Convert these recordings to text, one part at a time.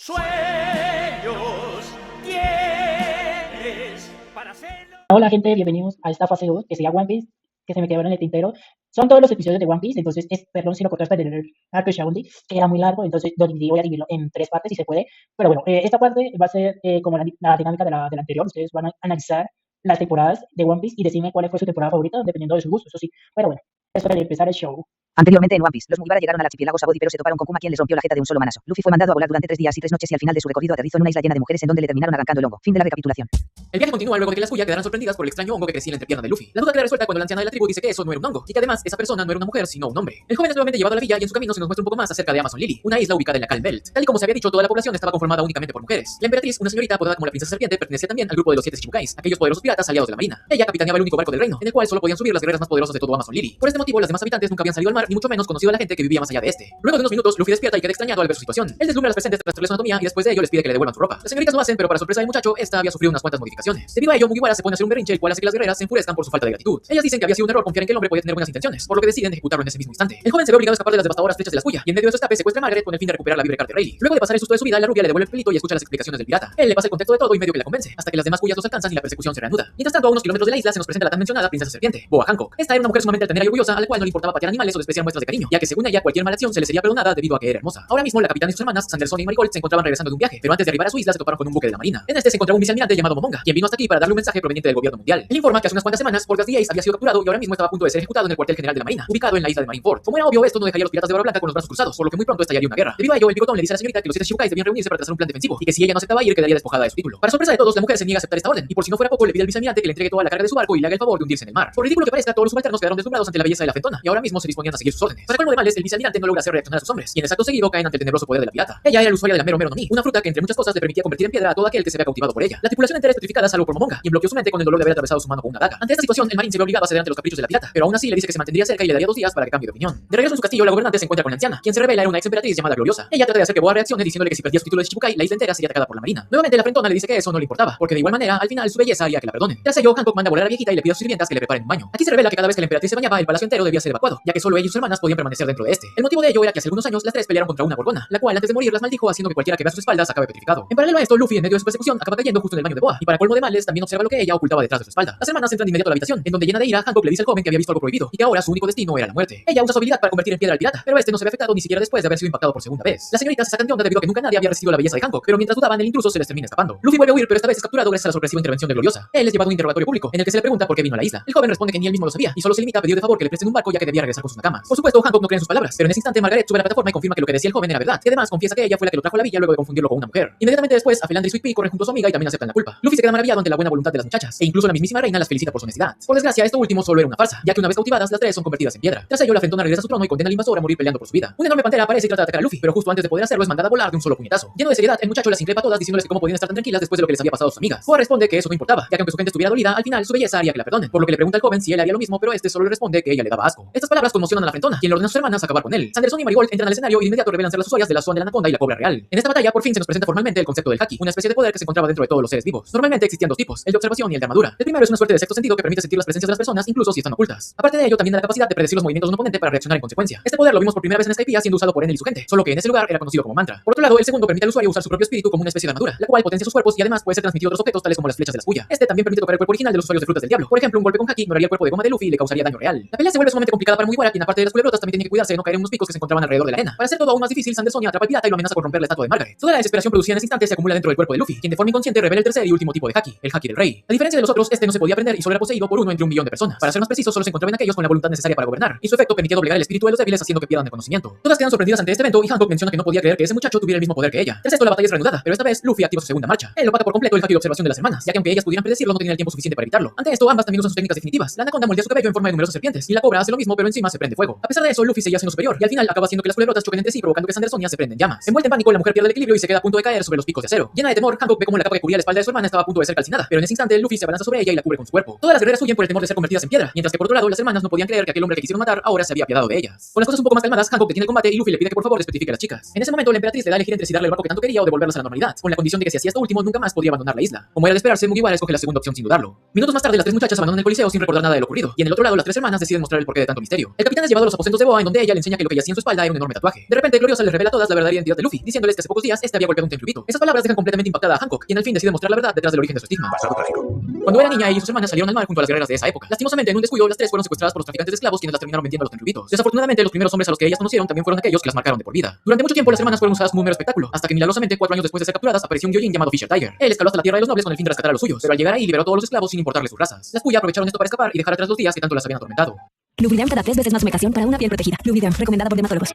Sueños tienes para hacerlo. Hola gente, bienvenidos a esta fase 2 que se llama One Piece, que se me quedaron en el tintero. Son todos los episodios de One Piece, entonces perdón si lo cortaste en el arco de Shabundi, que era muy largo, entonces voy a dividirlo en 3 partes si se puede. Pero bueno, esta parte va a ser como la dinámica de la anterior. Ustedes van a analizar las temporadas de One Piece y decirme cuál fue su temporada favorita, dependiendo de su gusto, eso sí. Pero bueno, es hora de empezar el show. Anteriormente en One Piece, los Mugiwara llegaron al archipiélago Sabodi pero se toparon con Kuma quien les rompió la jeta de un solo manazo. Luffy fue mandado a volar durante 3 días y 3 noches y al final de su recorrido aterrizó en una isla llena de mujeres en donde le terminaron arrancando el hongo. Fin de la recapitulación. El viaje continúa luego de que las Kuya quedaran sorprendidas por el extraño hongo que crecía en la entrepierna de Luffy. La duda queda resuelta cuando la anciana de la tribu dice que eso no era un hongo y que además esa persona no era una mujer sino un hombre. El joven es nuevamente llevado a la villa y en su camino se nos muestra un poco más acerca de Amazon Lily, una isla ubicada en la Calm Belt. Tal y como se había dicho, toda la población estaba conformada únicamente por mujeres. La emperatriz, una señorita apodada como la princesa serpiente, pertenecía también al grupo de los 7 Shichibukais, aquellos poderosos piratas aliados de la marina. Ella capitaneaba el único barco del reino, en el cual solo podían subir las guerreras más poderosas de todo Amazon Lily. Por este motivo, las demás habitantes nunca habían salido al mar ni mucho menos conocido a la gente que vivía más allá de este. Luego de unos minutos, Luffy despierta y queda extrañado al ver su situación. Él deslumbra a las presentes tras mostrarles su anatomía y después de ello les pide que le devuelvan su ropa. Las señoritas lo hacen, pero para sorpresa del muchacho, esta había sufrido unas cuantas modificaciones. Debido a ello, Mugiwara se pone a hacer un berrinche, el cual hace que las guerreras se enfurezcan por su falta de gratitud. Ellas dicen que había sido un error confiar en que el hombre podía tener buenas intenciones, por lo que deciden ejecutarlo en ese mismo instante. El joven se ve obligado a escapar de las devastadoras flechas de las Kuya, y en medio de su escape secuestra a Margaret con el fin de recuperar la Vibra Carta Rayleigh. Luego de pasar el susto de su vida, la rubia le devuelve el pelito y escucha las explicaciones del pirata. Él le pasa el contexto de todo y medio que la convence, hasta que las demás Kuyas los alcanzan y la persecución se reanuda. Mientras tanto, a unos kilómetros de la isla se nos presenta la tan mencionada princesa serpiente, Boa Hancock. Esta era una mujer sumamente altanera y orgullosa, a la cual no le importaba patear animales o despreciar muestras de cariño, ya que según ella cualquier mala acción se le sería perdonada debido a que era hermosa. Ahora mismo la capitana y sus hermanas, Sanderson y Marigold, se encontraban regresando de un viaje, pero antes de arribar a su isla se toparon con un buque de la marina. En este se encontraba un vicealmirante llamado Momonga, quien vino hasta aquí para darle un mensaje proveniente del gobierno mundial. Él informa que hace unas cuantas semanas Portas Ace había sido capturado y ahora mismo estaba a punto de ser ejecutado en el cuartel general de la marina, ubicado en la isla de Marineford. Como era obvio, esto no dejaría a los piratas de Barba Blanca con los brazos cruzados, por lo que muy pronto estallaría una guerra. Debido a ello, el picotón le dice a la señorita que los 7 Shibukais debían reunirse para trazar un plan defensivo y que si ella no aceptaba ir quedaría despojada de su título. Para sorpresa de todos, la mujer se niega a aceptar esta orden y por si no fuera poco le pide al vicealmirante que le entregue toda la carga de su barco y le haga el favor de hundirse en el mar. Por ridículo que parezca, todos los subalternos quedaron deslumbrados ante la belleza de la fentona y ahora mismo se disponían a seguir sus órdenes. Para colmo de males, el vicealmirante no logra hacer reaccionar a sus hombres, quienes acto seguido caen ante el tenebroso poder de la pirata. Ella era la usuaria de la Mero Mero no Mi, una fruta que entre muchas cosas le permitía convertir en piedra a todo aquel que se vea cautivado por ella. La tripulación entera es petrificada salvo por Momonga, quien bloqueó su mente con el dolor de haber atravesado su mano con una daga. Ante esta situación, el marín se ve obligado a ceder ante los caprichos de la pirata, pero aún así le dice que se mantendría cerca y le daría 2 días para que cambie de opinión. De regreso en su castillo, la gobernante se encuentra con la anciana, quien se revela era una ex emperatriz llamada Gloriosa. Ella trata de hacer que Boa reaccione diciéndole que si perdía su título de Shichibukai, la isla entera sería atacada por la marina. Nuevamente la frentona le dice que eso no le importaba, porque de igual manera, al final su belleza haría que la perdone. Tras ello, Hancock manda a volar a la viejita y le pide a sus sirvientas que le preparen un baño. Aquí se revela que cada vez que la emperatriz se bañaba, el palacio entero debía ser evacuado, ya que solo ella y sus hermanas podían permanecer dentro de este. El motivo de ello era que hace algunos años las 3 pelearon contra una gorgona, la cual antes de morir las maldijo haciendo que cualquiera que vea sus espaldas acabe petrificado. En paralelo a esto, Luffy en medio de su persecución acaba cayendo justo en el baño de Boa, y para colmo de males también observa lo que ella ocultaba detrás de su espalda. Las hermanas entran de inmediato a la habitación, en donde llena de ira, Hancock le dice al joven que había visto algo prohibido y que ahora su único destino era la muerte. Ella usa su habilidad para convertir en piedra al pirata, pero este no se ve afectado ni siquiera después de haber sido impactado por segunda vez. Las señoritas se sacan de onda debido a que nunca nadie había resistido la belleza de Hancock, pero mientras dudaban el intruso se les termina escapando. Luffy vuelve a huir, pero esta vez es capturado gracias a la sorpresiva intervención de Gloriosa. Él es llevado a un interrogatorio público, en el que se le pregunta por qué vino a la isla. El joven responde que ni él mismo lo sabía y solo se limita a pedir de favor que le presten un barco ya que debía regresar con sus nakamas. Por supuesto, Hancock no cree en sus palabras, pero en ese instante Margaret sube a la plataforma y confirma que lo que decía el joven era verdad, y además confiesa que ella fue la que lo trajo a la villa luego de confundirlo con una mujer. Inmediatamente después, Afelandra y Sweet Pea corren junto a su amiga y también aceptan la culpa. Luffy se queda maravillado ante la buena voluntad de las muchachas, e incluso la mismísima reina las felicita por su honestidad. Por desgracia, esto último solo era una farsa, ya que una vez cautivadas, las 3 son convertidas en piedra. Tras ello, la frentona regresa a su trono y condena al invasor a morir peleando por su vida. Una enorme pantera aparece y trata de atacar a Luffy, pero justo antes de poder hacerlo es mandada a volar de un solo puñetazo. Lleno de seriedad, el muchacho las increpa a todas diciéndoles que cómo podían estar tan tranquilas después de lo que les había pasado a sus amigas. Boa responde que eso no importaba, ya que aunque su gente estuviera dolida, al final su belleza haría que la perdonen, por lo que le pregunta al joven si él haría lo mismo, pero este solo le responde que ella le daba asco. Estas palabras conmocionan a la frentona, quien le ordena a sus hermanas acabar con él. Sanderson y Marigold entran al escenario y de inmediato revelan ser las usuarias de la Swan de la Anaconda y la Cobra Real. En esta batalla, por fin se nos presenta formalmente el concepto del Haki, una especie de poder que se encontraba dentro de todos los seres vivos. Normalmente existían 2 tipos, el de observación y el de armadura. El primero es una suerte de sexto sentido que permite sentir las presencias de las personas incluso si están ocultas. Aparte de ello, también da la capacidad de predecir los movimientos de un oponente para reaccionar en consecuencia. Este poder lo vimos por primera vez en Skypiea siendo usado por Enel y su gente, solo que en ese lugar era conocido como mantra. Por otro lado, el segundo permite al usuario usar su propio espíritu como una especie de armadura, la cual potencia sus cuerpos y además puede ser transmitido a otros objetos tales como las flechas de las Kuya. Este también permite tocar el cuerpo original de los usuarios de frutas del diablo. Por ejemplo, un golpe con Haki ignoraría el cuerpo de goma de Luffy y le causaría daño real. La pelea se vuelve sumamente complicada para Mugiwara, quien aparte de las culebrotas también tiene que cuidarse de no caer en unos picos que se encontraban alrededor de la arena. Para hacer todo aún más difícil, Sanderson atrapa al pirata y lo amenaza con romper la estatua de Margaret. Toda la desesperación producida en ese instante se acumula dentro del cuerpo de Luffy, quien de forma inconsciente revela el tercer y último tipo de Haki, el Haki del Rey. A diferencia de los otros, este no se podía aprender y solo era poseído por uno entre 1.000.000 de personas. Para ser más preciso, solo se encontraban aquellos con la voluntad necesaria para gobernar, y su efecto permitía doblegar el espíritu de los débiles haciendo que pierdan el conocimiento. Todas quedan sorprendidas ante este evento y Hancock menciona que no podía creer que ese muchacho tuviera el mismo poder que ella. Tras esto la batalla es reanudada, pero esta vez Luffy activa su segunda marcha. Él opaca por completo el Haki de observación de las hermanas, ya que aunque ellas pudieran predecirlo no tenían el tiempo suficiente para evitarlo. Ante esto, ambas también usan sus técnicas definitivas. La anaconda moldea su cabello en forma de numerosas serpientes, y la cobra hace lo mismo pero encima se prende fuego. A pesar de eso, Luffy seguía siendo superior, y al final acaba haciendo que las culebrotas choquen entre sí provocando que Sanderson se prenda en llamas. Envuelta en pánico, la mujer pierde el equilibrio y se queda a punto de caer sobre los picos de acero. Llena de temor, Hancock ve como la capa que cubría la espalda de su hermana estaba a punto de ser calcinada, pero en ese instante Luffy se abalanza sobre ella y la cubre con su cuerpo. Todas las guerreras huyen por el temor de ser convertidas en piedra, mientras que por otro lado las hermanas no podían creer que aquel hombre que quisieron matar ahora se había apiadado de ellas. Con las cosas un poco más calmadas, Hancock detiene el combate y Luffy le pide que por favor especifique a las chicas. En ese momento la emperatriz le da a elegir entre si darle el barco que tanto quería o devolverlas a la normalidad, con la condición de que si hacía esto último nunca más podría abandonar la isla. Como era de esperarse, Mugiwara escoge la segunda opción sin dudarlo. Minutos más tarde las 3 muchachas abandonan el coliseo sin recordar nada de lo ocurrido, y en el otro lado las 3 hermanas deciden mostrar el porqué de tanto misterio. El capitán es llevado llevado a los aposentos de Boa, en donde ella le enseña que lo que yacía en su espalda era un enorme tatuaje. De repente, Gloriosa les revela a todas la verdadera identidad de Luffy, diciéndoles que hace pocos días este había golpeado un tenryubito. Esas palabras dejan completamente impactada a Hancock, quien al fin decide mostrar la verdad detrás del origen de su estigma. Pasado trágico. Cuando era niña, ella y sus hermanas salieron al mar junto a las guerreras de esa época. Lastimosamente, en un descuido, las tres fueron secuestradas por los traficantes de esclavos, quienes las terminaron vendiendo a los tenryubitos. Desafortunadamente, los primeros hombres a los que ellas conocieron también fueron aquellos que las marcaron de por vida. Durante mucho tiempo, las hermanas fueron usadas como un mero espectáculo, hasta que milagrosamente, 4 años después de ser capturadas, apareció un Gyojin llamado Fisher Tiger. Él escaló hasta la tierra de los nobles con el fin de rescatar a los suyos, pero al llegar ahí liberó a todos los esclavos sin importarles sus razas. Las Kuya aprovecharon esto para escapar y dejar atrás los días que tanto las habían atormentado. Lubriderm cada 3 veces más humectación para una piel protegida. Lubriderm, recomendada por dermatólogos.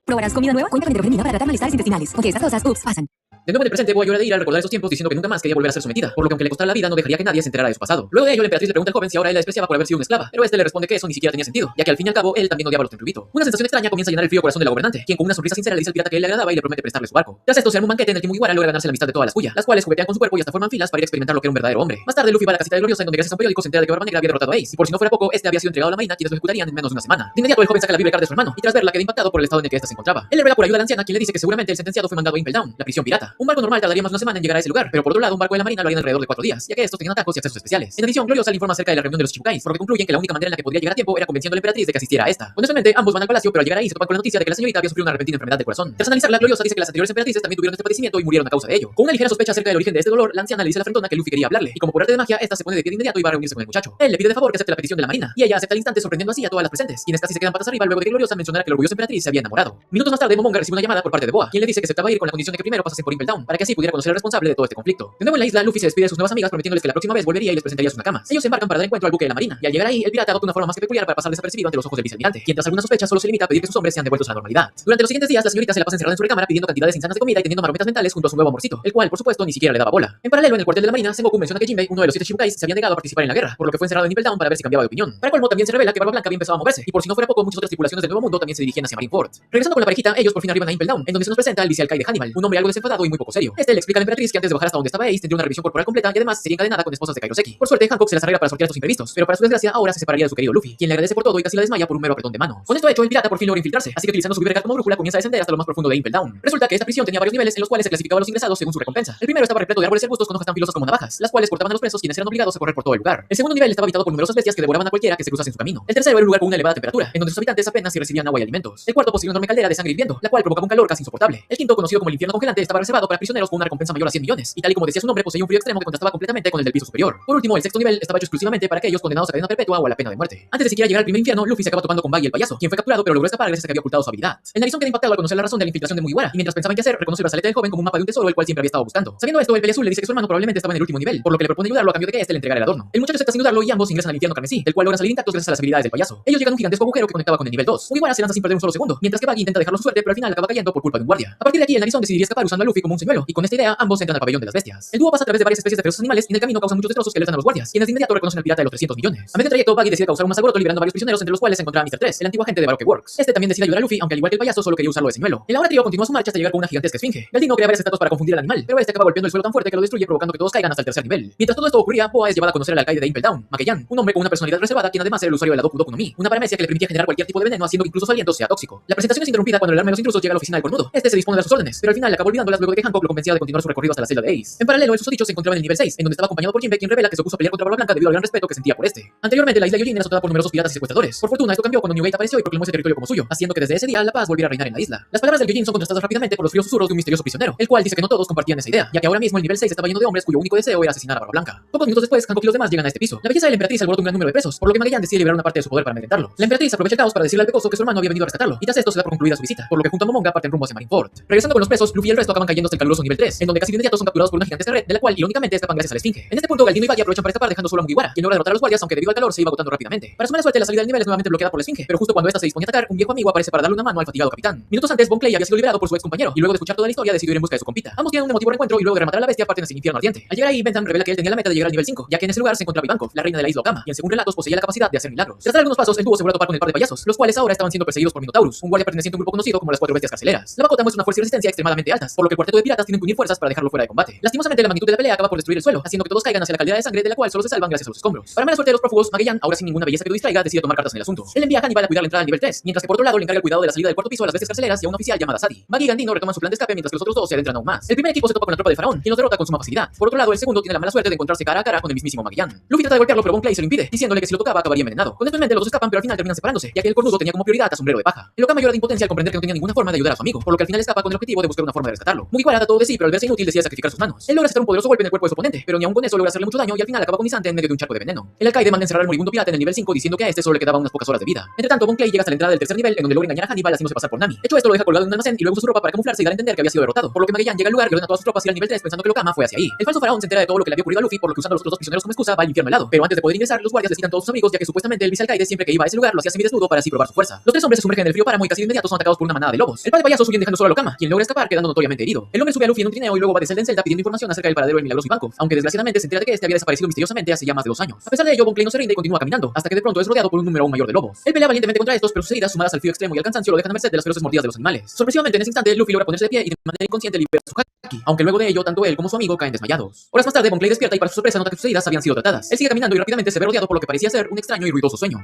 ¿Probarás comida nueva? Cuenta con hidrofrenina para tratar malestares intestinales. Porque estas cosas, pasan. De nuevo en el presente, Boa llora de ira al recordar esos tiempos, diciendo que nunca más quería volver a ser sometida, por lo que aunque le costara la vida, no dejaría que nadie se enterara de su pasado. Luego de ello, la emperatriz le pregunta al joven si ahora él la despreciaba por haber sido una esclava, pero este le responde que eso ni siquiera tenía sentido, ya que al fin y al cabo, él también odiaba a los tenryubito. Una sensación extraña comienza a llenar el frío corazón de la gobernante, quien con una sonrisa sincera le dice al pirata que él le agradaba y le promete prestarle su barco. Tras esto, se arma un banquete en el que Mugiwara logra ganarse la amistad de todas las Kuya, las cuales juguetean con su cuerpo y hasta forman filas para ir a experimentar lo que era un verdadero hombre. Más tarde, Luffy va a la casita de Gloriosa, en donde gracias a un periódico se entera de que Barba Negra había derrotado a Ace, y por si no fuera poco, este había sido entregado a la marina, quienes lo ejecutarían en menos de una semana. De inmediato, el joven saca la Biblia de su hermano, y tras verla queda impactado por el estado en el que ésta se encontraba. Él le ruega por ayuda a la anciana, quien le dice que seguramente el sentenciado fue mandado a Impel Down, la prisión pirata. Un barco normal tardaría más de una semana en llegar a ese lugar, pero por otro lado, un barco de la marina lo harían alrededor de 4 días, ya que estos tenían atajos y accesos especiales. En adición, Gloriosa le informa acerca de la reunión de los Chichibukais, por lo que concluyen que la única manera en la que podría llegar a tiempo era convenciendo a la emperatriz de que asistiera a esta. Honestamente, ambos van al palacio, pero al llegar ahí se topan con la noticia de que la señorita había sufrido una repentina enfermedad de corazón. Tras analizarla, Gloriosa dice que las anteriores emperatrices también tuvieron este padecimiento y murieron a causa de ello. Con una ligera sospecha acerca del origen de este dolor, la anciana le dice a la frentona que Luffy quería hablarle, y como por arte de magia, esta se pone de pie de inmediato y va a reunirse con el muchacho. Él le pide de favor que acepte la petición de la marina, y ella acepta al instante, sorprendiendo así a todas las presentes, quienes casi se quedan patas arriba luego de que Gloriosa mencionara que la orgullosa emperatriz se había enamorado. Minutos más tarde, Momonga recibe una llamada por parte de Boa, quien le dice que aceptaba ir con la condición de que primero pasasen por Impel Down, para que así pudiera conocer al responsable de todo este conflicto. De nuevo en la isla, Luffy se despide de sus nuevas amigas prometiéndoles que la próxima vez volvería y les presentaría sus nakamas. Ellos se embarcan para dar encuentro al buque de la marina, y al llegar ahí, el pirata adopta una forma más que peculiar para pasar desapercibido ante los ojos del vicealmirante, quien tras alguna sospecha solo se limita a pedir que sus hombres sean devueltos a la normalidad. Durante los siguientes días, la señorita se la pasa encerrada en su recámara pidiendo cantidades insanas de comida y teniendo marometas mentales junto a su nuevo amorcito, el cual, por supuesto, ni siquiera le daba bola. En paralelo, en el cuartel de la marina, Sengoku menciona que Jinbei, uno de los 7 Shichibukais, se había negado a participar en la guerra, por lo que fue encerrado en Impel Down para ver si cambiaba de opinión. Para colmo, también se revela que Barba Blanca había empezado a moverse, y por si no fuera poco, muchas otras tripulaciones del Nuevo Mundo también se dirigían hacia Marineford. Regresando con la parejita, ellos por fin arriban a Impel Down, en donde se nos presenta el vicealcaide de Hannibal, un hombre algo desenfadado y muy poco serio. Este le explica a la emperatriz que antes de bajar hasta donde estaba Ace tendría una revisión corporal completa y además sería encadenada con esposas de Kairoseki. Por suerte, Hancock se las arregla para sortear estos imprevistos, pero para su desgracia ahora se separaría de su querido Luffy, quien le agradece por todo y casi la desmaya por un mero apretón de manos. Con esto hecho, el pirata por fin logra infiltrarse, así que utilizando su Vivercar como brújula comienza a descender hasta lo más profundo de Impel Down. Resulta que esta prisión tenía varios niveles en los cuales se clasificaba a los ingresados según su recompensa. El primero estaba repleto de árboles y arbustos con hojas tan filosas como navajas, las cuales cortaban a los presos quienes eran obligados a correr por todo el lugar. El segundo nivel estaba habitado por numerosas bestias que devoraban a cualquiera que se cruzase en su camino. El tercero era un lugar con una elevada temperatura, en donde sus habitantes apenas si recibían agua y alimentos. El cuarto poseía una enorme caldera de sangre hirviendo, la cual provocaba un calor casi insoportable. El quinto, conocido como el infierno congelante, estaba reservado para prisioneros con una recompensa mayor a 100 millones, y tal y como decía su nombre, poseía un frío extremo que contrastaba completamente con el del piso superior. Por último, el sexto nivel estaba hecho exclusivamente para aquellos condenados a cadena perpetua o a la pena de muerte. Antes de siquiera llegar al primer infierno, Luffy se acaba topando con Buggy el payaso, quien fue capturado pero logró escapar gracias a que había ocultado su habilidad. El narizón queda impactado al conocer la razón de la infiltración de Mugiwara, y mientras pensaba en qué hacer, reconoce el brazalete del joven como un mapa de un tesoro el cual siempre había estado buscando. Sabiendo esto, el peleazul le dice que su hermano probablemente estaba en el último nivel, por lo que le propone ayudarlo a cambio de que este le entregara el adorno. El muchacho acepta sin dudarlo y ambos ingresan al infierno carmesí, del cual logran salir intactos gracias a las habilidades del payaso. Ellos llegan a un gigantesco agujero que conectaba con el nivel 2. Mugiwara se lanza sin perder un solo segundo, mientras que Buggy intenta dejarlo a su suerte, pero al final acaba cayendo por culpa de un guardia. A partir de aquí, el narizón decidiría escapar usando a Luffy como un señuelo, y con esta idea ambos entran al pabellón de las bestias. El dúo pasa a través de varias especies de feroces animales y en el camino causan muchos destrozos que alertan a los guardias, quienes de inmediato reconocen al pirata de los 300 millones. A medio trayecto, Buggy decide causar un alboroto liberando a varios prisioneros, entre los cuales se encontraba Mr. 3, el antiguo agente de Baroque Works. Este también decide ayudar a Luffy, aunque al igual que el payaso solo quería usarlo de señuelo. El ahora trío continúa su marcha hasta llegar con una gigantesca esfinge. Galdino crea varias estatuas para confundir al animal, pero este acaba golpeando el suelo tan fuerte que lo destruye, provocando que todos caigan hasta el tercer nivel. Mientras todo esto ocurría, Boa es llevada a conocer al alcaide de Impel Down, Magellan, un hombre con una personalidad reservada, quien además era el usuario de la Doku Doku no Mi, una paramecia que le permitía generar cualquier tipo de veneno, haciendo que incluso su aliento sea tóxico. La presentación es interrumpida cuando el alarma de los intrusos llega a la oficina del cornudo. Este se dispone de sus órdenes, pero al final acaba olvidándolas luego de que Hancock lo convencía de continuar su recorrido hasta la celda de Ace. En paralelo, el susodicho se encontraba en el nivel 6, en donde estaba acompañado por Jinbei, quien revela que se opuso a pelear contra Barba Blanca debido al gran respeto que sentía por este. Anteriormente, la isla Gyojin era azotada por numerosos piratas y secuestradores. Por fortuna, esto cambió cuando New Gate apareció y proclamó ese territorio como suyo, haciendo que desde ese día la paz volviera a reinar en la isla. Las palabras del Gyojin son contrastadas rápidamente por los fríos susurros de un misterioso prisionero, el cual dice que no todos compartían esa idea, ya que ahora mismo el nivel 6 estaba lleno de hombres cuyo único deseo era asesinar a Barba Blanca. Pocos minutos después, Hancock y los demás llegan a este piso. La belleza de la emperatriz alborota un gran número de presos, por lo que Magellan decide liberar una parte de su poder para amedrentarlo. La emperatriz aprovecha el caos para decirle al pecoso que su hermano había venido a rescatarlo, y tras esto se da por concluida su visita, por lo que junto a Momonga parten rumbo hacia Marineford. Regresando con los presos, Luffy y el resto acaban cayendo hasta el caluroso nivel 3, en donde casi de inmediato son capturados por una gigantesca red, de la cual irónicamente escapan gracias a la esfinge. En este punto, Galdino y Buggy aprovechan para escapar dejando solo a Mugiwara, quien logra derrotar a los guardias, aunque debido al calor se iba agotando rápidamente. Para su mala suerte, la salida del nivel es nuevamente bloqueada por la esfinge, pero justo cuando esta se disponía a atacar, un viejo amigo aparece para darle una mano al fatigado capitán. Minutos antes, Bon Clay había sido liberado por su ex compañero, y luego de escuchar toda la historia decidió ir en busca de su compita. Ambos tienen un emotivo reencuentro y luego de rematar a la bestia parten hacia el infierno ardiente. Al llegar ahí, Bentham revela que él tenía la meta de llegar al nivel 5, ya que en ese lugar se encontraba Ivankov, la reina de la isla Okama, quien según relatos poseía la capacidad de hacer milagros. Tras dar algunos pasos, el dúo se vuelve a topar con el par de payasos, los cuales ahora estaban siendo perseguidos por Minotaurus, un guardia perteneciente a un grupo conocido como las 4 bestias carceleras. La Bakota muestra una fuerza y resistencia extremadamente altas, por lo que el cuarteto cuarteto de piratas tienen que unir fuerzas para dejarlo fuera de combate. Lastimosamente, la magnitud de la pelea acaba por destruir el suelo, haciendo que todos caigan hacia la caldera de sangre, de la cual solo se salvan gracias a los escombros. Para mala suerte de los prófugos, Magellan, ahora sin ninguna belleza que lo distraiga, decide tomar cartas en el asunto. Él envía a Hannibal a cuidar la entrada al nivel 3, mientras que por otro lado le encarga el cuidado de la salida del cuarto piso a las bestias carceleras y a una oficial llamada Sadie. Maggie y Gandino retoman su plan de escape mientras que los otros dos se adentran aún más. El primer equipo se topa con la tropa de Faraón, quien los derrota con suma facilidad. Por otro lado, el segundo tiene la mala suerte de encontrarse cara a cara con el mismísimo Magellan. Luffy trata de golpearlo, pero Bon Clay se lo impide, diciéndole que si lo tocaba acabaría envenenado. Con esto en mente, los dos escapan, pero al final terminan separándose, ya que el cornudo tenía como prioridad a Sombrero de Paja. El Okama llora de impotencia al comprender que no tenía ninguna forma de ayudar a su amigo, por lo que al final escapa con el objetivo de buscar una forma de rescatarlo. Mugiwara da todo de sí, pero al verse inútil decide sacrificar sus manos. Él logra sacar un poderoso golpe en el cuerpo de su oponente, pero ni aun con eso logra hacerle mucho daño y al final acaba agonizante en medio de un charco de veneno. El alcaide manda encerrar al moribundo pirata en el nivel 5, diciendo que a este solo le quedaban unas pocas horas de vida. Entre tanto, Bon Clay llega hasta la entrada del tercer nivel, en donde logra engañar a Hannibal haciéndose pasar por Nami. Hecho esto, lo deja colgado en un almacén y luego usa su ropa para camuflarse y dar a entender que había sido derrotado, por lo que Magellan llega al lugar y ordena a todas sus tropas ir al nivel 3 pensando que el Okama fue hacia ahí. El falso faraón se entera de todo lo que le había ocurrido a Luffy, por lo que usando a los otros dos prisioneros como excusa va al infierno helado, pero antes de poder ingresar, los guardias le citan todos sus amigos, ya que supuestamente el vicealcaide siempre que iba a ese lugar lo hacía semidesnudo para así probar su fuerza. Los tres hombres se sumergen en el frío páramo y casi de inmediato son atacados por una manada de lobos. El par de payasos huyen dejando solo al Okama, quien logra escapar quedando notoriamente herido. El hombre sube a Luffy en un trineo y luego va de celda en celda pidiendo información acerca del paradero del milagroso Ivankov, aunque desgraciadamente se entera de que este había desaparecido misteriosamente hace ya más de 2 años. A pesar de ello, Bon Clay no se rinde y continúa caminando, hasta que de pronto es rodeado por un número aún mayor de lobos. Él pelea valientemente contra estos, pero sus heridas sumadas al frío extremo y al cansancio lo dejan a merced de las feroces mordidas de los animales. Sorpresivamente, en ese instante, Luffy logra ponerse de pie y de manera inconsciente libera su haki, aunque luego de ello, tanto él como su amigo caen desmayados. Horas más tarde, Bon Clay despierta y para su sorpresa nota que sus heridas habían sido tratadas. Él sigue caminando y rápidamente se ve rodeado por lo que parecía ser un extraño y ruidoso sueño.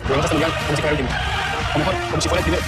Volvemos hasta el lugar, como si fuera el último. O mejor, como si fuera el primero.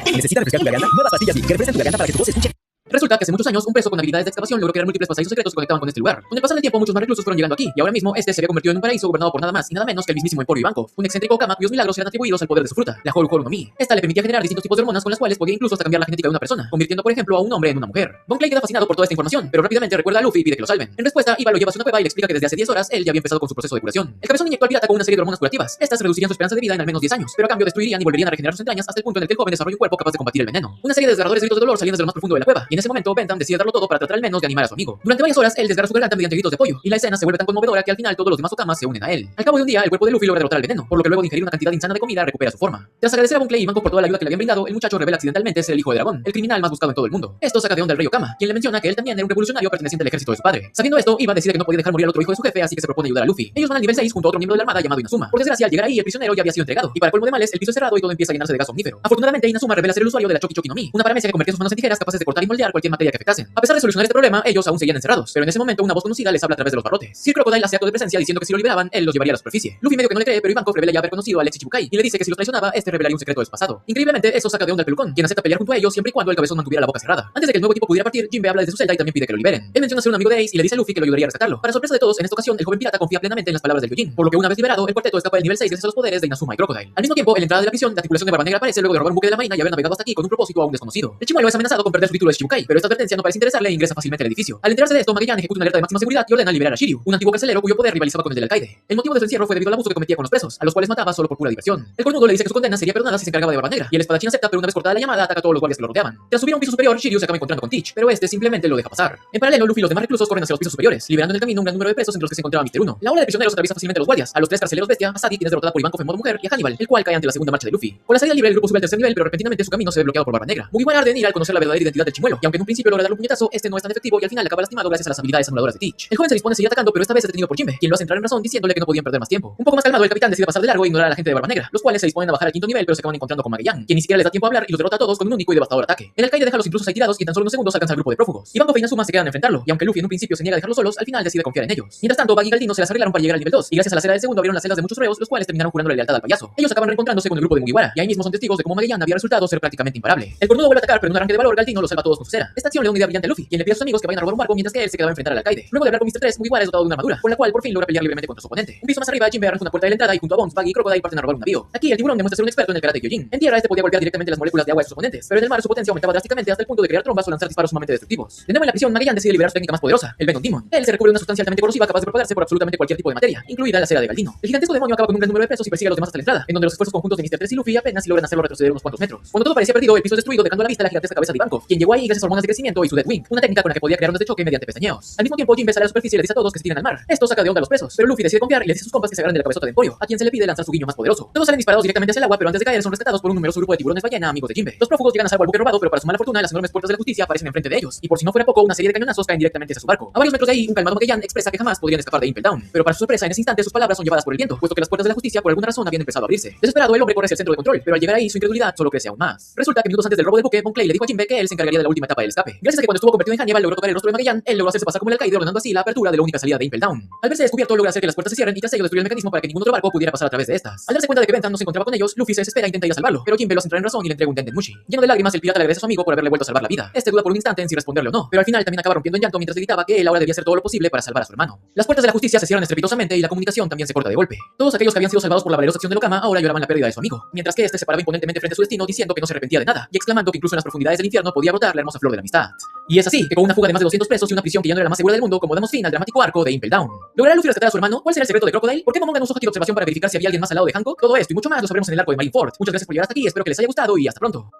¿Necesitas refrescar tu garganta? Nuevas pastillas Vic, que refrescan tu garganta para que tu voz se escuche. Resulta que hace muchos años, un preso con habilidades de excavación logró crear múltiples pasadizos secretos que conectaban con este lugar. Con el pasar del tiempo, muchos más reclusos fueron llegando aquí, y ahora mismo este se había convertido en un paraíso gobernado por nada más y nada menos que el mismísimo Emporio Ivankov, un excéntrico Okama cuyos milagros eran atribuidos al poder de su fruta, la Horo no Mi. Esta le permitía generar distintos tipos de hormonas con las cuales podía incluso hasta cambiar la genética de una persona, convirtiendo por ejemplo a un hombre en una mujer. Bon Clay queda fascinado por toda esta información, pero rápidamente recuerda a Luffy y pide que lo salven. En respuesta, Iva lo lleva a una cueva y le explica que desde hace 10 horas él ya había empezado con su proceso de curación. El cabezón inyectó al pirata con una serie de hormonas curativas. Estas reducirían su esperanza de vida en al menos 10 años, pero a cambio destruirían y volverían a regenerar sus entrañas hasta el punto en el que el joven desarrolla un cuerpo capaz de combatir el veneno. Una serie de desgarradores gritos de dolor salían desde lo más profundo de la cueva, y en ese momento Bentham decide darlo todo para tratar al menos de animar a su amigo. Durante varias horas, él desgarra su garganta mediante gritos de apoyo, y la escena se vuelve tan conmovedora que al final todos los demás Okamas se unen a él. Al cabo de un día, el cuerpo de Luffy logra derrotar al veneno, por lo que luego de ingerir una cantidad insana de comida recupera su forma. Tras agradecer a Bon Clay y Ivankov por toda la ayuda que le habían brindado, el muchacho revela accidentalmente ser el hijo de Dragón, el criminal más buscado en todo el mundo. Esto saca de onda al rey Okama, quien le menciona que él también era un revolucionario perteneciente al ejército de su padre. Sabiendo esto, Iva decide que no podía dejar morir al otro hijo de su jefe, así que se propone ayudar a Luffy. Ellos van al nivel 6 junto a otro miembro de la armada llamado Inazuma. Por desgracia, al llegar ahí, el prisionero ya había sido entregado, y para colmo de males, el piso es cerrado y todo empieza a llenarse de gas omnífero. Afortunadamente, Inazuma revela ser el usuario de la Choki Choki no Mi, una paramecia que convertía sus manos en tijeras capaces de cortar y moldear cualquier materia que afectasen. A pesar de solucionar este problema, ellos aún seguían encerrados, pero en ese momento una voz conocida les habla a través de los barrotes. Sir Crocodile hace acto de presencia diciendo que si lo liberaban, él los llevaría a la superficie. Luffy medio que no le cree, pero Ivankov revela ya haber conocido a Alexis Chibukai y le dice que si los traicionaba, este revelaría un secreto de su pasado. Increíblemente, eso saca de onda al pelucón, quien acepta pelear junto a ellos siempre y cuando el cabezón mantuviera la boca cerrada. Antes de que el nuevo equipo pudiera partir, Jinbe habla desde su celda y también pide que lo liberen. Él menciona ser un amigo de Ace y le dice a Luffy que lo ayudaría a rescatarlo. Para sorpresa de todos, en esta ocasión, el joven pirata confía plenamente en las palabras del Gyojin, por lo que una vez liberado, el cuarteto escapa del nivel 6 gracias a los poderes de Inazuma y Crocodile. Al mismo tiempo, en la entrada de la prisión, la tripulación de Barba Negra aparece luego de robar un buque de la marina y haber navegado hasta aquí con un propósito aún desconocido. El chimuelo es amenazado con perder su título de Shichibukai, pero esta advertencia no parece interesarle e ingresa fácilmente al edificio. Al enterarse de esto, Magellan ejecuta una alerta de máxima seguridad y ordena liberar a Shiryu, un antiguo carcelero cuyo poder rivalizaba con el del alcaide. El motivo de su encierro fue debido al abuso que cometía con los presos, a los cuales mataba solo por pura diversión. El cornudo le dice que su condena sería perdonada si se encargaba de Barba Negra, y el espadachín acepta, pero una vez cortada la llamada, ataca a todos los guardias que lo rodeaban. Tras subir a un piso superior, Shiryu se acaba encontrando con Teach, pero este simplemente lo deja pasar. En paralelo, Luffy y los demás reclusos corren hacia los pisos superiores, liberando en el camino un gran número de presos entre los que se encontraba Mr. 1. La ola de prisioneros atraviesa fácilmente a los guardias, a los tres carceleros bestia, a Sadie, quien es derrotada por Ivankov en modo mujer, y a Hannibal, el cual cae ante la segunda marcha de Luffy. Con la salida libre, el grupo sube al tercer nivel, pero repentinamente su camino se ve bloqueado por Barba Negra. Mugiwara arde en ira al conocer la verdadera identidad del chimuelo, y aunque en un principio logra darle un puñetazo, este no es tan efectivo y al final acaba lastimado gracias a las habilidades anuladoras de Teach. El joven se dispone a seguir atacando, pero esta vez es detenido por Jinbe, quien lo hace entrar en razón diciéndole que no podían perder más tiempo. Un poco más calmado, el capitán decide pasar de largo e ignorar a la gente de Barba Negra, los cuales se disponen a bajar al quinto nivel, pero se acaban encontrando con Magellan, quien ni siquiera les da tiempo a hablar y los derrota a todos con un único y devastador ataque. El alcaide deja a los intrusos ahí tirados y en tan solo unos segundos alcanza al grupo de prófugos. Ivankov y Inazuma se quedan a enfrentarlo, y aunque Luffy en un principio se niega a dejarlos solos, al final decide confiar en ellos. Mientras tanto, Buggy y Galdino se las arreglaron para llegar al nivel 2, y gracias a la cera del segundo abrieron las celdas de muchos reos, los cuales terminaron jurando la lealtad al payaso. Ellos acaban reencontrándose con el grupo de Mugiwara, y ahí mismo son testigos de cómo Magellan había resultado ser prácticamente imparable. El cornudo vuelve a atacar, pero en un arranque de valor, Galdino los salva a todos con su cera. Esta acción le da una idea brillante a Luffy, quien le pide a sus amigos que vayan a robar un barco mientras que él se quedaba a enfrentar al alcaide. Luego de hablar con Mr. 3, Mugiwara es dotado de una armadura, con la cual por fin logra pelear libremente contra su oponente. Un piso más arriba, Jinbe arranca una puerta de la entrada y junto a Bones, Buggy y Crocodile parten a robar un navío. Aquí el tiburón demuestra ser un experto en el karate Gyojin. En tierra este podía golpear directamente las moléculas de agua de sus oponentes, pero en el mar su potencia aumentaba drásticamente hasta el punto de crear trombas o lanzar disparos sumamente destructivos. De nuevo en la prisión, Magellan decide liberar su técnica más poderosa, el Venom Demon. Él se recubre una sustancia altamente corrosiva capaz de propagarse por absolutamente cualquier tipo de materia, incluida la cera de Galdino. El gigantesco demonio acaba con un gran número de presos y persigue a los demás hasta la entrada, en donde los esfuerzos conjuntos de Mr. 3 y Luffy apenas si logran hacerlo retroceder unos cuantos metros. Cuando todo parecía perdido, el piso es destruido, dejando a la vista la gigantesca cabeza de Ivankov, quien llegó ahí gracias a hormonas de crecimiento y su Death Wing, una técnica con la que podía crear ondas de choque mediante pestañeos. Al mismo tiempo, Jinbe sale a la superficie y le dice a todos que se tiren al mar. Esto saca de onda a los presos, pero Luffy decide confiar y le dice a sus compas que se agarren de la cabezota de Emporio, a quien se le pide lanzar su guiño más poderoso. Todos salen disparados directamente hacia el agua, pero antes de caer son rescatados por un numeroso grupo de tiburones ballena amigos de Jinbe. Los prófugos llegan a salvo al buque robado, pero para su mala fortuna, las enormes puertas de la justicia aparecen enfrente de ellos, y por si no fuera poco, una serie de cañonazos caen directamente hacia su barco. A varios metros de ahí, un calmado Magellan expresa que jamás podrían escapar de Impel Down, pero para su sorpresa, en ese instante sus palabras son llevadas por el viento, puesto que las puertas de la justicia por alguna razón habían empezado a abrirse. Desesperado, el hombre corre hacia el centro de control, pero al llegar ahí su incredulidad solo crece aún más. Resulta que minutos antes del robo del buque, Bon Clay le dijo a Jinbe que él se encargaría de la última tapa del escape. Gracias a que cuando estuvo convertido en Hannibal logró tocar el rostro de Magellan, él logró hacerse pasar como el alcaide, ordenando así la apertura de la única salida de Impel Down. Al verse descubierto, logra hacer que las puertas se cierren y tras ello destruir el mecanismo para que ningún otro barco pudiera pasar a través de estas. Al darse cuenta de que Bentham no se encontraba con ellos, Luffy se desespera e intenta ir a salvarlo, pero Jinbe lo hace entrar en razón y le entrega un Tenten Mushi. Lleno de lágrimas, el pirata le agradece a su amigo por haberle vuelto a salvar la vida. Este duda por un instante en si responderle o no, pero al final también acaba rompiendo en llanto mientras gritaba que él ahora debía hacer todo lo posible para salvar a su hermano. Las puertas de la justicia se cierran estrepitosamente y la comunicación también se corta de golpe. Todos aquellos que habían sido salvados por la valerosa acción de Lokama ahora lloraban la pérdida de su amigo, mientras que este se paraba imponentemente frente a su destino diciendo que no se arrepentía de nada y exclamando que incluso en las profundidades del infierno podía brotar la hermosa flor de la amistad. Y es así que con una fuga de más de 200 presos y una prisión que ya no era la más segura del mundo, como damos fin al dramático arco de Impel Down. ¿Logrará Luffy rescatar a su hermano? ¿Cuál será el secreto de Crocodile? ¿Por qué Momonga no usó haki de observación para verificar si había alguien más al lado de Hancock? Todo esto y mucho más lo sabremos en el arco de Marineford. Muchas gracias por llegar hasta aquí, espero que les haya gustado y hasta pronto.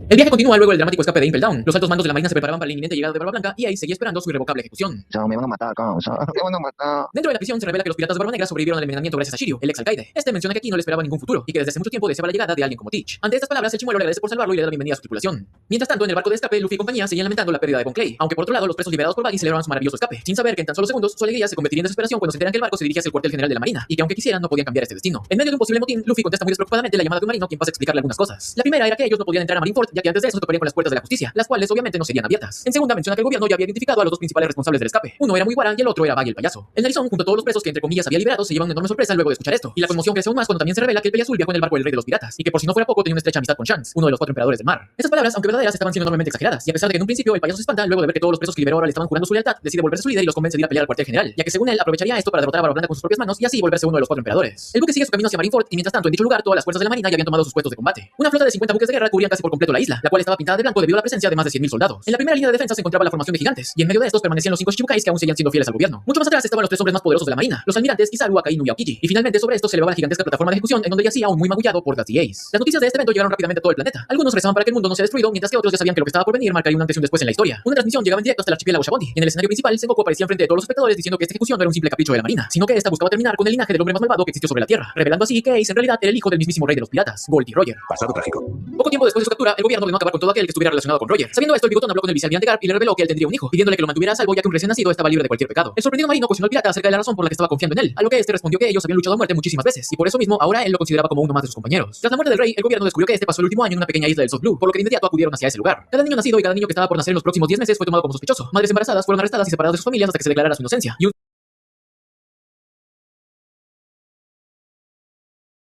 El viaje continúa luego del dramático escape de Impel Down. Los altos mandos de la marina se preparaban para la inminente llegada de Barba Blanca y ahí seguía esperando su irrevocable ejecución. Me van a matar, me van a matar. Dentro de la prisión se revela que los piratas de Barba Negra sobrevivieron al envenenamiento gracias a Shiryu, el ex alcaide. Este menciona que aquí no le esperaba ningún futuro y que desde hace mucho tiempo deseaba la llegada de alguien como Teach. Ante estas palabras, el chimuelo le agradece por salvarlo y le da la bienvenida a su tripulación. Mientras tanto, en el barco de escape, Luffy y compañía seguían lamentando la pérdida de Bon Clay, aunque por otro lado, los presos liberados por Baggy celebraban su maravilloso escape, sin saber que en tan solo segundos su alegría se convertiría en desesperación cuando se enteran que el barco se dirige hacia el cuartel general de la marina y que aunque quisieran no podían cambiar este destino. En medio de un posible motín, Luffy contesta muy despreocupadamente la llamada de un marino quien pasa a explicarle algunas cosas. La primera era que ellos no podían entrar a Marineford ya que antes de eso se toparían con las puertas de la justicia, las cuales obviamente no serían abiertas. En segunda menciona que el gobierno ya había identificado a los dos principales responsables del escape. Uno era Mugiwara y el otro era Baggy el payaso. El narizón junto a todos los presos que entre comillas había liberado se llevan una enorme sorpresa luego de escuchar esto. Y la conmoción crece aún más cuando también se revela que el Pella Azul viajó en el barco del rey de los piratas y que por si no fuera poco tenía una estrecha amistad con Shanks, uno de los 4 emperadores del mar. Esas palabras, aunque verdaderas, estaban siendo enormemente exageradas y a pesar de que en un principio el payaso se espanta, luego de ver que todos los presos que liberó ahora le estaban jurando su lealtad, decide volverse su líder y los convence de ir a pelear al cuartel general, ya que según él aprovecharía esto para derrotar a Barba Blanca con sus propias manos y así volverse uno de los 4 emperadores. El buque sigue su camino hacia Marineford y mientras tanto en dicho lugar todas las fuerzas de la marina ya habían tomado sus puestos de combate. Una flota de 50 buques de guerra cubrían casi por completo la isla, la cual estaba pintada de blanco debido a la presencia de más de 100.000 soldados. En la primera línea de defensa se encontraba la formación de gigantes y en medio de estos permanecían los 5 Shichibukais que aún seguían siendo fieles al gobierno. Mucho más atrás estaban los 3 hombres más poderosos de la marina, los almirantes Kizaru, Akainu y Aokiji, y finalmente sobre esto se elevaba la gigantesca plataforma de ejecución en donde yacía aún muy magullado por Dusty Ace. Las noticias de este evento llegaron rápidamente a todo el planeta. Algunos rezaban para que el mundo no sea destruido, mientras que otros ya sabían que lo que estaba por venir marcaría un antes y un después en la historia. Una transmisión llegaba en directo hasta el archipiélago Shabondi y en el escenario principal Sengoku aparecía frente de todos los espectadores diciendo que esta ejecución no era un simple capricho de la marina, sino que esta buscaba terminar con el linaje del hombre más malvado que existió sobre la tierra, revelando así que Ace en realidad era el hijo del mismísimo rey de los piratas, Gold y Roger. Pasado trágico. Poco tiempo después de su captura, el gobierno ordenó acabar con todo aquel que estuviera relacionado con Roger. Sabiendo esto, el bigotón habló con el vicealmirante Garp y le reveló que él tendría un hijo, pidiéndole que lo mantuviera a salvo ya que un recién nacido estaba libre de cualquier pecado. El sorprendido marino cuestionó al pirata acerca de la razón por la que estaba confiando en él, a lo que este respondió que ellos habían luchado a muerte muchísimas veces y por eso mismo ahora él lo consideraba como uno más de sus compañeros. Tras la muerte del rey, el gobierno descubrió que este pasó el último año en una pequeña isla del South Blue, por lo que de inmediato acudieron hacia ese lugar. Cada niño nacido y cada niño que estaba por nacer en los próximos 10 meses fue tomado como sospechoso. Madres embarazadas fueron arrestadas y separadas de sus familias hasta que se declarara su inocencia. Y un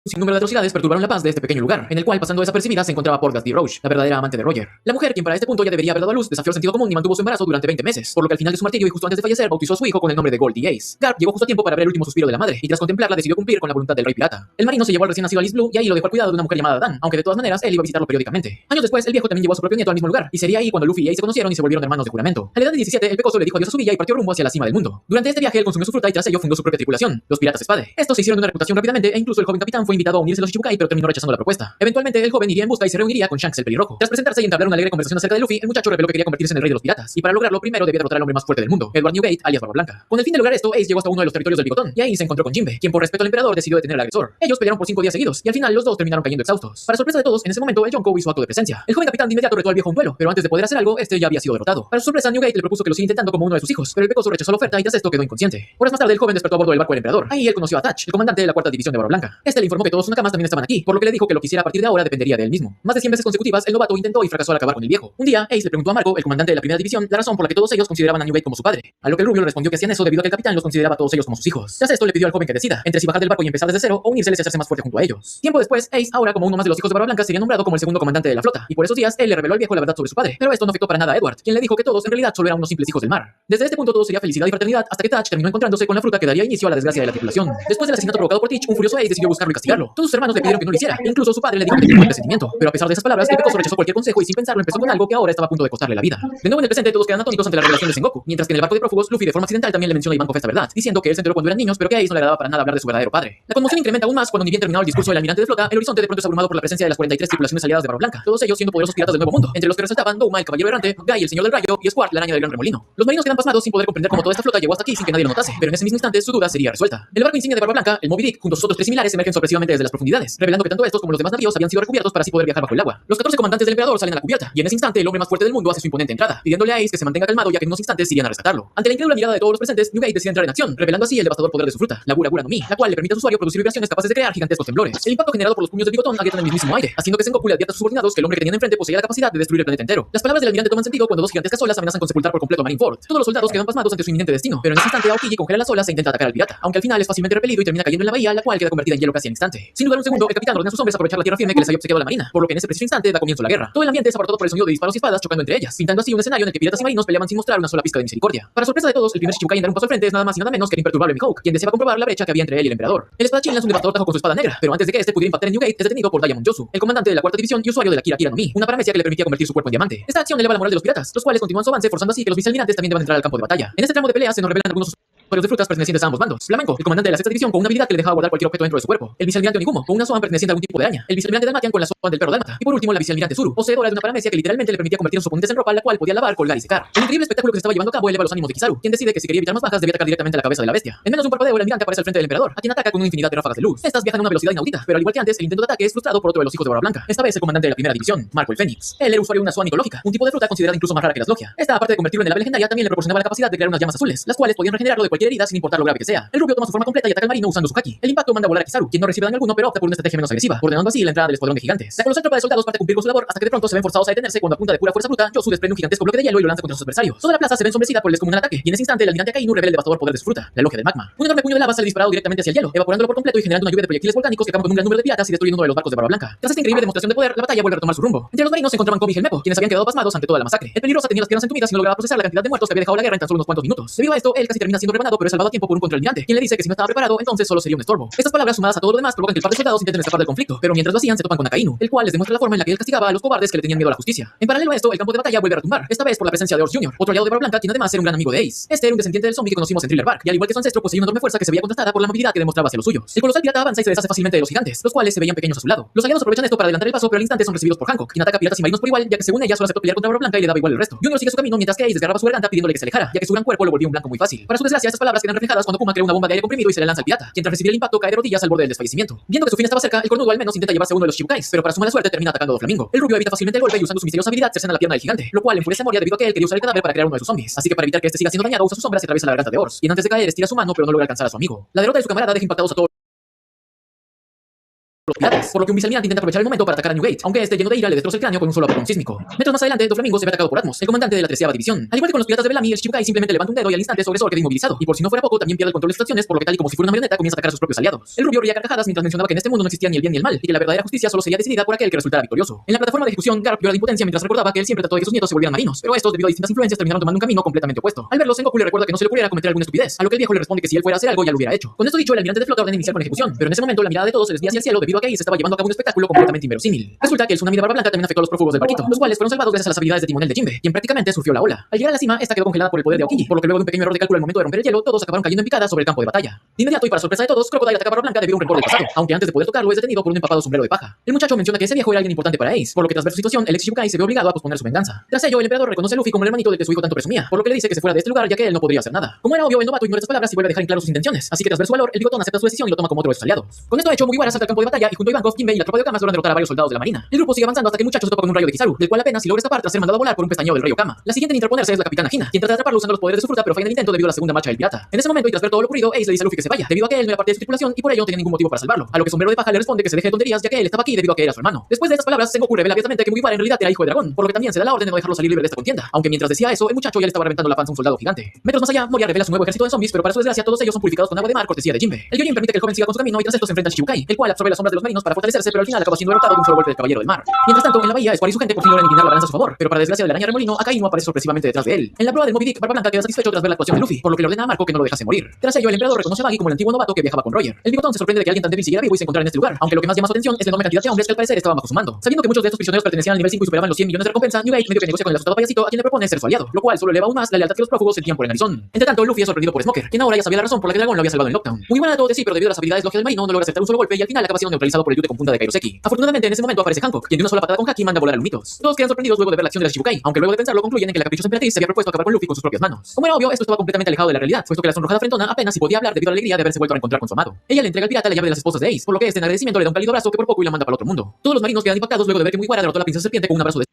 sinnúmero de atrocidades perturbaron la paz de este pequeño lugar, en el cual pasando desapercibida se encontraba Porgas D. Roche, la verdadera amante de Roger. La mujer, quien para este punto ya debería haber dado a luz, desafió el sentido común y mantuvo su embarazo durante 20 meses, por lo que al final de su martirio y justo antes de fallecer bautizó a su hijo con el nombre de Gold y Ace. Garp llegó justo a tiempo para ver el último suspiro de la madre y tras contemplarla decidió cumplir con la voluntad del rey pirata. El marino se llevó al recién nacido a East Blue y ahí lo dejó al cuidado de una mujer llamada Dan, aunque de todas maneras él iba a visitarlo periódicamente. Años después, el viejo también llevó a su propio nieto al mismo lugar y sería ahí cuando Luffy y Ace se conocieron y se volvieron hermanos de juramento. A la edad de 17, el pecoso le dijo adiós a su villa y partió rumbo hacia la cima del mundo. Durante este viaje él consumió su fruta y tras ello fundó su propia tripulación, los Piratas Spade. Estos se hicieron de una reputación rápidamente e incluso el joven capitán fue invitado a unirse a los Shichibukai pero terminó rechazando la propuesta. Eventualmente, el joven iría en busca y se reuniría con Shanks el pelirrojo. Tras presentarse y entablar una alegre conversación acerca de Luffy, el muchacho reveló que quería convertirse en el rey de los piratas, y para lograrlo primero debía derrotar al hombre más fuerte del mundo, Edward Newgate, alias Barba Blanca. Con el fin de lograr esto, Ace llegó hasta uno de los territorios del bigotón, y ahí se encontró con Jinbe, quien por respeto al emperador decidió detener al agresor. Ellos pelearon por 5 días seguidos, y al final los dos terminaron cayendo exhaustos. Para sorpresa de todos, en ese momento, el Yonko hizo acto de presencia. El joven capitán de inmediato retó al viejo un duelo, pero antes de poder hacer algo, este ya había sido derrotado. Para su sorpresa, Newgate le propuso que lo siga intentando como uno de sus hijos, pero el pecoso rechazó la oferta y tras esto quedó inconsciente. Horas más tarde, el joven despertó a bordo del barco del emperador. Ahí él conoció a Touch, el comandante de la 4ª división de Barba Blanca. Este le informó que todos sus nakamas también estaban aquí, por lo que le dijo que lo que hiciera a partir de ahora dependería de él mismo. Más de 100 veces consecutivas, el novato intentó y fracasó al acabar con el viejo. Un día, Ace le preguntó a Marco, el comandante de la 1ª división, la razón por la que todos ellos consideraban a Newgate como su padre. A lo que el rubio le respondió que hacían eso debido a que el capitán los consideraba a todos ellos como sus hijos. Tras esto le pidió al joven que decida entre si bajar del barco y empezar desde cero o unírseles y hacerse más fuerte junto a ellos. Tiempo después, Ace, ahora como uno más de los hijos de Barba Blanca, sería nombrado como el segundo comandante de la flota, y por esos días él le reveló al viejo la verdad sobre su padre. Pero esto no afectó para nada a Edward, quien le dijo que todos en realidad solo eran unos simples hijos del mar. Desde este punto todo sería felicidad y fraternidad hasta que Touch terminó encontrándose con la fruta que daría inicio a la desgracia de la tripulación. Después del asesinato provocado por Teach, un furioso Ace decidió buscarlo y castigarlo. Todos sus hermanos le pidieron que no lo hiciera, e incluso su padre le dijo que tenía un presentimiento, pero a pesar de esas palabras, el pecoso rechazó cualquier consejo y sin pensarlo empezó con algo que ahora estaba a punto de costarle la vida. De nuevo en el presente todos quedan atónitos ante la revelación de Sengoku, mientras que en el barco de prófugos Luffy de forma accidental también le menciona a Ivankov esta verdad, diciendo que él se enteró cuando eran niños, pero que a Ace no le agradaba para nada hablar de su verdadero padre. La conmoción incrementa aún más cuando ni bien terminado el discurso del almirante de flota, el horizonte de pronto es abrumado por la presencia de las 43 tripulaciones aliadas de Barba Blanca, todos ellos siendo poderosos piratas del Nuevo Mundo, entre los que resaltaban Douma, el caballero errante, Guy, el señor del rayo, y Squart, la araña del gran remolino. Los marinos quedan pasmados sin poder comprender cómo toda esta flota llegó hasta aquí sin que nadie lo notase, pero en ese mismo instante su duda sería resuelta. El barco insignia de Barba Blanca, el Moby Dick, junto a sus otros 3 similares emergen sorpresivamente nuevamente desde las profundidades, revelando que tanto estos como los demás navíos habían sido recubiertos para así poder viajar bajo el agua. Los 14 comandantes del emperador salen a la cubierta, y en ese instante el hombre más fuerte del mundo hace su imponente entrada, pidiéndole a Ace que se mantenga calmado ya que en unos instantes irían a rescatarlo. Ante la incrédula mirada de todos los presentes, Newgate decide entrar en acción, revelando así el devastador poder de su fruta, la Gura Gura no Mi, la cual le permite a su usuario producir vibraciones capaces de crear gigantescos temblores. El impacto generado por los puños del bigotón agrietan el mismísimo aire, haciendo que Sengoku le advierta a sus subordinados que el hombre que tenían enfrente poseía la capacidad de destruir el planeta entero. Las palabras del almirante toman sentido cuando dos gigantescas olas amenazan con sepultar por completo a Marineford. Todos los soldados quedan pasmados ante su inminente destino, pero en ese instante Aokiji congela las olas e intenta atacar al pirata, aunque al final es fácilmente repelido y termina cayendo en la bahía, la cual queda convertida en hielo casi al instante. Sin dudar un segundo, el capitán ordena a sus hombres aprovechar la tierra firme que les había obsequiado la marina, por lo que en ese preciso instante da comienzo la guerra. Todo el ambiente es apartado por el sonido de disparos y espadas chocando entre ellas, pintando así un escenario en el que piratas y marinos peleaban sin mostrar una sola pizca de misericordia. Para sorpresa de todos, el primer Shichibukai en dar un paso al frente es nada más y nada menos que el imperturbable Mihawk, quien deseaba comprobar la brecha que había entre él y el emperador. El espadachín lanza un devastador tajo con su espada negra, pero antes de que este pudiera impactar en Newgate, es detenido por Diamond Yosu, el comandante de la cuarta división y usuario de la Kira Kira no Mi, una paramecia que le permitía convertir su cuerpo en diamante. Esta acción eleva la moral de los piratas, los cuales continúan su avance, forzando así que los vicealmirantes también deban entrar al campo de batalla. En este tramo de pelea se nos revelan algunos de frutas pertenecientes a ambos bandos. Flamenco, el comandante de la sexta división, con una habilidad que le dejaba guardar cualquier objeto dentro de su cuerpo. El vicealmirante Onigumo, con una soa perteneciente a algún tipo de araña. El vicealmirante Dalmatian con la soa del perro dálmata. Y por último, la vicealmirante Zuru, poseedora de una paramecia que literalmente le permitía convertir a sus oponentes en ropa, la cual podía lavar, colgar y secar. El increíble espectáculo que se estaba llevando a cabo eleva los ánimos de Kizaru, quien decide que si quería evitar más bajas debía atacar directamente a la cabeza de la bestia. En menos de un parpadeo, el almirante aparece al frente del emperador, a quien ataca con una infinidad de ráfagas de luz. Estas viajan a una velocidad inaudita, pero al igual que antes, el intento de ataque es frustrado por otro de los hijos de Barba Blanca. Esta vez el comandante de la primera división, Marco el Fénix. Él era usuario de una soa mitológica, un tipo de fruta considerada incluso más rara que las logia. Esta, aparte de convertirlo en el ave legendaria, también le proporcionaba la capacidad de crear unas llamas azules, las cuales podían regenerarlo de cualquier herida sin importar lo grave que sea. El rubio toma su forma completa y ataca al marino usando su haki. El impacto manda a volar a Kizaru, quien no recibe daño alguno, pero opta por una estrategia menos agresiva, ordenando así la entrada del escuadrón de gigantes. La colosal tropa de soldados parte a cumplir con su labor hasta que de pronto se ven forzados a detenerse cuando a punta de pura fuerza bruta, Yosu desprende un gigantesco bloque de hielo y lo lanza contra sus adversarios. Toda la plaza se ve ensombrecida por el descomunal ataque, y en ese instante el almirante Akainu revela el devastador poder de su fruta, la logia del magma. Un enorme puño de lava sale disparado directamente hacia el hielo, evaporándolo por completo y generando una lluvia de proyectiles volcánicos que acaban con un gran número de piratas y destruyendo uno de los barcos de Barba Blanca. Tras esta increíble demostración de poder, la batalla vuelve a retomar su rumbo. Entre los marinos se encontraban Kobe y Helmepo, quienes habían quedado pasmados ante toda la masacre. El peligroso tenía las piernas entumidas y no lograba procesar la cantidad de muertos que había dejado la guerra en tan solo unos cuantos minutos. Debido a esto, él casi termina siendo rebanado, pero es salvado a tiempo por un contraalmirante, quien le dice que si no estaba preparado, entonces solo sería un estorbo. Estas palabras, sumadas a todo lo demás, provocan que el par de soldados intenten escapar del conflicto, pero mientras lo hacían se topan con Akainu, el cual les demuestra la forma en la que él castigaba a los cobardes que le tenían miedo a la justicia. En paralelo a esto, el campo de batalla vuelve a retumbar, esta vez por la presencia de Ors Jr., otro aliado de Barba Blanca, quien además era un gran amigo de Ace. Este era un descendiente del zombie que conocimos en Thriller Bark, y al igual que su ancestro poseía una enorme fuerza que se veía contrastada por la movilidad que demostraba hacia los suyos. El colosal pirata avanza y se deshace fácilmente de los gigantes, los cuales se veían pequeños a su lado. Los aliados aprovechan esto para adelantar el paso, pero al instante son recibidos por Hancock, quien ataca piratas y marinos por igual, ya que según ella solo aceptó pelear contra Barba Blanca y le daba igual el resto. Junior sigue su camino mientras que Ace desgarraba su garganta pidiéndole que se alejara, ya que su gran cuerpo lo volvía un blanco muy fácil. Para su desgracia, estas palabras quedan reflejadas cuando Kuma crea una bomba de aire comprimido y se le lanza al pirata, quien tras recibir el impacto cae de rodillas al borde del desfallecimiento. Viendo que su fin estaba cerca, el cornudo al menos intenta llevarse a uno de los Shibukais, pero para su mala suerte termina atacando a Doflamingo. El rubio evita fácilmente el golpe y usando su misteriosa habilidad cercena la pierna del gigante, lo cual enfurece a Moria debido a que él quería usar el cadáver para crear uno de sus zombies. Así que para evitar que este siga siendo dañado, usa sus sombras y atraviesa la garganta de Ors, y antes de caer estira su mano pero no logra alcanzar a su amigo. La derrota de su camarada deja impactados a todos los piratas, por lo que un vicealmirante intenta aprovechar el momento para atacar a Newgate, aunque este lleno de ira le destroza el cráneo con un solo apagón sísmico. Metros más adelante, Doflamingo se ve atacado por Atmos, el comandante de la 13ª división. Al igual que con los piratas de Bellamy, el Shichibukai simplemente levanta un dedo y al instante Sobresor queda inmovilizado, y por si no fuera poco, también pierde el control de sus acciones, por lo que tal y como si fuera una marioneta comienza a atacar a sus propios aliados. El rubio ría carcajadas mientras mencionaba que en este mundo no existía ni el bien ni el mal, y que la verdadera justicia solo sería decidida por aquel que resultara victorioso. En la plataforma de ejecución, Garp llora de impotencia mientras recordaba que él siempre trató de que sus nietos se volvieran marinos, pero estos, debido a distintas influencias, terminaron tomando un camino completamente opuesto. Al verlo, Sengoku le recuerda que no se le ocurriera cometer alguna estupidez, a lo que el viejo le responde que si él fuera a hacer algo ya lo hubiera hecho. Con esto dicho, el almirante de flota ordena iniciar con ejecución, pero en ese momento la mirada de todos se desvía hacia el cielo debido a que ahí se estaba llevando a cabo un espectáculo completamente inverosímil. Resulta que el tsunami de Barba Blanca también afectó a los prófugos del barquito, los cuales fueron salvados gracias a las habilidades de timonel de Jinbe, quien prácticamente surfió la ola. Al llegar a la cima, esta quedó congelada por el poder de Aokiji, por lo que luego de un pequeño error de cálculo al momento de romper el hielo, todos acabaron cayendo en picada sobre el campo de batalla. De inmediato y para sorpresa de todos, Crocodile ataca a Barba Blanca debido a un rencor del pasado, aunque antes de poder tocarlo es detenido por un empapado sombrero de paja. El muchacho menciona que ese viejo era alguien importante para Ace, por lo que tras ver su situación, el ex Shichibukai se ve obligado a posponer su venganza. Tras ello, el emperador reconoce a Luffy como el hermanito del que su hijo tanto presumía, por lo que le dice que se fuera de este lugar ya que él no podría hacer nada. Como era obvio, el novato ignora estas palabras y vuelve a dejar en claro sus intenciones, así que tras ver su valor, el bigotón acepta su decisión y lo toma como otro de sus aliados. Con esto hecho, Mugiwara salta al campo de batalla y junto a Ivankov, Jinbe y la tropa de Okamas logran derrotar a varios soldados de la marina. El grupo sigue avanzando hasta que el muchacho se topa con un rayo de Kizaru, del cual apenas si logra escapar tras ser mandado a volar por un pestañeo del rayo Kama. La siguiente en interponerse es la capitana Hina, quien trata de atraparlo usando los poderes de su fruta, pero falla en el intento debido a la segunda marcha del pirata. En ese momento y tras ver todo lo ocurrido, Ace le dice a Luffy que se vaya, debido a que él no era parte de su tripulación y por ello no tenía ningún motivo para salvarlo. A lo que Sombrero de Paja le responde que se deje de tonterías ya que él estaba aquí debido a que era su hermano. Después de estas palabras, Sengoku revela abiertamente que Mugiwara en realidad era hijo de dragón, por lo que también se da la orden de no dejarlo salir libre de esta contienda, aunque mientras decía eso, el muchacho ya le estaba reventando la panza a un soldado gigante. Metros más allá, Moria revela su nuevo ejército de zombies, pero para su desgracia todos ellos son purificados con agua de mar cortesía de Jinbe. El Gyojin permite que el joven siga con su camino y tras esto se enfrenta al Shichibukai, el cual absorbe las sombras de los marinos para fortalecerse, pero al final acaba siendo derrotado de un solo golpe del caballero del mar. Mientras tanto, en la bahía, Square y su gente por fin logran inclinar la balanza a su favor, pero para desgracia de la araña remolino, Akainu aparece sorpresivamente detrás de él. En la prueba del Moby Dick, Barba Blanca queda satisfecho tras ver la actuación de Luffy, por lo que le ordena a Marco que no lo dejase morir. Tras ello, el emperador reconoce a Buggy como el antiguo novato que viajaba con Roger. El bigotón se sorprende de que alguien tan débil siguiera vivo y se encontrara en este lugar, aunque lo que más llama su atención es la enorme cantidad de hombres que al parecer estaban bajo su mando. Sabiendo que muchos de estos prisioneros pertenecían al nivel 5 y superaban los 100 millones de recompensa, Newgate medio que negocia con el asustado payasito a quien le propone ser su aliado, lo cual solo eleva aún más la lealtad que los prófugos sentían por el narizón. Entre tanto, Luffy es sorprendido por Smoker, quien ahora ya sabía la razón por la que el dragón lo había salvado en Lockdown. Muy barato de sí, pero debido a las habilidades logia del marino no logra aceptar un solo golpe y al final acaba siendo neutralizado por el yute con punta de Kairoseki. Afortunadamente, en ese momento aparece Hancock, quien de una sola patada con haki manda a volar a Lumitos. Todos quedan sorprendidos luego de ver la acción de las Shichibukai, aunque luego de pensarlo concluyen en que la caprichosa emperatriz se había propuesto acabar con Luffy con sus propias manos. Como era obvio, esto estaba completamente alejado de la realidad, puesto que la sonrojada frentona apenas si podía hablar debido a la alegría de haberse vuelto a reencontrar con su amado. Ella le entrega al pirata la llave de las esposas de Ace, por lo que este en agradecimiento le da un cálido abrazo que por poco y la manda para otro mundo. Todos los marinos quedan impactados luego de ver que Mugiwara derrotó a la princesa serpiente con un abrazo de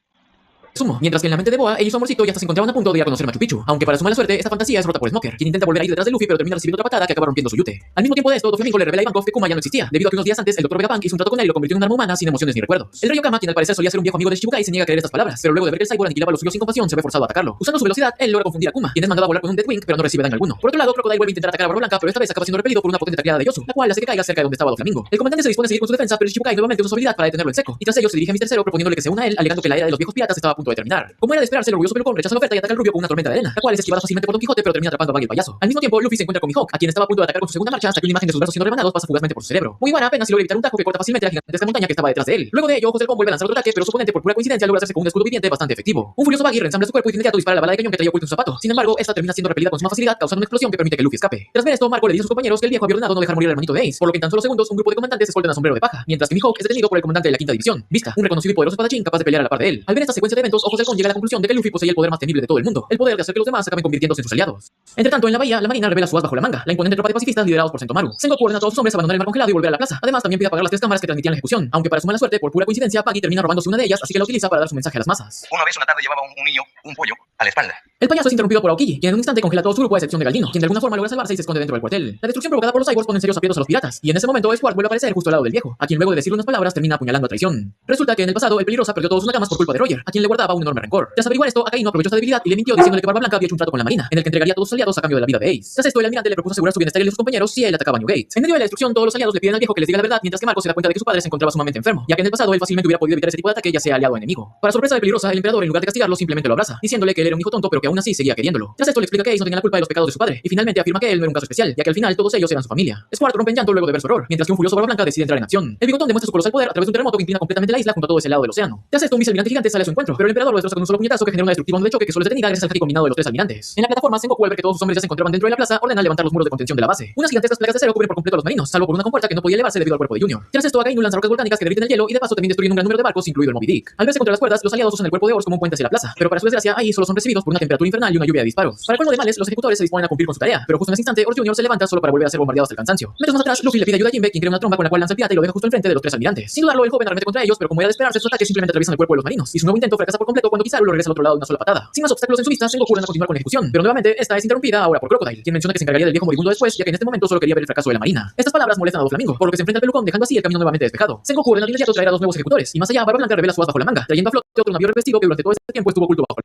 sumo, mientras que en la mente de Boa, ella y su amorcito ya hasta se encontraban a punto de ir a conocer Machu Picchu, aunque para su mala suerte, esta fantasía es rota por Smoker, quien intenta volver a ir detrás de Luffy pero termina recibiendo otra patada que acaba rompiendo su yute. Al mismo tiempo de esto, Doflamingo le revela a Ivankov que Kuma ya no existía, debido a que unos días antes el Dr. Vegapunk hizo un trato con él y lo convirtió en un arma humana sin emociones ni recuerdos. El rey Okama, quien al parecer solía ser un viejo amigo de Shichibukai, se niega a creer estas palabras, pero luego de ver que el cyborg aniquilaba a los suyos sin compasión, se ve forzado a atacarlo. Usando su velocidad, él logra confundir a Kuma, quien es mandado a volar con un Deathwing pero no recibe daño alguno. Por otro lado, Crocodile vuelve a intentar atacar a Barba Blanca, pero esta vez acaba siendo repelido por una potente tacleada de Yosu, la cual hace que caiga cerca de donde estaba Doflamingo. El comandante se dispone a seguir con su defensa, pero Shichibukai nuevamente usa su habilidad para detenerlo en seco, y tras ello se dirige a Mr. Zero proponiéndole que se una a él, alegando que la era de los viejos piratas estaba a punto de terminar. Como era de esperarse, el orgulloso pelucón rechaza la oferta y ataca al rubio con una tormenta de arena, la cual es esquivada fácilmente por Don Quijote pero termina atrapando a Buggy el payaso. Al mismo tiempo, Luffy se encuentra con Mihawk, a quien estaba a punto de atacar con su segunda marcha hasta que una imagen de sus brazos siendo rebanados pasa fugazmente por su cerebro. Mugiwara apenas si logra evitar un tajo que corta fácilmente la gigantesca montaña que estaba detrás de él. Luego de ello, Ojos del Halcón vuelve a lanzar otro ataque, pero su oponente por pura coincidencia logra hacerse con un escudo viviente bastante efectivo. Un furioso Buggy reensambla su cuerpo y de inmediato dispara la bala de cañón que traía oculto en su zapato. Sin embargo, esta termina siendo repelida con suma facilidad, causando una explosión que permite que Luffy escape. Tras ver esto, Marco le dice a sus compañeros que el viejo había ordenado no dejar morir al hermanito de Ace, por lo que en tan solo segundos un grupo de comandantes escoltan a Sombrero de Paja, mientras que Mihawk es detenido por el comandante de la quinta división, Vista, un reconocido y poderoso espadachín capaz de pelear a la par de él. Al ver esta secuencia de eventos, Ojos del Halcón llega a la conclusión de que Luffy poseía el poder más temible de todo el mundo, el poder de hacer que los demás acaben convirtiéndose en sus aliados. Entre tanto, en la bahía, la marina revela su as bajo la manga, la imponente tropa de pacifistas liderados por Sentomaru. Sengoku ordena a todos sus hombres abandonar el mar congelado y volver a la plaza. Además, también pide apagar las 3 cámaras que transmitían la ejecución, aunque para su mala suerte, por pura coincidencia, Buggy termina robándose una de ellas, así que la utiliza para dar su mensaje a las masas. Una vez una tarde llevaba un niño un pollo a la espalda. El payaso es interrumpido por Aokiji, quien en un instante congela todo su grupo a excepción de Galdino, quien de alguna forma logra salvarse y se esconde dentro del cuartel. La destrucción provocada por los cyborgs pone en serios aprietos a los piratas, y en ese momento Squad vuelve a aparecer justo al lado del viejo, a quien luego de decirle unas palabras termina apuñalando a traición. Resulta que en el pasado el Peligrosa perdió todos sus nakamas por culpa de Roger, a quien le guardaba un enorme rencor. Tras averiguar esto, Akainu aprovechó esta debilidad y le mintió diciéndole que Barba Blanca había hecho un trato con la marina, en el que entregaría a todos sus aliados a cambio de la vida de Ace. Tras esto, el almirante le propuso asegurar su bienestar y el de sus compañeros si él atacaba New Gate. En medio de la destrucción, todos los aliados le piden al viejo que les diga la verdad, mientras que Marco se da cuenta de que su padre se encontraba sumamente enfermo, ya que en el pasado él fácilmente hubiera podido evitar ese tipo de ataque, ya sea aliado o enemigo. Para sorpresa de Peligrosa, el emperador, en lugar de castigarlo, simplemente lo abraza, diciéndole que él era un hijo tonto pero que aún así seguía queriéndolo. Tras esto le explica que Ace no tenía la culpa de los pecados de su padre, y finalmente afirma que él no era un caso especial, ya que al final todos ellos eran su familia. Squad rompe en llanto luego de ver su error, mientras que un furioso Barba Blanca decide entrar en acción. El bigotón demuestra su colosal poder a través de un terremoto que inclina completamente la isla junto a todo ese lado del océano. Tras esto, un vicealmirante gigante sale a su encuentro, pero el emperador lo destroza con un solo puñetazo que genera una destructiva onda de choque que solo es detenida gracias al haki combinado de los 3 almirantes. En la plataforma, Sengoku, al ver que todos sus hombres ya se encontraban dentro de la plaza, ordena levantar los muros de contención de la base. Unas gigantescas placas de acero cubren por completo a los marinos, salvo por una compuerta que no podía elevarse debido al cuerpo de Junior. Tras esto, Akainu lanza rocas volcánicas que derriten el hielo y de paso también destruyen un gran número de barcos, incluido el Moby Dick. Al verse contra las cuerdas, los aliados usan el cuerpo de Ors como un puente hacia la plaza, pero para su desgracia, ahí solo son recibidos por una temperatura infernal y una lluvia de disparos. Para colmo de males, los ejecutores se disponen a cumplir con su tarea, pero justo en ese instante, Ors Junior se levanta solo para volver a ser bombardeado hasta el cansancio. Metros más atrás, Luffy le pide ayuda a Jinbe, quien crea una tromba con la cual lanza el pirata y lo deja justo enfrente de los 3 almirantes. Sin dudarlo, el joven arremete contra ellos, pero como era de esperarse, sus ataques simplemente atraviesan el cuerpo de los marinos, y su nuevo intento fracasa por completo cuando Kizaru lo regresa al otro lado de una sola patada. Sin más obstáculos en su vista, Sengoku ordena continuar con la ejecución, pero nuevamente esta es interrumpida ahora por Crocodile, quien menciona que se encargaría del viejo moribundo después, ya que en este momento solo quería ver el fracaso de la marina. Estas palabras molestan a Doflamingo, por lo que se enfrenta al pelucón, dejando así el camino nuevamente despejado. Sengoku ordena de inmediato traer a 2 nuevos ejecutores, y más allá, Barba Blanca revela su as bajo la manga, trayendo a flote otro navío revestido que durante todo este tiempo estuvo oculto bajo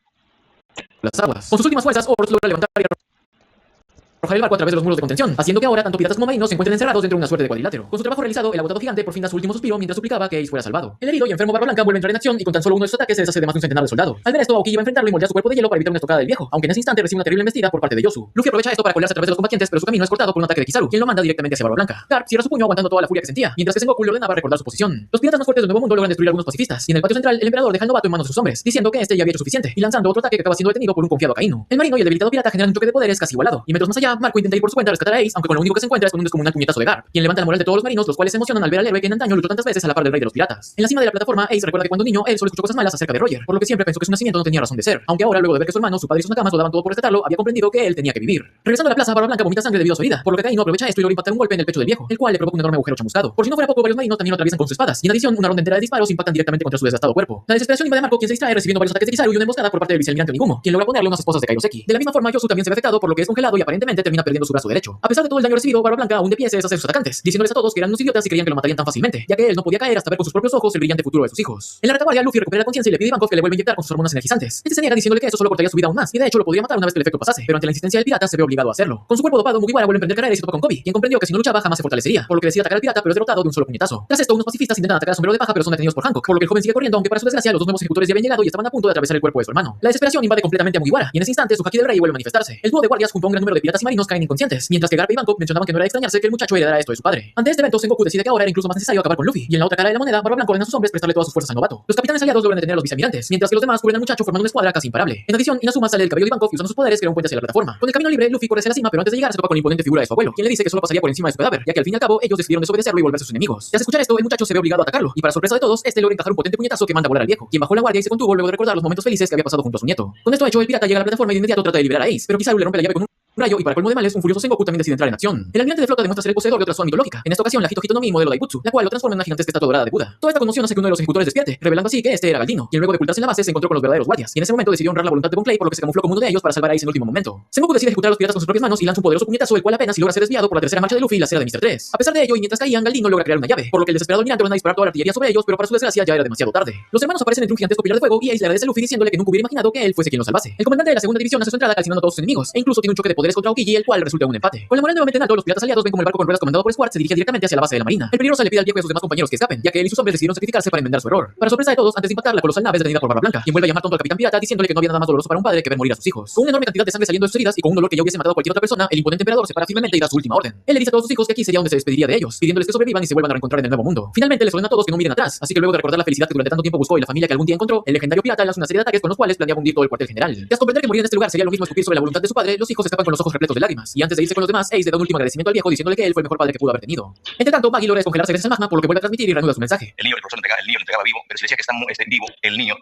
las aguas. Con sus últimas fuerzas, Ors logra levantar y arrojar el barco a través de los muros de contención, haciendo que ahora tanto piratas como marinos se encuentren encerrados dentro de una suerte de cuadrilátero. Con su trabajo realizado, el agotado gigante por fin da su último suspiro mientras suplicaba que Ace fuera salvado. El herido y enfermo Barba Blanca vuelve a entrar en acción y con tan solo uno de sus ataques se deshace de más de un centenar de soldados. Al ver esto, Aokiji va a enfrentarlo y moldea su cuerpo de hielo para evitar una estocada del viejo, aunque en ese instante recibe una terrible embestida por parte de Yosu. Luffy aprovecha esto para colarse a través de los combatientes, pero su camino es cortado por un ataque de Kizaru, quien lo manda directamente hacia Barba Blanca. Garp cierra su puño aguantando toda la furia que sentía, mientras que Sengoku le ordenaba recordar su posición. Los piratas más fuertes del Nuevo Mundo logran destruir a algunos pacifistas, y en el patio central el emperador deja al novato en manos de sus hombres, diciendo que este ya había hecho suficiente, y lanzando otro ataque que acaba siendo detenido por un confiado Akainu. El marino y el debilitado pirata generan un choque de poderes casi igualado, y metros más allá, Marco intenta ir por su cuenta a rescatar a Ace, aunque con lo único que se encuentra es con un descomunal puñetazo de Garp, quien levanta la moral de todos los marinos, los cuales se emocionan al ver al héroe que en antaño luchó tantas veces a la par del rey de los piratas. En la cima de la plataforma, Ace recuerda que cuando niño él solo escuchó cosas malas acerca de Roger, por lo que siempre pensó que su nacimiento no tenía razón de ser, aunque ahora luego de ver que su hermano, su padre y sus nakamas lo daban todo por rescatarlo, había comprendido que él tenía que vivir. Regresando a la plaza, Barba Blanca vomita sangre debido a su herida, por lo que Akainu aprovecha esto y logra impactar un golpe en el pecho del viejo, el cual le provoca un enorme agujero chamuscado. Por si no fuera poco, varios marinos también lo atraviesan con sus espadas, y en adición una ronda entera de disparos impactan directamente contra su desgastado cuerpo. La desesperación invade a Marco, quien se distrae recibiendo varios ataques de Kizaru y una emboscada por parte del vicealmirante Onigumo, quien logra ponerle unas esposas de Kairoseki. De la misma forma, Yosu también se ve afectado por lo que es congelado y aparentemente termina perdiendo su brazo derecho. A pesar de todo el daño recibido, Barba Blanca aún de pie se deshace de sus atacantes, diciéndoles a todos que eran unos idiotas y creían que lo matarían tan fácilmente, ya que él no podía caer hasta ver con sus propios ojos el brillante futuro de sus hijos. En la retaguardia, Luffy recupera la conciencia y le pide a Ivankov que le vuelva a inyectar con sus hormonas energizantes. Este se niega diciéndole que eso solo cortaría su vida aún más, y de hecho lo podría matar una vez que el efecto pasase, pero ante la insistencia del pirata se ve obligado a hacerlo. Con su cuerpo dopado, Mugiwara vuelve a emprender carrera y se topa con Kobe, quien comprendió que si no luchaba jamás se fortalecería, por lo que decide atacar al pirata pero es derrotado de un solo puñetazo. Tras esto, unos pacifistas intentan atacar a Sombrero de Paja pero son detenidos por Hancock, por lo que el joven sigue corriendo, aunque para su desgracia los 2 nuevos ejecutores ya habían llegado y estaban a punto de atravesar el cuerpo de su hermano. La desesperación invade completamente a Mugiwara, y en ese instante su haki del rey vuelve a manifestarse. El dúo de guardias junto a un gran número de piratas y marinos marinos caen inconscientes, mientras que Garp y Bangkok mencionaban que no era de extrañarse que el muchacho heredara esto de su padre. Ante este evento, Sengoku decide que ahora era incluso más necesario acabar con Luffy, y en la otra cara de la moneda, Barba Blanca ordena a sus hombres prestarle todas sus fuerzas al novato. Los capitanes aliados logran detener a los vicealmirantes, mientras que los demás cubren al muchacho formando una escuadra casi imparable. En adición, Inazuma sale del cabello de Bangkok y usando sus poderes crea un puente hacia la plataforma. Con el camino libre, Luffy corre hacia la cima, pero antes de llegar se topa con la imponente figura de su abuelo, quien le dice que solo pasaría por encima de su cadáver, ya que al fin y al cabo ellos decidieron desobedecerlo y volverse sus enemigos. Tras escuchar esto, el muchacho se ve obligado a atacarlo, y para sorpresa de todos, este logra encajar un potente puñetazo que manda a volar al viejo, quien bajó la guardia y se contuvo luego de recordar los momentos felices que había pasado junto a su nieto. Con esto hecho, el pirata llega a la plataforma y de inmediato trata de liberar a Ace, pero Kizaru le rompe la llave con un rayo y para colmo de males, un furioso Sengoku también decide entrar en acción. El almirante de flota demuestra ser el poseedor de otra zona mitológica, en esta ocasión la Hito Hito no Mi modelo Daibutsu, la cual lo transforma en una gigantesca estatua dorada de Buda. Toda esta conmoción hace que uno de los ejecutores despierte, revelando así que este era Galdino, quien luego de ocultarse en la base se encontró con los verdaderos guardias, y en ese momento decidió honrar la voluntad de Bon Clay, por lo que se camufló como uno de ellos para salvar a Ace en el último momento. Sengoku decide ejecutar a los piratas con sus propias manos y lanza un poderoso puñetazo, el cual apenas si logra ser desviado por la tercera marcha de Luffy y la cera de Mr. 3. A pesar de ello, y mientras caían, Galdino logra crear una llave, por lo que el desesperado almirante ordena disparar toda la artillería sobre ellos, pero para su desgracia ya era demasiado tarde. Los hermanos aparecen entre un gigantesco pilar de fuego y Ace le agradece a Luffy diciéndole que nunca hubiera imaginado que él fuese quien lo salvase. El comandante de la segunda división hace su entrada calcinando a todos sus enemigos, e incluso tiene un choque de poderes contra Aokiji, el cual resulta un empate. Con la moral nuevamente en alto, los piratas aliados ven como el barco con ruedas comandado por Squartz se dirige directamente hacia la base de la marina. El peligroso le pide al viejo y a sus demás compañeros que escapen, ya que él y sus hombres decidieron sacrificarse para enmendar su error. Para sorpresa de todos, antes de impactar, la colosal nave es detenida por Barba Blanca, quien vuelve a llamar tonto al capitán pirata diciéndole que no había nada más doloroso para un padre que ver morir a sus hijos. Con una enorme cantidad de sangre saliendo de sus heridas y con un dolor que ya hubiese matado a cualquier otra persona, el imponente emperador se para firmemente y da su última orden. Él le dice a todos sus hijos que aquí sería donde se despediría de ellos, pidiéndoles que sobrevivan y se vuelvan a reencontrar en el nuevo mundo. Finalmente les ordena a todos que no miren atrás, así que luego de recordar la felicidad que durante tanto tiempo buscó y la familia que algún día encontró, el legendario pirata lanza una serie de ataques con los cuales planeaba hundir todo el cuartel general. Tras comprender que morir en este lugar sería lo mismo escupir sobre la voluntad de su padre, los hijos escapan con los ojos repletos de lágrimas, y antes de irse con los demás, Ace le da un último agradecimiento al viejo diciéndole que él fue el mejor padre que pudo haber tenido. Entre tanto, Maggie logra descongelarse gracias al magma, por lo que vuelve a transmitir y reanuda su mensaje. El profesor le entregaba vivo, pero si decía que está vivo, el niño.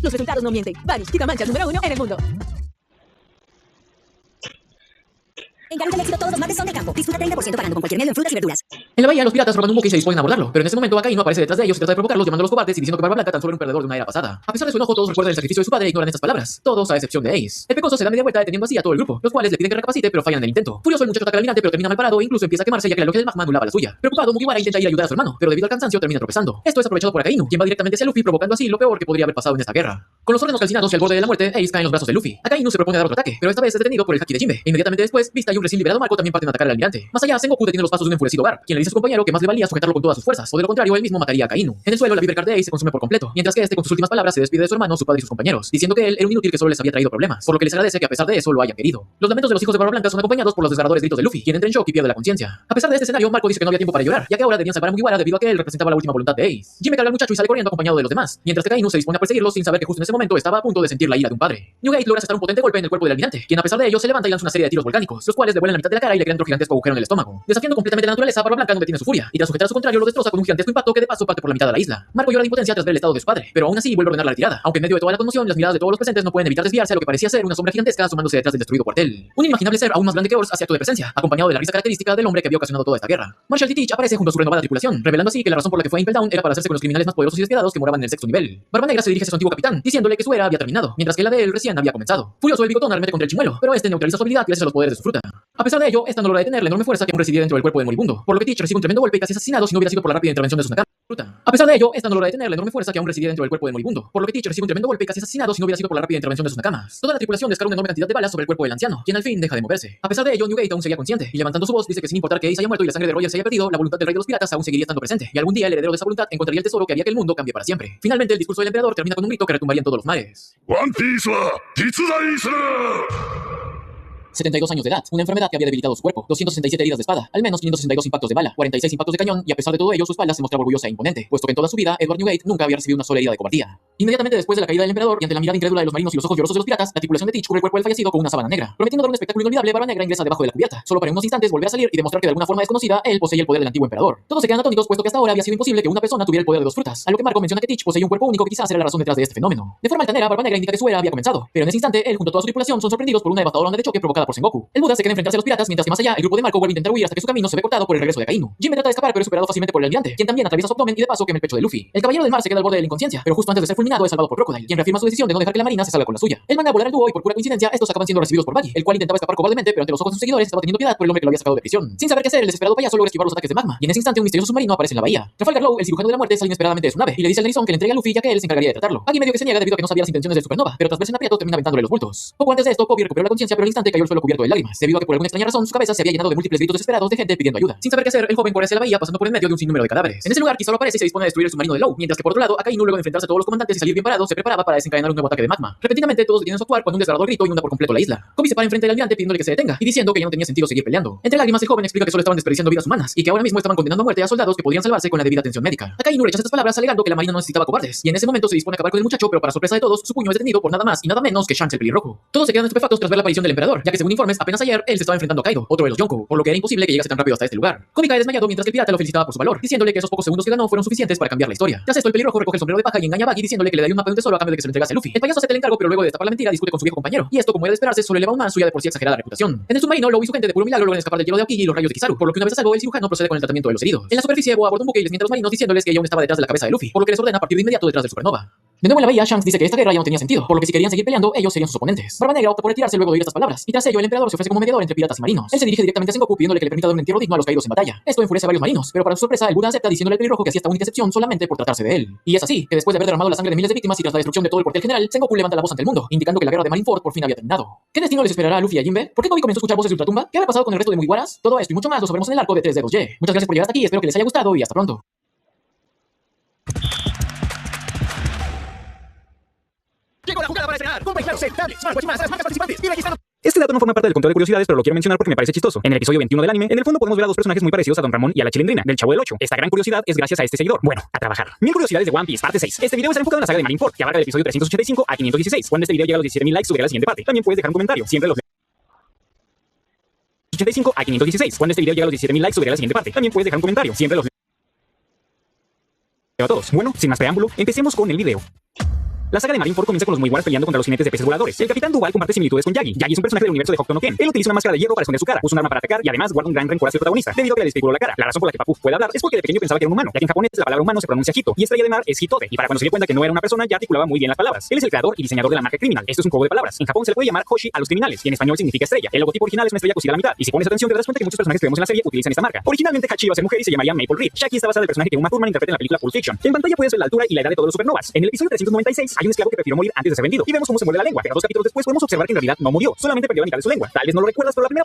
Los resultados no mienten. Vanish, quitamanchas número 1 en el mundo. En Garut el éxito todos los martes son de campo. Disfruta 30% pagando con cualquier medio en frutas y verduras. En la bahía, los piratas roban un buque y se disponen a abordarlo, pero en ese momento Akainu aparece detrás de ellos y trata de provocarlos llamándolos cobardes y diciendo que Barba Blanca tan solo era un perdedor de una era pasada. A pesar de su enojo, todos recuerdan el sacrificio de su padre e ignoran estas palabras, todos a excepción de Ace. El pecoso se da media vuelta deteniendo así a todo el grupo, los cuales le piden que recapacite pero fallan en el intento. Furioso, el muchacho ataca al almirante pero termina mal parado e incluso empieza a quemarse ya que la logia del magma anulaba la suya. Preocupado, Mugiwara intenta ir a ayudar a su hermano, pero debido al cansancio termina tropezando. Esto es aprovechado por Akainu, quien va directamente hacia Luffy provocando así lo peor que podría haber pasado en esta guerra. Con los órganos calcinados y al borde de la muerte, Ace cae en los brazos de Luffy. Akainu se propone dar otro ataque, pero esta vez es detenido por el haki de Jinbe. E inmediatamente después, Vista y un recién liberado Marco también parten a atacar al almirante. Más allá, Sengoku detiene los pasos de un enfurecido Garp, quien le dice a su compañero que más le valía sujetarlo con todas sus fuerzas, o de lo contrario él mismo mataría a Akainu. En el suelo, la Viper de Ace se consume por completo, mientras que este con sus últimas palabras se despide de su hermano, su padre y sus compañeros, diciendo que él era un inútil que solo les había traído problemas, por lo que les agradece que a pesar de eso lo hayan querido. Los lamentos de los hijos de Barba Blanca son acompañados por los desgarradores gritos de Luffy, quien entra en shock y pierde la conciencia. A pesar de este escenario, Marco dice que no había tiempo para llorar, ya que ahora debían salvar a Mugiwara debido a que él representaba la última voluntad de Ace. Jimmy carga al muchacho y sale corriendo acompañado de los demás, mientras que Akainu se dispone a perseguirlos sin saber que justo en ese momento estaba a punto de sentir la ira de un padre. Newgate logra sacar un potente golpe en el cuerpo del almirante, quien a pesar de ello se levanta y lanza una serie de tiros volcánicos, los cuales le vuelan la mitad de la cara y le crean otro gigantesco agujero en el estómago. Desafiando completamente la naturaleza, Barba Blanca no detiene su furia, y tras sujetar a su contrario lo destroza con un gigantesco impacto que de paso parte por la mitad de la isla. Marco llora de impotencia tras ver el estado de su padre, pero aún así vuelve a ordenar la retirada, aunque en medio de toda la conmoción las miradas de todos los presentes no pueden evitar desviarse a lo que parecía ser una sombra gigantesca asomándose detrás del destruido cuartel. Un inimaginable ser aún más grande que Ors hace acto de presencia, acompañado de la risa característica del hombre que había ocasionado toda esta guerra. Marshall T. aparece junto a su renovada tripulación, revelando así que la razón por la que fue a Impel Down era para hacerse con los criminales más poderosos y despiadados que moraban en el sexto nivel. Barba Negra se dirige a su antiguo capitán, diciéndole que su era había terminado, mientras que la de él recién había comenzado. Furioso, el bigotón arremete contra el chimuelo, pero este neutraliza su habilidad gracias a los poderes de su fruta. A pesar de ello, esta no logra detener la enorme fuerza que aún residía dentro del cuerpo del moribundo, por lo que Teach recibe un tremendo golpe y casi es asesinado si no hubiera sido por la rápida intervención de su Nakama. A pesar de ello, esta no logra detener la enorme fuerza que aún residía dentro del cuerpo del moribundo, por lo que Teach recibe un tremendo golpe y casi es asesinado si no hubiera sido por la rápida intervención de sus nakamas. Toda la tripulación descarga una enorme cantidad de balas sobre el cuerpo del anciano, quien al fin deja de moverse. A pesar de ello, Newgate aún seguía consciente, y levantando su voz dice que sin importar que Ace haya muerto y la sangre de Roger se haya perdido, la voluntad del rey de los piratas aún seguiría estando presente, y algún día el heredero de esa voluntad encontraría el tesoro que haría que el mundo cambie para siempre. Finalmente, el discurso del emperador termina con un grito que retumbaría en todos los mares. 72 años de edad, una enfermedad que había debilitado su cuerpo, 267 heridas de espada, al menos 562 impactos de bala, 46 impactos de cañón, y a pesar de todo ello, su espalda se mostraba orgullosa e imponente, puesto que en toda su vida, Edward Newgate nunca había recibido una sola herida de cobardía. Inmediatamente después de la caída del emperador, y ante la mirada incrédula de los marinos y los ojos llorosos de los piratas, la tripulación de Teach cubre el cuerpo del fallecido con una sábana negra. Prometiendo dar un espectáculo inolvidable, Barba Negra ingresa debajo de la cubierta, solo para en unos instantes volver a salir y demostrar que de alguna forma desconocida, él poseía el poder del antiguo emperador. Todos se quedan atónitos, puesto que hasta ahora había sido imposible que una persona tuviera el poder de dos frutas, a lo que Marco menciona que Teach poseía un cuerpo único que quizás era la razón detrás de este fenómeno. De forma altanera, Barba Negra indica que su era había comenzado, pero en ese instante, él junto a toda su tripulación son sorprendidos por una devastadora onda de choque provocada por Sengoku. El Buda se queda enfrentarse a los piratas, mientras que más allá, el grupo de Marco vuelve a intentar huir hasta que su camino se ve cortado por el regreso de Akainu. Jimbe trata de escapar, pero es superado fácilmente por el almirante, quien también atraviesa su abdomen y de paso quema el pecho de Luffy. El caballero del mar se queda al borde de la inconsciencia, pero justo antes de ser fulminado es salvado por Crocodile, quien reafirma su decisión de no dejar que la marina se salga con la suya. Él manda a volar al dúo y por pura coincidencia estos acaban siendo recibidos por Baggy, el cual intentaba escapar cobardemente, pero ante los ojos de sus seguidores estaba teniendo piedad por el hombre que lo había sacado de prisión. Sin saber qué hacer, el desesperado payaso logra esquivar los ataques de magma, y en ese instante un misterioso submarino aparece en la bahía. Trafalgar Law, el cirujano de la muerte, sale inesperadamente de su nave y le dice al narizón que le entregue a Luffy ya que él se encargaría de tratarlo. Baggy medio que se niega debido a que no sabía las intenciones del supernova, pero tras verse en aprieto termina aventándole los bultos. Poco antes de esto, Kobe recuperó la conciencia, pero al instante cayó al suelo cubierto de lágrimas, debido a que por alguna extraña razón su cabeza se había llenado de múltiples gritos desesperados de gente pidiendo ayuda. Sin saber qué hacer, el joven corre hacia la bahía pasando por en medio de un sinnúmero de cadáveres. En ese lugar, Kizaru aparece y se dispone a destruir el submarino de Law, mientras que por otro lado, Akainu luego de enfrentarse a todos los comandantes si salir bien parado, se preparaba para desencadenar un nuevo ataque de magma. Repentinamente todos detienen su actuar cuando un desgarrador grito inunda por completo la isla. Kobe se para enfrente del almirante pidiéndole que se detenga y diciendo que ya no tenía sentido seguir peleando. Entre lágrimas el joven explica que solo estaban desperdiciando vidas humanas y que ahora mismo estaban condenando a muerte a soldados que podrían salvarse con la debida atención médica. Akainu rechaza estas palabras alegando que la marina no necesitaba cobardes y en ese momento se dispone a acabar con el muchacho, pero para sorpresa de todos, su puño es detenido por nada más y nada menos que Shanks el pelirrojo. Todos se quedan estupefactos tras ver la aparición del emperador, ya que según informes apenas ayer él se estaba enfrentando a Kaido, otro de los Yonko, por lo que era imposible que llegase tan rápido hasta este lugar. Kobe cae desmayado mientras que el pirata lo felicitaba por su valor, diciéndole que esos pocos segundos que ganó fueron suficientes para cambiar la historia. Tras esto el pelirrojo recoge el sombrero de paja y engaña a Buggy diciéndole que le daría un mapa de un tesoro a cambio de que se lo entregase a Luffy. El payaso acepta el encargo, pero luego de destapar la mentira discute con su viejo compañero, y esto, como era de esperarse, solo eleva aún más su ya de por sí exagerada reputación. En el submarino, Law y su gente de puro milagro logran escapar del hielo de Aokiji y los rayos de Kizaru, por lo que una vez a salvo el cirujano procede con el tratamiento de los heridos. En la superficie, Boa aborda un buque y les miente a los marinos diciéndoles que ella aún estaba detrás de la cabeza de Luffy, por lo que les ordena partir de inmediato detrás del supernova. De nuevo en la bahía, Shanks dice que esta guerra ya no tenía sentido, por lo que si querían seguir peleando, ellos serían sus oponentes. Barba Negra opta por retirarse luego de oír estas palabras, y tras ello el emperador se ofrece como mediador entre piratas y marinos. Él se dirige directamente a Sengoku pidiéndole que le permita dar un entierro digno a los caídos en batalla. Esto enfurece a varios marinos, pero para su sorpresa el Buda acepta diciéndole al pelirrojo que hacía esta única excepción solamente por tratarse de él. Y es así, que después de haber derramado la sangre de miles de víctimas y tras la destrucción de todo el cuartel general, Sengoku levanta la voz ante el mundo, indicando que la guerra de Marineford por fin había terminado. ¿Qué destino les esperará a Luffy y a Jinbe? ¿Por qué Kobe comenzó a escuchar voces de ultratumba? ¿Qué había pasado con el resto de Mugiwaras? Todo esto y mucho más lo sabremos en el arco de 3 dedos Y. Muchas gracias por llegar hasta aquí, espero que les haya gustado y hasta pronto. Llegó la jugada para estrenar. Compra y claro, tablets, smartwatch y más a las marcas participantes. Y registrando. Este dato no forma parte del control de curiosidades, pero lo quiero mencionar porque me parece chistoso. En el episodio 21 del anime, en el fondo podemos ver a dos personajes muy parecidos a Don Ramón y a la Chilindrina, del Chavo del 8. Esta gran curiosidad es gracias a este seguidor. Bueno, a trabajar. 1000 curiosidades de One Piece, parte 6. Este video está enfocado en la saga de Marineford, que abarca del episodio 385 a 516. Cuando este video llega a los 17.000 likes, subiré la siguiente parte. También puedes dejar un comentario. Siempre los 85 a 516. Cuando este video llega a los 17.000 likes, subiré la siguiente parte. También puedes dejar un comentario. Siempre los leo a todos. Bueno, sin más preámbulo, empecemos con el video. La saga de Marineford comienza con los Mugiwaras peleando contra los jinetes de peces voladores. El capitán Duval comparte similitudes con Yagi. Yagi es un personaje del universo de Hokuto no Ken. Él utiliza una máscara de hierro para esconder su cara, usa un arma para atacar y además guarda un gran rencor hacia el protagonista, debido a que le desfiguró la cara. La razón por la que Papu puede hablar es porque de pequeño pensaba que era un humano, ya que en japonés la palabra humano se pronuncia Hito y estrella de mar es Hitote. Y para cuando se dio cuenta que no era una persona, ya articulaba muy bien las palabras. Él es el creador y diseñador de la marca Criminal. Esto es un juego de palabras. En Japón se le puede llamar Hoshi a los criminales y en español significa estrella. El logotipo original es una estrella cosida a la mitad. Y si pones atención te darás cuenta que muchos personajes que vemos en la serie utilizan esta marca. Originalmente Hachi iba a ser mujer y se llamaría Maple Reed. Shaki está basada en el personaje que Uma Thurman interpreta en la película Pulp Fiction. En pantalla puedes ver la altura y la edad de todos los supernovas. En el episodio 396 hay un esclavo que prefirió morir antes de ser vendido y vemos cómo se muerde la lengua, pero 2 capítulos después podemos observar que en realidad no murió, solamente perdió la mitad de su lengua. Tal vez no lo recuerdas, pero la primera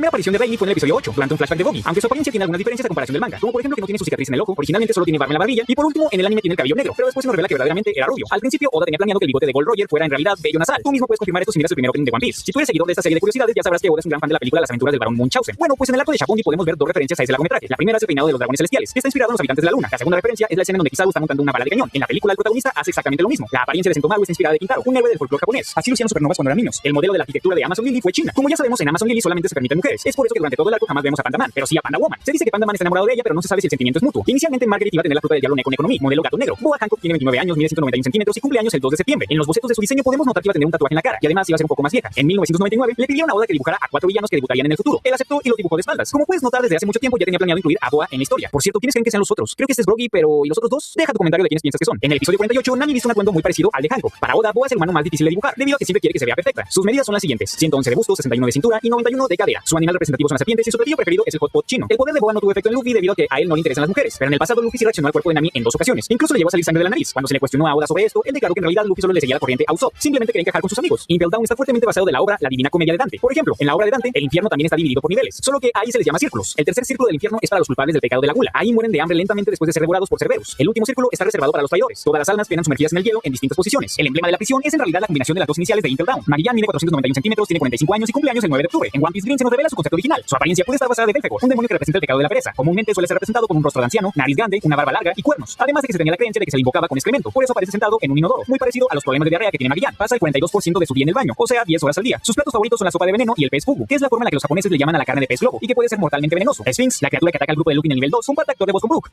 aparición de Rayleigh fue en el episodio 8, durante un flashback de Boggy, aunque su apariencia tiene algunas diferencias a comparación del manga, como por ejemplo que no tiene su cicatriz en el ojo, originalmente solo tiene barba en la barbilla, y por último en el anime tiene el cabello negro, pero después se nos revela que verdaderamente era rubio. Al principio Oda tenía planeado que el bigote de Gold Roger fuera en realidad bello nasal. Tú mismo puedes confirmar esto si miras el primer opening de One Piece. Si tú eres seguidor de esta serie de curiosidades, ya sabrás que Oda es un gran fan de la película Las aventuras del barón Munchausen. Bueno, pues en el arco de Shabondi podemos ver 2 referencias a ese largometraje. La primera es el peinado de los dragones celestiales, que está inspirado en los habitantes de la luna. La segunda referencia es la escena en donde Kizaru está montando una bala de cañón. En la película el protagonista hace exactamente lo mismo. La apariencia de Sentomaru está inspirada de Kintaro, un héroe del folclore japonés. Así lucían supernovas cuando eran niños. El modelo de la arquitectura de Amazon Lily fue China. Como ya sabemos, en Amazon Lily solamente se permiten mujeres. Es por eso que durante todo el arco jamás vemos a Panda Man, pero sí a Panda Woman. Se dice que Panda Man está enamorado de ella, pero no se sabe si el sentimiento es mutuo. Inicialmente Margaret iba a tener la fruta del diablo Neko Neko no Mi, modelo gato negro. Boa Hancock tiene 29 años, mide 191 centímetros y cumple años el 2 de septiembre. En los bocetos de su diseño podemos notar que iba a tener un tatuaje en la cara y además iba a ser un poco más vieja. En 1999 le pidieron a Oda que dibujara a 4 villanos que debutarían en el futuro. Él aceptó y los dibujó de espaldas. Como puedes notar, desde hace mucho tiempo ya tenía planeado incluir a Boa en la historia. Por cierto, ¿quiénes creen que sean los otros? Creo que este es Broggy, pero ¿y los otros dos? Deja tu comentario de quiénes piensas que son. En el episodio 48, Nami hizo un atuendo muy parecido al de Hancock. Para Oda, Boa es el humano más difícil de dibujar, debido a que siempre quiere que se vea perfecta. Sus medidas son las siguientes: 111 de busto, 61 de cintura y 91 de cadera. Su animal representativo son las serpientes y su platillo preferido es el hot pot chino. El poder de Boa no tuvo efecto en Luffy debido a que a él no le interesan las mujeres, pero en el pasado Luffy sí reaccionó al cuerpo de Nami en 2 ocasiones. Incluso le llevó a salir sangre de la nariz. Cuando se le cuestionó a Oda sobre esto, él declaró que en realidad Luffy solo le seguía la corriente a Usopp. Simplemente quería encajar con sus amigos. Impel Down está fuertemente basado de la obra La Divina Comedia de Dante. Por ejemplo, en la obra de Dante, el infierno también está dividido por niveles, solo que ahí se les llama círculos. El tercer círculo del infierno es para los culpables del pecado de la gula. Ahí mueren de hambre lentamente después de ser devorados por Cerberus. El último círculo está reservado para los traidores. Todas las almas quedan sumergidas en el hielo en distintas posiciones. El emblema de la prisión es en realidad la combinación de las 2 iniciales de Impel Down. Marianne mide 491 centímetros, tiene 45 años y cumple años el 9 de octubre. En One Piece Green se nos revela su concepto original. Su apariencia puede estar basada de Belphegor, un demonio que representa el pecado de la pereza. Comúnmente suele ser representado con un rostro de anciano, nariz grande, una barba larga y cuernos. Además de que se tenía la creencia de que se le invocaba con excremento. Por eso aparece sentado en un inodoro, muy parecido a los problemas de diarrea que tiene Marianne. Pasa el 42% de su día en el baño, o sea, 10 horas al día. Sus platos favoritos son la sopa de veneno y el pez fugu, que es la forma en la que los japoneses le llaman a la carne de pez globo y que puede ser mortalmente venenoso. Sphinx, la criatura que ataca al grupo de Luffy en el nivel 2, comparte actor de voz con Brook.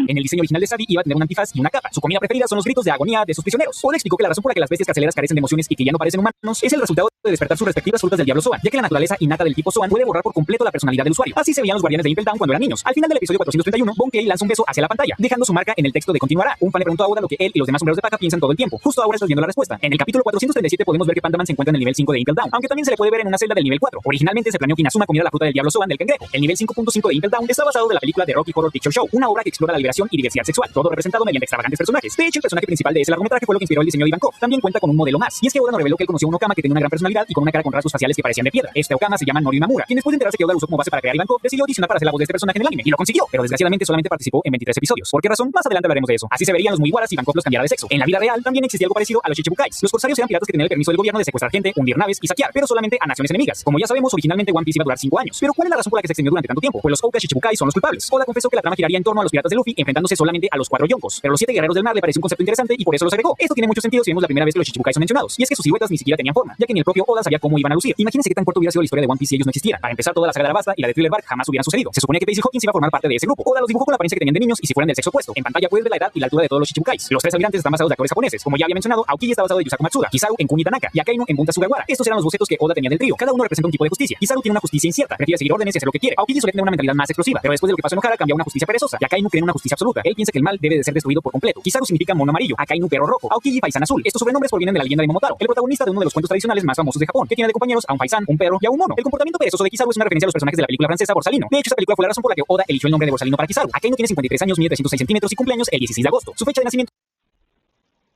En el diseño original de Sabi iba a tener un antifaz y una capa. Su comida preferida son los gritos de agonía de sus prisioneros. Oda explicó que la razón por la que las bestias carceleras carecen de emociones y que ya no parecen humanos es el resultado de despertar sus respectivas frutas del diablo Zoan, ya que la naturaleza innata del tipo Zoan puede borrar por completo la personalidad del usuario. Así se veían los guardianes de Impel Down cuando eran niños. Al final del episodio 431, Bon Kei lanza un beso hacia la pantalla, dejando su marca en el texto de continuará. Un fan le preguntó a Oda lo que él y los demás sombreros de paja piensan todo el tiempo. Justo ahora estás viendo la respuesta. En el capítulo 437 podemos ver que Panda Man se encuentra en el nivel 5 de Impel Down, aunque también se le puede ver en una celda del nivel 4. Originalmente se planeó que Inazuma comiera la fruta del diablo Zoan del cangrejo. El nivel 5.5 de Impel Down está basado de la película de Rocky Horror Picture Show, una obra que explora la liberación y diversidad sexual, todo representado mediante extravagantes personajes. De hecho, el personaje principal de ese largometraje fue lo que inspiró el diseño de Ivankov. También cuenta con un modelo más, y es que Oda nos reveló que él conoció a un Okama que que tenía una gran personalidad y con una cara con rasgos faciales que parecían de piedra. Este Okama se llama Norio Imamura, quien después de enterarse que Oda lo usó como base para crear Ivankov, decidió audicionar para hacer la voz de este personaje en el anime, y lo consiguió, pero desgraciadamente solamente participó en 23 episodios. ¿Por qué razón? Más adelante hablaremos de eso. Así se verían los Mugiwaras si Ivankov los cambiara de sexo. En la vida real también existía algo parecido a los Chichibukais. Los corsarios eran piratas que tenían el permiso del gobierno de secuestrar gente, hundir naves y saquear, pero solamente a naciones enemigas. Como ya sabemos, originalmente One Piece iba a durar 5 años. Pero ¿cuál es la razón por la que se extendió durante tanto tiempo? Pues los Ouka Chichibukai son los culpables. Oda confesó que la trama giraría en torno a los piratas de Luffy enfrentándose solamente a los 4 yonkos, pero los 7 guerreros del mar le pareció un concepto interesante y por eso los agregó. Esto tiene mucho sentido si vemos la primera vez que los Chichibukai son mencionados, y es que sus siluetas ni siquiera tenían forma, ya que ni el propio Oda sabía cómo iban a lucir. Imagínense qué tan corto hubiera sido la historia de One Piece si ellos no existieran. Para empezar, toda la saga de Alabasta y la de Thriller Bark jamás hubieran sucedido. Se suponía que Pace y Hawkins iba a formar parte de ese grupo. Oda los dibujó con la apariencia que tenían de niños y si fueran del sexo opuesto. En pantalla puedes ver la edad y la altura de todos los Chichibukais. Los 3 almirantes están basados de actores japoneses. Como ya había mencionado, Aokiji está basado de Yusaku Matsuda, Kizaru en Kuni Tanaka y Akainu en Bunta Sugawara. Estos eran los bocetos que Oda tenía del trío. Cada uno representa un tipo de justicia. Kizaru tiene una justicia incierta, prefiere seguir órdenes y hacer lo que quiere. Aokiji suele tener una mentalidad más explosiva, pero después de lo que pasó en Ohara cambió a una justicia perezosa. Y Akainu cree en una justicia absoluta. Él piensa que el mal debe de ser destruido por completo. Kizaru significa mono amarillo, Akainu perro rojo, Aokiji faisán azul. Estos sobrenombres provienen de la leyenda de Momotaro, el protagonista de uno de los cuentos tradicionales más famosos de Japón, que tiene de compañeros a un faisán, un perro y a un mono. El comportamiento perezoso de Kizaru es una referencia a los personajes de la película francesa Borsalino. De hecho, esta película fue la razón por la que Oda eligió el nombre de Borsalino para Kizaru. Akainu tiene 53 años, mide 306 centímetros y cumpleaños el 16 de agosto. Su fecha de nacimiento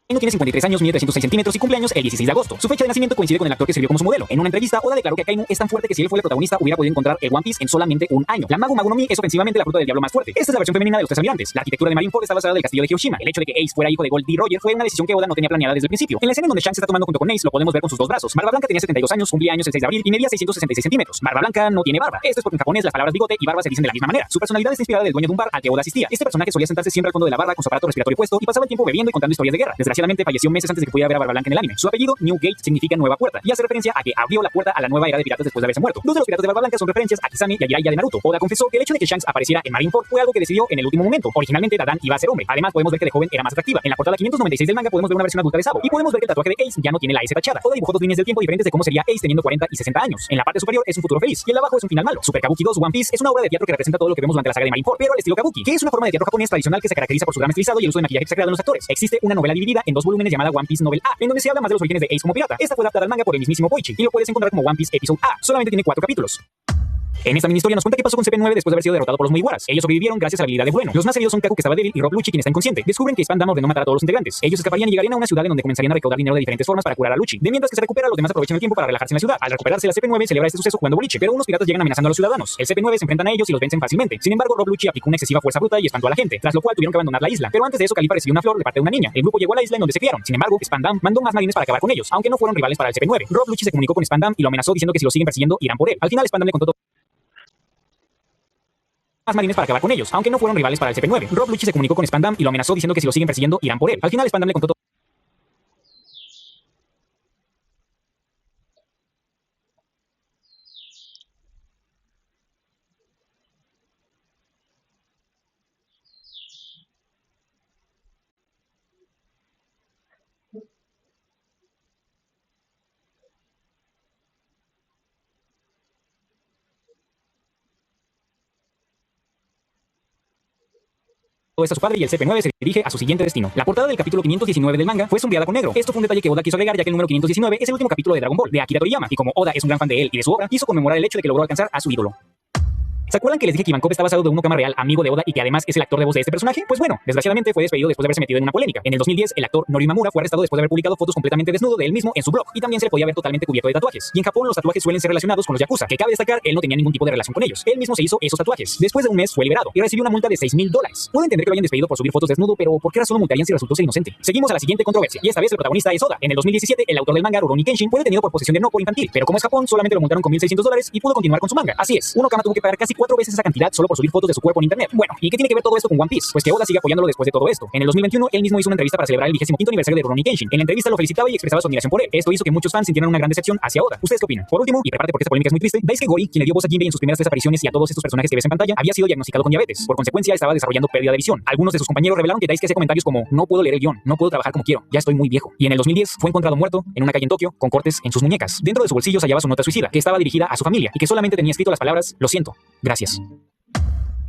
tiene 53 años, mide 306 centímetros y cumpleaños el 16 de agosto. Su fecha de nacimiento coincide con el actor que sirvió como su modelo. En una entrevista, Oda declaró que Akainu es tan fuerte que si él fuera el protagonista hubiera podido encontrar el One Piece en solamente un año. La Magu Magu no Mi es ofensivamente la fruta del diablo más fuerte. Esta es la versión femenina de los 3 almirantes. La arquitectura de Marineford está basada del castillo de Hiroshima. El hecho de que Ace fuera hijo de Gold D. Roger fue una decisión que Oda no tenía planeada desde el principio. En la escena en donde Shanks está tomando junto con Ace, lo podemos ver con sus 2 brazos. Barba Blanca tenía 72 años, cumplía años el 6 de abril y medía 666 centímetros. Barba Blanca no tiene barba. Esto es porque en japonés las palabras bigote y barba se dicen de la misma manera. Su personalidad está inspirada del dueño de un bar al que Oda asistía. Este personaje solía sentarse siempre al fondo de la barra con su aparato respiratorio puesto y pasaba el tiempo bebiendo y contando historias de guerra. Desgraciadamente falleció meses antes de que pudiera ver a Barba Blanca en el anime. Su apellido, Newgate, significa nueva puerta y hace referencia a que abrió la puerta a la nueva era de piratas después de haberse muerto. 2 de los piratas de Barba Blanca son referencias a Kisame y a Jiraiya de Naruto. Oda confesó que el hecho de que Shanks apareciera en Marineford fue algo que decidió en el último momento. Originalmente Dadan iba a ser hombre. Además podemos ver que de joven era más atractiva. En la portada 596 del manga podemos ver una versión adulta de Sabo y podemos ver que el tatuaje de Ace ya no tiene la S tachada. Oda dibujó 2 líneas del tiempo diferentes de cómo sería Ace teniendo 40 y 60 años. En la parte superior es un futuro feliz y en la abajo es un final malo. Super Kabuki 2 One Piece es una obra de teatro que representa todo lo que vemos durante la saga de Marineford, pero al estilo Kabuki, que es una forma de teatro japonés tradicional que se caracteriza por su gran estilizado y el uso de maquillaje exagerado en los actores. Existe una novela dividida en 2 volúmenes llamada One Piece Novel A, en donde se habla más de los orígenes de Ace como pirata. Esta fue adaptada al manga por el mismísimo Boichi y lo puedes encontrar como One Piece Episode A. Solamente tiene 4 capítulos. En esta mini historia nos cuenta qué pasó con CP9 después de haber sido derrotado por los Mugiwaras. Ellos sobrevivieron gracias a la habilidad de Bueno. Los más heridos son Kaku, que estaba débil, y Rob Lucci, quien está inconsciente. Descubren que Spandam ordenó matar a todos los integrantes. Ellos escaparían y llegarían a una ciudad en donde comenzarían a recaudar dinero de diferentes formas para curar a Lucci. De mientras que se recupera, los demás aprovechan el tiempo para relajarse en la ciudad. Al recuperarse, la CP9 celebra este suceso jugando boliche, pero unos piratas llegan amenazando a los ciudadanos. El CP9 se enfrentan a ellos y los vencen fácilmente. Sin embargo, Rob Lucci aplicó una excesiva fuerza bruta y espantó a la gente, tras lo cual tuvieron que abandonar la isla. Pero antes de eso, Califa recibió una flor de parte de una niña. El grupo llegó a la isla en donde se criaron. Sin embargo, Spandam mandó más marines para acabar con ellos, aunque no fueron rivales para el CP9. Rob Lucci se comunicó con Spandam y lo amenazó diciendo que si lo siguen persiguiendo irán por él. Al final, Spandam le contó más marines para acabar con ellos, aunque no fueron rivales para el CP9. Rob Lucci se comunicó con Spandam y lo amenazó diciendo que si lo siguen persiguiendo irán por él. Al final Spandam le contó todo esto a su padre y el CP9 se dirige a su siguiente destino. La portada del capítulo 519 del manga fue sombreada con negro. Esto fue un detalle que Oda quiso agregar ya que el número 519 es el último capítulo de Dragon Ball de Akira Toriyama y como Oda es un gran fan de él y de su obra, quiso conmemorar el hecho de que logró alcanzar a su ídolo. ¿Se acuerdan que les dije que Ivankov está basado de un Okama real, amigo de Oda, y que además es el actor de voz de este personaje? Pues bueno, desgraciadamente fue despedido después de haberse metido en una polémica. En el 2010, el actor Norio Imamura fue arrestado después de haber publicado fotos completamente desnudo de él mismo en su blog, y también se le podía ver totalmente cubierto de tatuajes. Y en Japón los tatuajes suelen ser relacionados con los yakuza, que cabe destacar, él no tenía ningún tipo de relación con ellos. Él mismo se hizo esos tatuajes. Después de un mes fue liberado y recibió una multa de $6,000. Puedo entender que lo hayan despedido por subir fotos desnudo, pero ¿por qué razón lo multarían si resultó ser inocente? Seguimos a la siguiente controversia, y esta vez el protagonista es Oda. En el 2017, el autor del manga Rurouni Kenshin fue detenido por posesión de no por infantil, pero como es Japón, solamente lo multaron con $1,600 y pudo continuar con su manga. Así es, un Okama tuvo que pagar casi 4 veces esa cantidad solo por subir fotos de su cuerpo en internet. Bueno, ¿y qué tiene que ver todo esto con One Piece? Pues que Oda sigue apoyándolo después de todo esto. En el 2021, él mismo hizo una entrevista para celebrar el 25º aniversario de Rurouni Kenshin. En la entrevista lo felicitaba y expresaba su admiración por él. Esto hizo que muchos fans sintieran una gran decepción hacia Oda. ¿Ustedes qué opinan? Por último, y prepárate porque esta polémica es muy triste, Daisuke Gori, quien le dio voz a Jinbei en sus primeras 3 apariciones y a todos estos personajes que ves en pantalla, había sido diagnosticado con diabetes. Por consecuencia, estaba desarrollando pérdida de visión. Algunos de sus compañeros revelaron que Daisuke hacía comentarios como: no puedo leer el guión, no puedo trabajar como quiero, ya estoy muy viejo. Y en el 2010 fue encontrado muerto en una calle en Tokio con cortes en sus muñecas. Dentro de su bolsillo se hallaba su nota suicida, que estaba dirigida a su familia y que solamente tenía escrito las palabras: lo siento, gracias.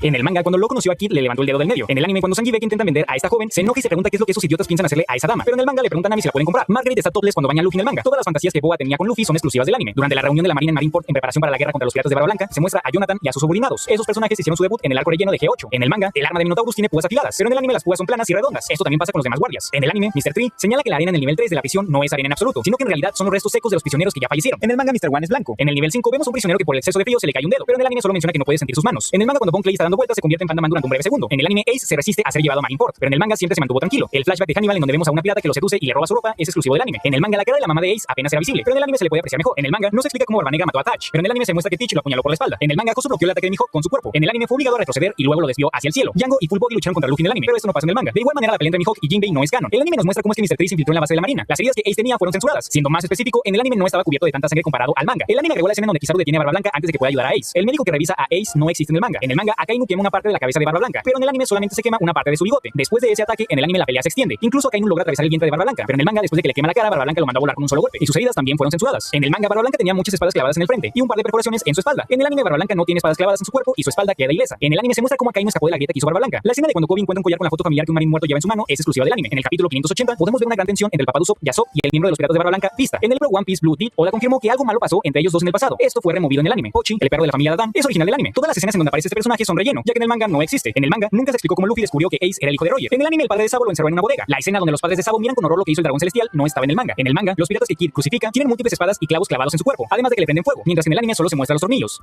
En el manga, cuando lo conoció a Kid, le levantó el dedo del medio. En el anime, cuando Sanji ve que intentan vender a esta joven, se enoja y se pregunta qué es lo que esos idiotas piensan hacerle a esa dama. Pero en el manga le preguntan a Nami si la pueden comprar. Margaret está topless cuando baña a Luffy en el manga. Todas las fantasías que Boa tenía con Luffy son exclusivas del anime. Durante la reunión de la marina en Marineford en preparación para la guerra contra los piratas de Barba Blanca, se muestra a Jonathan y a sus subordinados. Esos personajes hicieron su debut en el arco relleno de G8. En el manga, el arma de Minotaurus tiene púas afiladas, pero en el anime las púas son planas y redondas. Esto también pasa con los demás guardias. En el anime, Mr. Tree señala que la arena en el nivel 3 de la prisión no es arena en absoluto, sino que en realidad son los restos secos de los prisioneros que ya fallecieron. En el manga, Mr. One es blanco. En el nivel 5 vemos un prisionero que por el exceso de frío se le cae un dedo, pero en el anime solo menciona que no puede sentir sus manos. En el manga, cuando Bon Clay está dando vueltas, se convierte en Panda Man durante un breve segundo. En el anime, Ace se resiste a ser llevado a Marineford, pero en el manga siempre se mantuvo tranquilo. El flashback de Hannibal, en donde vemos a una pirata que lo seduce y le roba su ropa, es exclusivo del anime. En el manga, la cara de la mamá de Ace apenas era visible, pero en el anime se le puede apreciar mejor. En el manga no se explica cómo Barba Negra mató a Thatch, pero en el anime se muestra que Teach lo apuñaló por la espalda. En el manga, Koso bloqueó el ataque de Mihawk con su cuerpo. En el anime fue obligado a retroceder y luego lo desvió hacia el cielo. Django y Full Body lucharon contra Luffy en el anime, pero esto no pasa en el manga. De igual manera, la pelea entre Mihawk y Jinbei no es canon. El anime nos muestra cómo es que Mr. Tree se infiltró en la base de la marina. Las heridas que Ace tenía fueron censuradas. Siendo más específico, en el anime no estaba cubierto de tanta sangre comparado al manga. El anime agregó la escena donde Kizaru detiene a Barba Blanca antes de que pueda ayudar a Ace. El médico que revisa a Ace no existe en el manga. En el manga, Akainu quema una parte de la cabeza de Barba Blanca, pero en el anime solamente se quema una parte de su bigote. Después de ese ataque, en el anime la pelea se extiende. Incluso Akainu logra atravesar el vientre de Barba Blanca, pero en el manga, después de que le quema la cara, Barba Blanca lo mandó a volar con un solo golpe, y sus heridas también fueron censuradas. En el manga, Barba Blanca tenía muchas espadas clavadas en el frente y un par de perforaciones en su espalda. En el anime, Barba Blanca no tiene espadas clavadas en su cuerpo y su espalda queda ilesa. En el anime se muestra cómo Akainu escapó de la grieta que hizo Barba Blanca. La escena de cuando Kobe encuentra un collar con la foto familiar que un marín muerto lleva en su mano es exclusiva del anime. En el capítulo 580 podemos ver una gran tensión entre el papá de Usopp, Yasop, y el miembro de los piratas de Barba Blanca, Vista. En el libro One Piece Blue Deep, Oda confirmó que algo malo pasó entre ellos dos en el pasado. Esto fue removido en el anime. Pochi, el perro de la familia de Adam, es original del anime. Todas las escenas en donde aparece este personaje son relleno, ya que en el manga no existe. En el manga nunca se explicó cómo Luffy descubrió que Ace era el hijo de Roger. En el anime, el padre de Sabo lo encerró en una bodega. La escena donde los padres de Sabo miran con horror lo que hizo el dragón celestial no estaba en el manga. En el manga, los piratas que Kid crucifica tienen múltiples espadas y clavos clavados en su cuerpo, además de que le prenden fuego, mientras que en el anime solo se muestran los tornillos.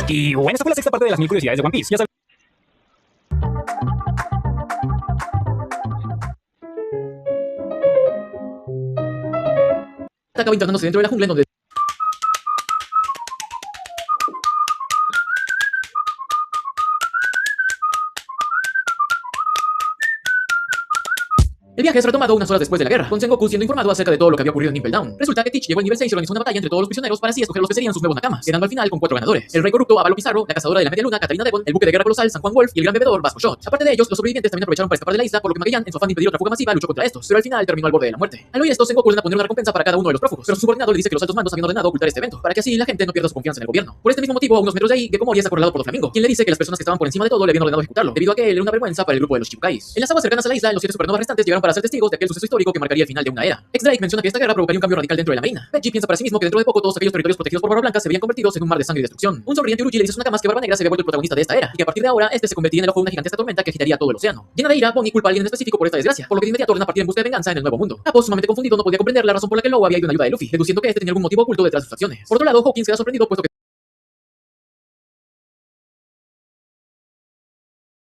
Y bueno, esta fue la sexta parte de las 1000 curiosidades de One Piece. Ya sabes. Acaba internándose dentro de la jungla en donde el viaje es retomado unas horas después de la guerra, con Sengoku siendo informado acerca de todo lo que había ocurrido en Impel Down. Resulta que Teach llegó al nivel 6 y organizó una batalla entre todos los prisioneros para así escoger los que serían sus nuevos nakamas, quedando al final con 4 ganadores: el rey corrupto Avalo Pizarro, la cazadora de la media luna Katarina Devon, el buque de guerra colosal San Juan Wolf y el gran bebedor Vasco Shot. Aparte de ellos, los sobrevivientes también aprovecharon para escapar de la isla, por lo que Magellan, en su afán de impedir otra fuga masiva, luchó contra estos, pero al final terminó al borde de la muerte. Al oír esto, Sengoku ordena poner una recompensa para cada uno de los prófugos, pero su subordinado le dice que los altos mandos habían ordenado ocultar este evento, para que así la gente no pierda su confianza en el gobierno. Por este mismo motivo, a unos metros de ahí, Gekko Mori es acorralado por Doflamingo, quien le dice que las personas que estaban por encima de todo le habían ordenado ejecutarlo, debido a que él era una vergüenza para el grupo de los Chichibukais. En las aguas cercanas a la isla, los 7 supernovas restantes llegaron para ser testigos de aquel suceso histórico que marcaría el final de una era. X-Drake menciona que esta guerra provocaría un cambio radical dentro de la marina. Veggie piensa para sí mismo que dentro de poco todos aquellos territorios protegidos por Barba Blanca se verían convertidos en un mar de sangre y destrucción. Un sonriente Uruchi le dice a sus nakamas que Barba Negra se había vuelto el protagonista de esta era y que a partir de ahora este se convertiría en el ojo de una gigantesca tormenta que agitaría todo el océano. Llena de ira, Bonnie culpa a alguien en específico por esta desgracia, por lo que de inmediato ordena partir en busca de venganza en el nuevo mundo. Apos, sumamente confundido, no podía comprender la razón por la que Law había ido en ayuda de Luffy, deduciendo que este tenía algún motivo oculto detrás de sus acciones. Por otro lado, Hawkins queda sorprendido puesto que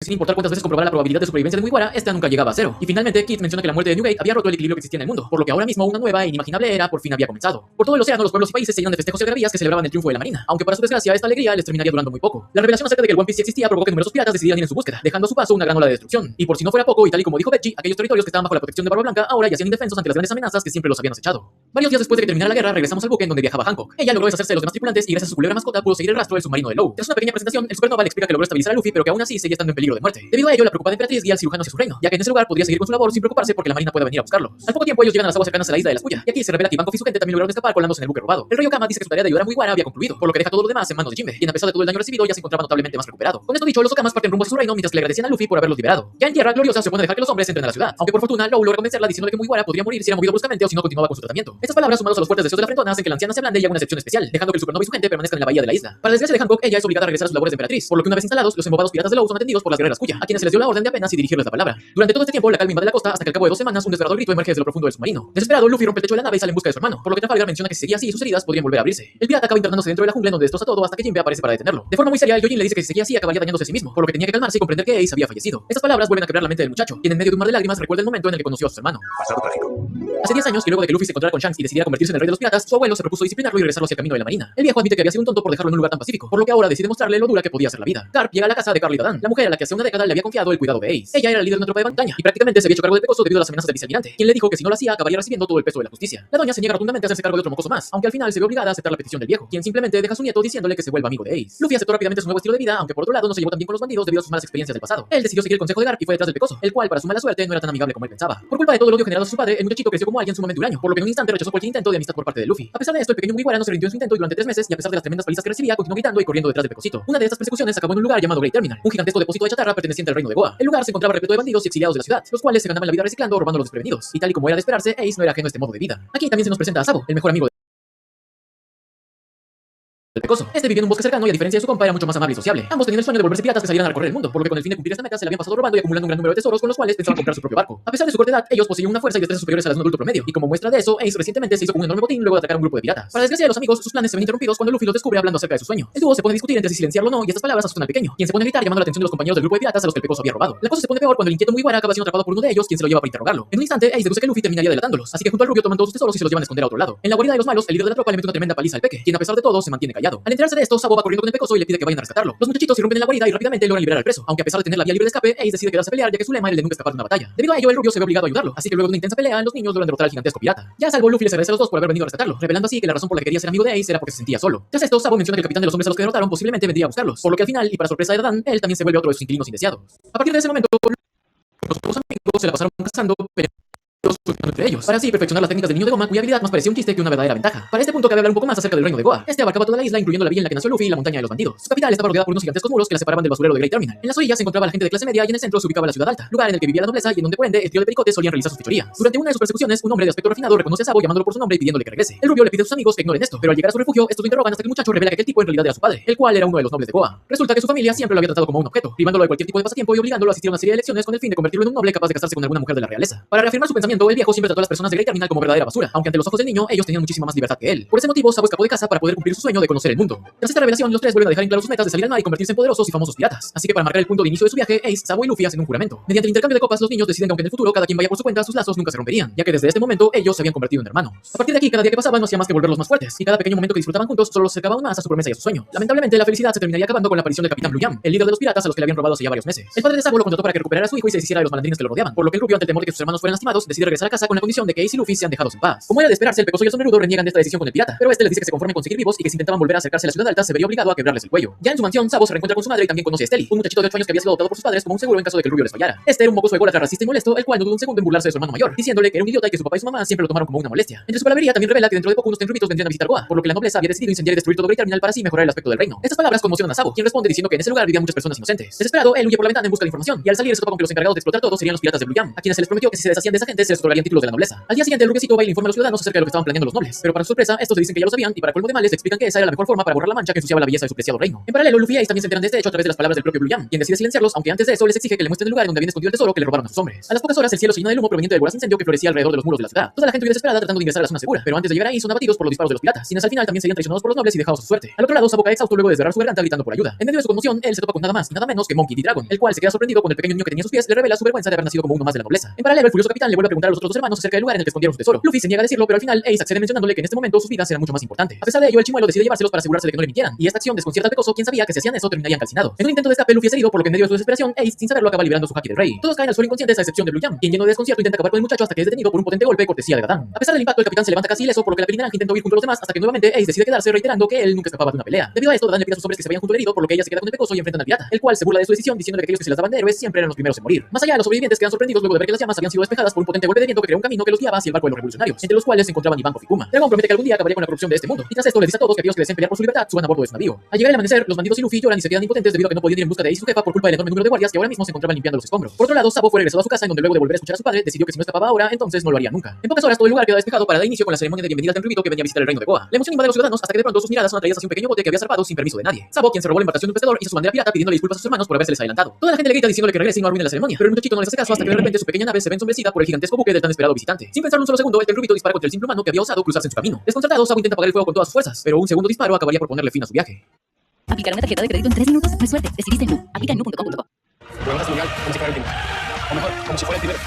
sin importar cuántas veces comprobara la probabilidad de supervivencia de Mugiwara, esta nunca llegaba a 0. Y finalmente, Kid menciona que la muerte de Newgate había roto el equilibrio que existía en el mundo, por lo que ahora mismo una nueva e inimaginable era por fin había comenzado. Por todo el océano, los pueblos y países se llenan de festejos y algarabías que celebraban el triunfo de la marina, aunque para su desgracia esta alegría les terminaría durando muy poco. La revelación acerca de que el One Piece sí existía provocó que numerosos piratas decidieran ir en su búsqueda, dejando a su paso una gran ola de destrucción. Y por si no fuera poco, y tal y como dijo Veggie, aquellos territorios que estaban bajo la protección de Barba Blanca ahora yacían indefensos ante las grandes amenazas que siempre los habían acechado. Varios días después de que terminara la guerra, regresamos al buque en donde viajaba Hancock. Ella logró deshacerse de los demás tripulantes y gracias a su culebra mascota pudo seguir el rastro del submarino de Law. Tras una pequeña presentación, el supernova le explica que logró estabilizar a Luffy, pero que aún así seguía estando en peligro de muerte. Debido a ello, la preocupada emperatriz guía al cirujano hacia su reino, ya que en ese lugar podría seguir con su labor sin preocuparse porque la marina pueda venir a buscarlos. Al poco tiempo ellos llegan a las aguas cercanas a la isla de la Espulla, y aquí se revela que Ivankov y su gente también lograron escapar colándose en el buque robado. El rey Okama dice que su tarea de ayudar a Mugiwara había concluido, por lo que deja todo lo demás en manos de Jinbe, quien a pesar de todo el daño recibido ya se encontraba notablemente más recuperado. Con esto dicho, los Okamas parten rumbo hacia su reino mientras que le agradecían a Luffy por haberlos liberado. Ya en tierra, Gloriosa se opone a dejar que los hombres entren a la ciudad, aunque por fortuna Law logra convencerla diciéndole que Mugiwara podría morir si era movido bruscamente o si no continuaba con su tratamiento. Estas palabras sumadas a los fuertes deseos de la frentona hacen que la anciana se ablande y haga una excepción especial, dejando que el supernova y su gente permanezcan en la bahía de la isla. Para la desgracia de Hancock, ella es obligada a regresar a sus labores de emperatriz, por lo que una vez instalados, los embobados piratas de Law son atendidos por las guerreras Kuya, a quienes se les dio la orden de apenas y dirigirles la palabra. Durante todo este tiempo, la calma invade la costa hasta que al cabo de 2 semanas un desgarrador grito emerge desde lo profundo del submarino. Desesperado, Luffy rompe el techo de la nave y sale en busca de su hermano, por lo que Trafalgar menciona que si seguía así sus heridas podrían volver a abrirse. El pirata acaba internándose dentro de la jungla en donde destroza todo hasta que Jinbe aparece para detenerlo. De forma muy seria, el Yojin le dice que si seguía así acabaría dañándose a sí mismo, por lo que tenía que calmarse y comprender que Ace había fallecido. Estas palabras vuelven a quebrar la mente del muchacho, quien en medio de un mar de lágrimas recuerda el momento en el que conoció a su hermano. Pasado trágico. Hace 10 años, y luego de que Luffy se encontrara con Shanks y decidiera convertirse en el rey de los piratas, su abuelo se propuso disciplinarlo y regresarlo hacia el camino de la marina. El viejo admite que había sido un tonto por dejarlo en un lugar tan pacífico, por lo que ahora decide mostrarle lo dura que podía ser la vida. Garp llega a la casa de Carly Dadan, la mujer a la que hacía una década le había confiado el cuidado de Ace. Ella era el líder de una tropa de montaña y prácticamente se había hecho cargo del pecoso debido a las amenazas del vicealmirante, quien le dijo que si no lo hacía acabaría recibiendo todo el peso de la justicia. La doña se niega rotundamente a hacerse cargo de otro mocoso más, aunque al final se ve obligada a aceptar la petición del viejo, quien simplemente deja a su nieto diciéndole que se vuelva amigo de Ace. Luffy aceptó rápidamente su nuevo estilo de vida, aunque por otro lado no se llevó tan bien con los bandidos debido a sus malas experiencias del pasado. Él decidió seguir el consejo de Garp y fue detrás del pecoso, el cual para su mala suerte no era tan amigable como él pensaba. Por culpa de todo el odio generado a su padre, el muchachito creció como alguien sumamente huraño, por lo que en un instante rechazó cualquier intento de amistad por parte de Luffy. A pesar de esto, el pequeño Mugiwara no se rindió en su intento durante 3 meses y a pesar de las tremendas palizas que recibía, continuó gritando y corriendo detrás del pecosito. Una de estas persecuciones acabó en un lugar llamado Great Terminal, un gigantesco depósito de chatarra perteneciente al reino de Goa. El lugar se encontraba repleto de bandidos y exiliados de la ciudad, los cuales se ganaban la vida reciclando o robando a los desprevenidos. Y tal y como era de esperarse, Ace no era ajeno a este modo de vida. Aquí también se nos presenta a Sabo, el mejor amigo del pecoso. Este vivía en un bosque cercano y a diferencia de su compa era mucho más amable y sociable. Ambos tenían el sueño de volverse piratas que salieran a recorrer el mundo, por lo que con el fin de cumplir esta meta se le habían pasado robando y acumulando un gran número de tesoros con los cuales pensaban comprar su propio barco. A pesar de su corta edad, ellos poseían una fuerza y destreza superiores a las de un adulto promedio, y como muestra de eso, Ace recientemente se hizo con un enorme botín luego de atacar a un grupo de piratas. Para desgracia de los amigos, sus planes se ven interrumpidos cuando Luffy los descubre hablando acerca de su sueño. El dúo se pone a discutir entre si silenciarlo o no, y estas palabras asustan al pequeño, quien se pone a gritar llamando la atención de los compañeros del grupo de piratas a los que el pecoso había robado. La cosa se pone peor cuando el inquieto Mugiwara acaba siendo atrapado por uno de ellos, quien se lo lleva para interrogarlo. En un instante, Ace deduce que Luffy terminaría delatándolos, así que junto al rubio toman todos sus tesoros y se los llevan a esconder a otro lado. En la guarida de los malos, el líder de la tropa le mete una tremenda paliza al peque, quien a pesar de todo se mantiene callado. Al enterarse de esto, Sabo va corriendo con el pecoso y le pide que vayan a rescatarlo. Los muchachitos irrumpen en la guarida y rápidamente logran liberar al preso, aunque a pesar de tener la vía libre de escape, Ace decide quedarse a pelear ya que su lema era el de nunca escapar de una batalla. Debido a ello, el rubio se ve obligado a ayudarlo, así que luego de una intensa pelea, los niños logran derrotar al gigantesco pirata. Ya a salvo, Luffy les agradece a los dos por haber venido a rescatarlo, revelando así que la razón por la que quería ser amigo de Ace era porque se sentía solo. Tras esto, Sabo menciona que el capitán de los hombres a los que derrotaron posiblemente vendría a buscarlos, por lo que al final, y para sorpresa de Dan, él también se vuelve otro de sus inquilinos indeseados. A partir de ese momento, los dos amigos se la pasaron cazando, entre ellos, para así perfeccionar las técnicas del niño de goma, cuya habilidad más parecía un chiste que una verdadera ventaja. Para este punto cabe hablar un poco más acerca del reino de Goa. Este abarcaba toda la isla, incluyendo la villa en la que nació Luffy y la montaña de los bandidos. Su capital estaba rodeada por unos gigantescos muros que la separaban del basurero de Great Terminal. En las orillas se encontraba la gente de clase media y en el centro se ubicaba la ciudad alta, lugar en el que vivía la nobleza y en donde por ende el trío de pericotes solían realizar sus fechorías. Durante una de sus persecuciones, un hombre de aspecto refinado reconoce a Sabo llamándolo por su nombre y pidiéndole que regrese. El rubio le pide a sus amigos que ignoren esto, pero al llegar a su refugio, estos lo interrogan hasta que el muchacho revela que aquel tipo en realidad era su padre, el cual era uno de los nobles de Goa. Resulta que su familia siempre lo había tratado como un objeto, privándolo de cualquier tipo de pasatiempo y obligándolo a asistir a una serie de lecciones con el fin de convertirlo en un noble capaz de casarse con alguna mujer de la realeza. Para reafirmar su pensamiento, el viejo siempre trató a las personas de Great Terminal como verdadera basura, aunque ante los ojos del niño ellos tenían muchísima más libertad que él. Por ese motivo, Sabo escapó de casa para poder cumplir su sueño de conocer el mundo. Tras esta revelación, los tres vuelven a dejar en claro sus metas de salir al mar y convertirse en poderosos y famosos piratas. Así que para marcar el punto de inicio de su viaje, Ace, Sabo y Luffy hacen un juramento. Mediante el intercambio de copas, los niños deciden que aunque en el futuro cada quien vaya por su cuenta, sus lazos nunca se romperían, ya que desde este momento ellos se habían convertido en hermanos. A partir de aquí, cada día que pasaba no hacía más que volverlos más fuertes, y cada pequeño momento que disfrutaban juntos solo los acercaba aún más a su promesa y a su sueño. Lamentablemente, la felicidad se terminaría acabando con la aparición del capitán Blue Jam, el líder de los piratas a los que le habían robado hace ya varios meses. El padre de Sabo lo contrató para que recuperara a su hijo y se deshiera de los malandrines que lo rodeaban, por lo que el rubio, ante el temor de que sus hermanos fueran lastimados, decide regresar a casa con la condición de que Ace y Luffy sean dejados en paz. Como era de esperarse, el pecoso y el sombrerudo reniegan de esta decisión con el pirata, pero este les dice que se conformen con seguir vivos y que si intentaban volver a acercarse a la ciudad alta se vería obligado a quebrarles el cuello. Ya en su mansión, Sabo se reencuentra con su madre y también conoce a Stelly, un muchachito de 8 años que había sido adoptado por sus padres como un seguro en caso de que el rubio les fallara. Este era un mocoso ególatra, racista y molesto, el cual no dudó un segundo en burlarse de su hermano mayor, diciéndole que era un idiota y que su papá y su mamá siempre lo tomaron como una molestia. Entre su palabrería también revela que dentro de poco unos tenrubitos vendrían a visitar Goa, por lo que la nobleza había decidido incendiar y destruir todo Great Terminal para así mejorar el aspecto del reino. Estas palabras conmocionan a Sabo, quien responde diciendo que en ese lugar vivían muchas personas inocentes. Desesperado, él huye por la ventana en busca de información y al salir se topa con que los encargados de explotar todo serían los piratas de Blue Jam, a quienes se les prometió que si se deshacían de esa gente se les otorgarían títulos de la nobleza. Al día siguiente el rubiecito va y le informa a los ciudadanos acerca de lo que estaban planeando los nobles, pero para su sorpresa estos le dicen que ya lo sabían y para colmo de males le explican que esa era la mejor forma para borrar la mancha que ensuciaba la belleza de su preciado reino. En paralelo, Luffy y Ace también se enteran de este hecho a través de las palabras del propio Blue Jam, quien decide silenciarlos, aunque antes de eso les exige que le muestren el lugar donde habían escondido el tesoro que le robaron a sus hombres. A las pocas horas el cielo se llena del humo proveniente del voraz incendio que florecía alrededor de los muros de la ciudad. Toda la gente huye desesperada tratando de ingresar a la zona segura, pero antes de llegar ahí son abatidos por los disparos de los piratas, quienes al final también serían traicionados por los nobles y dejados a su suerte. Al otro lado, Sabo cae exhausto luego de desgarrar su garganta gritando por ayuda. En medio de su conmoción, él se topa con nada más y nada menos que Monkey D. Dragon, el cual se queda sorprendido cuando el pequeño niño que tenía en sus pies le revela su vergüenza de haber nacido como uno más de la nobleza. En paralelo, el furioso capitán le vuelve a preguntar a los otros dos hermanos acerca del lugar en el que escondieron su tesoro. Luffy se niega a decirlo, pero al final Ace accede mencionándole que en este momento sus vidas eran mucho más importantes. A pesar de ello, el chimuelo decide llevárselos para asegurarse de que no le mintieran, y esta acción desconcierta al pecoso, quien sabía que si hacían eso terminarían calcinados. En un intento de escape, Luffy es herido, por lo que en medio de su desesperación, Ace, sin saberlo, acaba liberando su haki del rey. Todos caen al suelo inconscientes a excepción de Blue Jam, quien lleno de desconcierto intenta acabar con el muchacho hasta que es detenido por un potente golpe cortesía de Gadán. A pesar del impacto, el capitán se levanta casi ileso, por lo que la pequeña naranja intenta huir junto a los demás hasta que nuevamente Ace decide quedarse reiterando que él nunca escapaba de una pelea. Debido a esto, Gadán le pide a sus hombres que se vayan junto al herido, por lo que ella se queda con el pecoso y enfrentan al pirata, el cual se burla de su decisión diciéndole que aquellos que se las daban de héroes siempre eran los primeros en morir. Más allá, los sobrevivientes quedan sorprendidos luego de ver que las llamas habían sido despejadas por un potente golpe de viento que creó un camino que los guiaba hacia el barco de los revolucionarios, entre los cuales se encontraban Ivankov y Kuma. Dragon promete que algún día acabaría con la corrupción de este mundo, y tras esto les dice a todos que aquellos que deseen pelear por su libertad suban a bordo de su navío. Al llegar el amanecer, los bandidos y Luffy lloran y se quedan impotentes debido a que no podían ir en busca de Ace y su jefa por culpa del enorme número de guardias que ahora mismo se encontraban limpiando los escombros. Por otro lado, Sabo fue regresado a su casa en donde luego de volver a escuchar a su padre decidió que si no escapaba ahora, entonces no lo haría nunca. En pocas horas todo el lugar queda despejado para dar inicio con la ceremonia de bienvenida al tenrubito que venía a visitar el reino de Goa. La emoción invade a los ciudadanos hasta que de pronto sus miradas son atraídas hacia un pequeño bote que había zarpado sin permiso de nadie. Sabo, quien se robó la embarcación de un pescador, hizo su bandera pirata pidiéndole disculpas a sus hermanos por habérseles adelantado. Toda la gente le grita diciéndole que regrese y no arruine la ceremonia, pero el muchachito no les hace caso hasta que de repente su pequeña nave se ve ensombrecida por el gigantesco buque del tan esperado visitante. Sin pensar un solo segundo, el tenrubito dispara contra el simple humano que había osado cruzarse en su camino. Desconcertado, Sabo intenta apagar el fuego con todas sus fuerzas, pero un segundo disparo acabaría por ponerle fin a su viaje. ¿Aplicar una tarjeta de crédito en 3 minutos? No es suerte. Decidiste en Nu. Aplica en nu.com.co. Podemos estudiar como si fuera el tiempo. O mejor, como si fuera el primero.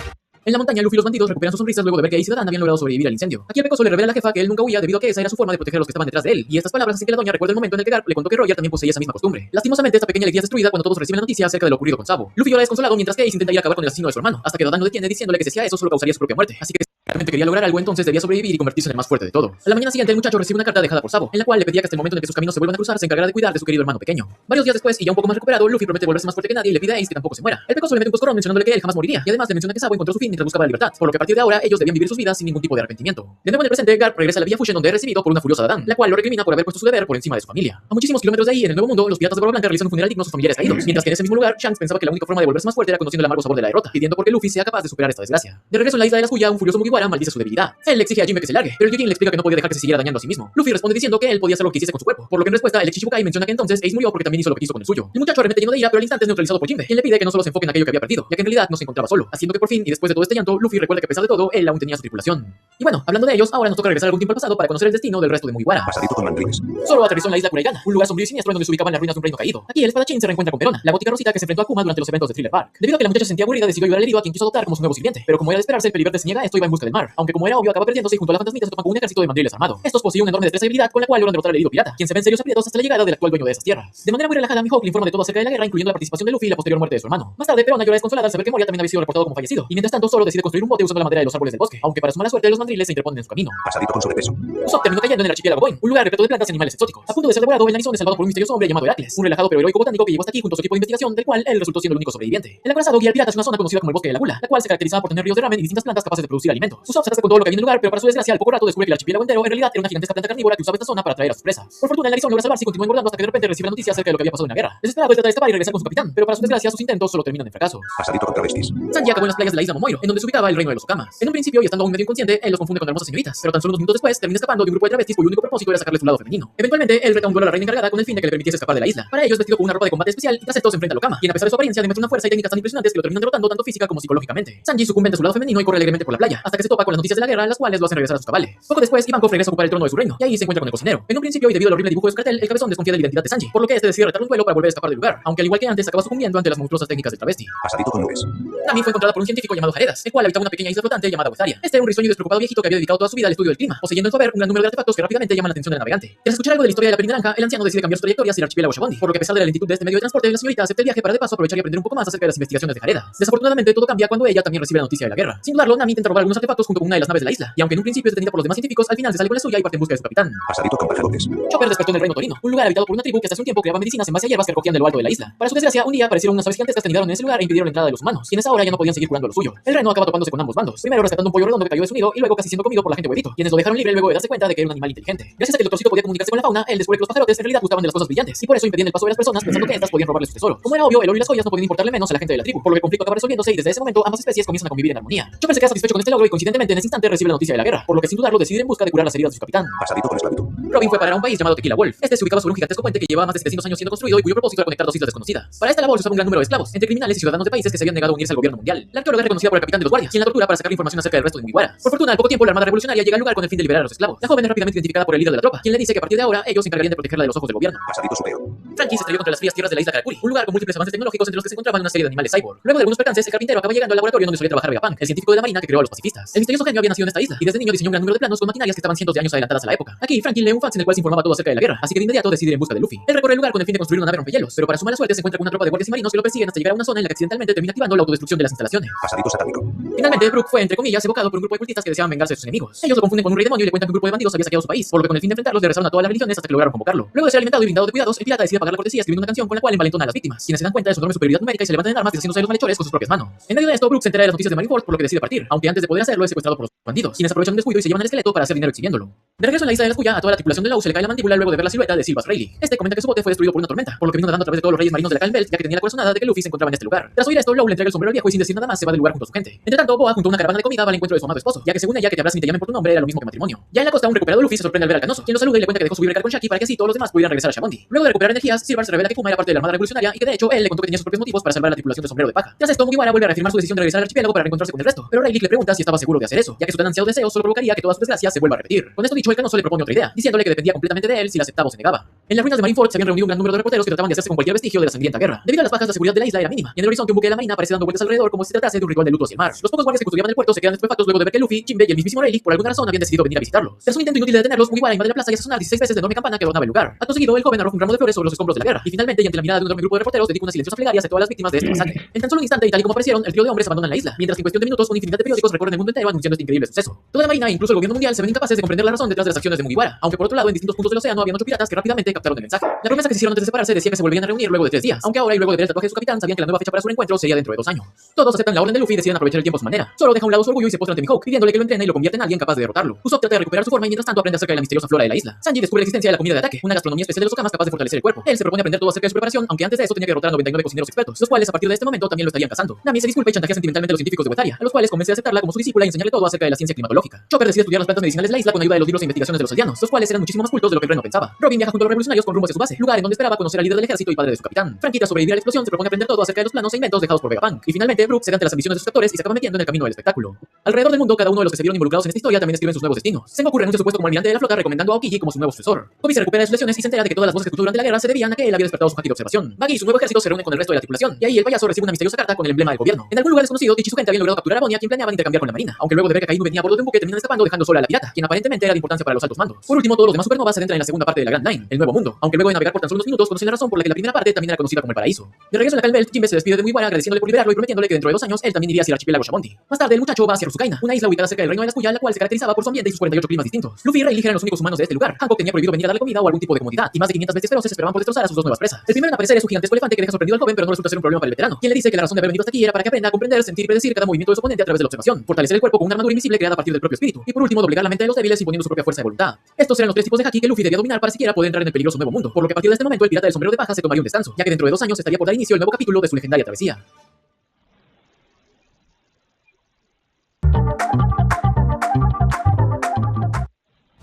En la montaña, Luffy y los bandidos recuperan sus sonrisas luego de ver que Ace y Dan habían logrado sobrevivir al incendio. Aquí el Pecoso le revela a la jefa que él nunca huía debido a que esa era su forma de proteger a los que estaban detrás de él. Y estas palabras hacen que la doña recuerde el momento en el que Garp le contó que Roger también poseía esa misma costumbre. Lastimosamente, esta pequeña alegría es destruida cuando todos reciben la noticia acerca de lo ocurrido con Sabo. Luffy llora desconsolado mientras que Ace intenta ir a acabar con el asesino de su hermano, hasta que Dan lo detiene diciéndole que si hacía eso solo causaría su propia muerte. Así que realmente quería lograr algo, entonces debía sobrevivir y convertirse en el más fuerte de todo. A la mañana siguiente, el muchacho recibe una carta dejada por Sabo, en la cual le pedía que hasta el momento en que sus caminos se vuelvan a cruzar se encargara de cuidar de su querido hermano pequeño. Varios días después, y ya un poco más recuperado, Luffy promete volverse más fuerte que nadie y le pide a Ace que tampoco se muera. El Pecoso le mete un coscorrón mencionándole que él jamás moriría, y además le menciona que Sabo encontró su fin mientras buscaba la libertad, por lo que a partir de ahora ellos debían vivir sus vidas sin ningún tipo de arrepentimiento. De nuevo en el presente, Garp regresa a la Villa Fushen donde es recibido por una furiosa Dan, la cual lo recrimina por haber puesto su deber por encima de su familia. A muchísimos kilómetros de ahí, en el Nuevo Mundo, los piratas de Barba Blanca realizan un funeral digno a sus familiares caídos, mientras que en ese mismo lugar, Shanks pensaba que la única forma de volverse más fuerte era conociendo el amargo sabor de la derrota, pidiendo por qué Luffy sea capaz de superar esta desgracia. De regreso en la isla de la Kuya, un furioso Mugiwara maldice su debilidad. Él le exige a Jinbe que se largue, pero el Yujin le explica que no podía dejar que se siguiera dañando a sí mismo. Luffy responde diciendo que él podía hacer lo que quisiese con su cuerpo, por lo que en respuesta el ex Shichibukai menciona que entonces Ace murió porque también hizo lo que quiso con el suyo. El muchacho arremete lleno de ira, pero al instante es neutralizado por Jinbe, quien le pide que no solo se enfoque en aquello que había perdido, ya que en realidad no se encontraba solo, haciendo que por fin y después de todo este llanto, Luffy recuerda que a pesar de todo, él aún tenía su tripulación. Y bueno, hablando de ellos, ahora nos toca regresar algún tiempo al pasado para conocer el destino del resto de Mugiwara. Pasadito con mandriles. Solo aterrizó en la isla Kurayana, un lugar sombrío y siniestro en donde se ubicaban las ruinas de un reino caído. Aquí el espadachín se reencuentra con Perona, la gótica rosita que se enfrentó a Kuma durante los eventos de Thriller Bark. Debido a que la muchacha se sentía aburrida, decidió ayudar al herido a quien quiso adoptar como su nuevo sirviente, pero como era de esperarse, el Peliverde se niega a esto y va en busca del mar. Aunque como era obvio, acaba perdiéndose y junto a la fantasmita se topa con un ejército de mandriles armado. Estos poseían una enorme destreza y habilidad con la cual logran derrotar al herido pirata, quien se ve en serios aprietos hasta la llegada del actual dueño de esas tierras. De manera muy relajada, Mihawk le informa de todo acerca de la guerra, incluyendo la participación de Luffy y la posterior muerte de su hermano. Más tarde, Perona llora desconsolada al saber que Moria también había sido reportado como fallecido, y mientras tanto solo decide construir un bote usando la madera de los árboles del bosque, aunque para su mala suerte los mandriles se interponen en su camino. Pasadito con sobrepeso. Usopp terminó cayendo en el archipiélago Boeing, un lugar repleto de plantas y animales exóticos. A punto de ser devorado, el narizón es salvado por un misterioso hombre llamado Heracles, un relajado pero heroico botánico que llegó hasta aquí junto a su equipo de investigación, del cual él resultó siendo el único sobreviviente. El acorazado guía al pirata hacia una zona conocida como el Bosque de la Gula, la cual se caracterizaba por tener ríos de ramen y distintas plantas capaces de producir alimentos. Usopp se atasca con todo lo que había en el lugar, pero para su desgracia, al poco rato descubre que el archipiélago entero en realidad era una gigantesca planta carnívora que usaba esta zona para atraer a sus presas. Por fortuna, el narizón logra salvarse y continúa engordando hasta que de repente recibe la noticia acerca de lo que había pasado en la guerra. Desesperado, él trata de escapar y regresar con su capitán, pero para su desgracia, sus intentos solo terminan en fracaso. Pasadito con travestis. Sanji acabó en las playas de la isla Momoiro, en donde se ubicaba el reino de los Okamas. En un principio, y estando aún medio inconsciente, él los confunde con hermosas señoritas, pero tan solo unos minutos después termina escapando de un grupo de travestis cuyo único propósito era sacarle su lado femenino. Eventualmente, él reta un duelo a la reina encargada con el fin de que le permitiese escapar de la isla. Para ello es vestido con una ropa de combate especial y tras esto se enfrenta a Okama, quien a pesar de su apariencia demuestra una fuerza y técnicas tan impresionantes que lo terminan derrotando tanto física como psicológicamente. Sanji sucumbe ante su lado femenino y corre alegremente por la playa, hasta que se topa con las noticias de la guerra, las cuales lo hacen regresar a sus cabales. Poco después, Ivankov regresa a ocupar el trono de su reino, y ahí se encuentra con el cocinero. En un principio, y debido al horrible dibujo de su cartel, el cabezón desconfía de la identidad de Sanji, por lo que este decide retar un duelo para volver a escapar del lugar, aunque al igual que antes acaba sucumbiendo ante las monstruosas técnicas del travesti. Pasadito con nubes. Nami fue encontrada por un científico llamado Jaredas, el cual habitaba una pequeña isla flotante llamada Westaria. Este era un risueño y despreocupado viejito que había dedicado toda su vida al estudio del clima, poseyendo en su haber un gran número de artefactos que rápidamente llaman la atención del navegante. Tras escuchar algo de la historia de la Peli Naranja, el anciano decide cambiar su trayectoria hacia el archipiélago Shabondi, por lo que a pesar de la lentitud de este medio de transporte, la señorita acepta el viaje para de paso aprovechar y aprender un poco más acerca de las investigaciones de Jaredas. Desafortunadamente, todo cambia cuando ella también recibe la noticia de la guerra. Sin dudarlo, Nami intenta robar algunos artefactos junto con una de las naves de la isla, y aunque en un principio es detenida por los demás científicos, al final se sale con la suya y parte en busca de su capitán. Pasadito con pajarotes. Chopper despertó en el reino Torino, un lugar habitado por una tribu que hasta hace un tiempo creaba medicinas en base a hierbas que recogían de lo alto de la isla. Para su desgracia, un día aparecieron unas aves gigantescas que anidaron en ese lugar e impidieron la entrada de los humanos, quienes ahora ya no podían seguir curando lo suyo. El reino acaba topándose con ambos bandos, primero rescatando un pollo redondo que cayó de su nido y luego casi siendo comido por la gente huevito, quienes lo dejaron libre luego de darse cuenta de que era un animal inteligente. Gracias a que el doctorcito podía comunicarse con la fauna, él descubre que los pajarotes en realidad gustaban de las cosas brillantes y por eso impedían el paso de las personas pensando que estas podían robarle su tesoro. Como era obvio, el oro y las joyas no podían importarle menos a la gente de la tribu, por lo que el conflicto acaba resolviéndose y desde ese momento ambas especies comienzan a convivir en armonía. Chopper se queda satisfecho con este logro y coincidentemente en ese instante recibe la noticia de la guerra, por lo que sin dudarlo decide ir en busca de curar las heridas de su capitán. Pasadito con esclavitud. Robin fue para un país llamado Tequila Wolf. Este se ubicaba sobre un gigantesco puente que llevaba más de 700 años siendo construido y cuyo propósito era conectar dos islas desconocidas. Para esta labor se usaba un gran número de esclavos, entre criminales y ciudadanos de países que se habían negado a unirse al gobierno mundial. La arqueóloga es reconocida por el capitán de los guardias, quien la tortura para sacar información acerca del resto de Mugiwara. Por fortuna, al poco tiempo la armada revolucionaria llega al lugar con el fin de liberar a los esclavos. La joven es rápidamente identificada por el líder de la tropa, quien le dice que a partir de ahora ellos se encargarían de protegerla de los ojos del gobierno. Pasadito supeo. Frankie se estrelló contra las frías tierras de la isla Karakuri, un lugar con múltiples avances tecnológicos entre los que se encontraban una serie de animales cyborg. Luego de algunos percances, el carpintero acaba llegando al laboratorio donde solía trabajar Vegapunk, el científico de la marina que creó a los pacifistas. El misterioso genio había nacido en esta isla y desde niño diseñó un gran número de planos con maquinarias que estaban cientos de años adelantadas a la época. Aquí Frankie lee un fax en el cual se informaba todo acerca de la guerra, así que de inmediato decide ir en busca de Luffy. Él recorre el lugar con el fin de construir una nave rompehielos, pero para su mala suerte se encuentra con una tropa de guardias y marinos que lo persiguen hasta llegar a una zona en la que accidentalmente termina activando la autodestrucción de las instalaciones. Pasadito satánico. Finalmente, Brook fue, entre comillas, evocado por un grupo de cultistas que deseaban vengarse de sus enemigos. Ellos lo confunden con un rey demonio y le cuentan que un grupo de bandidos había saqueado su país, por lo que con el fin de enfrentarlos le rezaron a todas las religiones hasta que lograron convocarlo. Luego de ser alimentado y brindado de cuidados, el pirata decide pagar la cortesía escribiendo una canción con la cual envalentona a las víctimas, quienes se dan cuenta de su enorme superioridad numérica y se levantan en armas deshaciéndose de los malhechores con sus propias manos. En medio de esto, Brook se entera de las noticias de Marineford, por lo que decide partir, aunque antes de poder hacerlo es secuestrado por los bandidos, quienes aprovechan un descuido y se llevan al esqueleto para hacer dinero exhibiéndolo. De regreso en la isla de la Escuya, a toda la tripulación de Law se le cae la mandíbula luego de ver la silueta de Silvas Rayleigh. Este comenta que su bote fue destruido por una tormenta, por lo que vino nadando a través de todos los reyes marinos de la Calm Belt, ya que tenía la corazonada de que Luffy se encontraba en este lugar. Tras oír esto, Law le entrega el sombrero al viejo y sin decir nada más se va del lugar junto a su gente. Entre tanto, Boa junto a una caravana de comida va al encuentro de su amado esposo, ya que según ella que te abracen y te llamen por tu nombre era lo mismo que matrimonio. Ya en la costa, un recuperado Luffy se sorprende al ver al canoso, quien lo saluda y le cuenta que dejó subir el con Shaki para que así todos los demás pudieran regresar a Shabondi. Luego de recuperar energías, Silver se revela que Kuma era parte de la armada revolucionaria y que de hecho él le contó que tenía sus propios motivos para salvar a la tripulación de sombrero de paja. Tras esto, Mugiwara vuelve a reafirmar su decisión de regresar al archipiélago para reencontrarse con el resto, pero Rayleigh le pregunta si estaba seguro de hacer eso, ya que su tan ansiado deseo solo provocaría que todas sus desgracias se vuelvan a repetir. Con esto dicho, el canoso le propone otra idea, diciéndole que dependía completamente de él si la aceptaba o se negaba. En las ruinas de Marineford se habían reunido un gran número de reporteros que trataban de hacerse con cualquier vestigio de la sangrienta guerra. Debido a las bajas, la seguridad de la isla era mínima, y en el horizonte un buque de la marina aparece dando vueltas alrededor como si se tratase de un ritual de luto hacia el mar. Los pocos guardias que custodiaban el puerto se quedan estupefactos luego de ver que Luffy, Jinbe y el mismísimo Rayleigh por alguna razón habían decidido venir a visitarlos. Tras un intento inútil de detenerlos, Mugiwara invade la plaza y hace sonar 16 veces la enorme campana que adornaba el lugar. Acto seguido, el joven arroja un ramo de flores sobre los escombros de la guerra, y finalmente, y ante la mirada de un enorme grupo de reporteros, dedica una silenciosa plegaria hacia todas las víctimas de este masacre. En tan solo un instante, y tal y como aparecieron, el trío de hombres abandonan la isla, mientras que en cuestión de minutos, una infinidad de periódicos recorren el mundo entero anunciando este increíble suceso. Toda la marina e incluso el gobierno mundial se ven incapaces de comprender la razón detrás de las acciones de Mugiwara, aunque por otro lado, en distintos puntos del océano habían 8 piratas que rápidamente captaron el mensaje. La promesa que se hicieron antes de separarse decía que se volverían a reunir luego de 3 días, aunque ahora y luego de ver el tatuaje de su capitán sabían que la nueva fecha para su reencuentro sería dentro de 2 años. Todos aceptan la orden de Luffy y deciden aprovechar el tiempo a su manera. Solo deja a un lado su orgullo y se postra ante Mihawk, pidiéndole que lo entrene y lo convierta en alguien capaz de derrotarlo. Usopp trata de recuperar su forma y mientras tanto aprende acerca de la misteriosa flora de la isla. Sanji descubre la existencia de la comida de ataque, una gastronomía especial de los Okamas capaz de fortalecer el cuerpo. Él se propone aprender todo acerca de su preparación, aunque antes de eso tenía que derrotar a 99 cocineros expertos, los cuales a partir de este momento también lo estarían cazando. Nami se disculpa y chantajea sentimentalmente a los científicos de Wetaria, a los cuales convence de aceptarla como su discípula y enseñarle todo acerca de la ciencia climatológica. Chopper decide estudiar las plantas medicinales de la isla con ayuda de los libros e investigaciones de los aldeanos, los cuales eran muchísimo más cultos de lo que Ren no pensaba. Robin viaja junto a los revolucionarios con rumbo hacia su base, lugar en donde esperaba conocer al líder del ejército y padre de su capitán. Frankie, tras sobrevivir a la explosión, se propone aprender todo acerca de los planos e inventos dejados por Vegapunk. Y finalmente, Brook se da ante las ambiciones de sus captores y se acaba metiendo en el camino del espectáculo. Alrededor del mundo, cada uno de los que se vieron involucrados en esta historia también escriben sus nuevos destinos. Sengoku renuncia a su puesto como almirante de la flota, recomendando a Aokiji como su nuevo sucesor. Kobe se recupera de sus lesiones y se entera de que todas las voces que escuchó durante la guerra se debían a que él había despertado su haki de observación. Buggy y su nuevo ejército se reúnen con el resto de la tripulación, y ahí el payaso recibe una misteriosa carta con el emblema del gobierno. En algún lugar desconocido, Ichi y su gente habían logrado capturar a Bonnie, a quien planeaban intercambiar con la marina, aunque luego de ver que Akainu venía a bordo de un buque terminan escapando dejando sola a la pirata, quien aparentemente era de importancia para los altos mandos. Por último, todos los demás supernovas se adentran en la segunda parte de la Grand Line, el nuevo mundo, aunque luego de navegar por tan solo unos minutos conocen la razón por la que la primera parte también era conocida como el paraíso. De regreso a la Calm Belt, Jinbe se despide de Mugiwara agradeciéndole por liberarlo y prometiéndole que dentro de 2 años él también iría hacia el archipiélago Shabondi. Más tarde, el muchacho va hacia Rusukaina, una isla ubicada cerca del reino de la Escuya, la cual se caracterizaba por su ambiente y sus 48 climas distintos. Luffy y Rayleigh eran los únicos humanos de este lugar. Hancock tenía prohibido venir a darle comida o algún tipo de comodidad, y más de 500 bestias feroces esperaban por destrozar a sus 2 nuevas presas. El primero en aparecer es un gigantesco elefante que deja sorprendido al joven, pero no resulta ser un problema para el veterano, quien le dice que la razón de haber venido hasta aquí era para que aprenda a comprender, sentir y predecir cada movimiento de su oponente a través de la observación, fortalecer el cuerpo con una armadura invisible creada a partir del propio espíritu, y por último doblegar la mente de los débiles imponiendo su propia fuerza de voluntad. Estos eran los 3 tipos de haki que Luffy debía dominar para siquiera poder entrar en el peligroso nuevo mundo, por lo que a partir de este momento el pirata del sombrero de paja se tomaría un descanso, ya que dentro de 2 años estaría por dar inicio el nuevo capítulo de su legendaria travesía.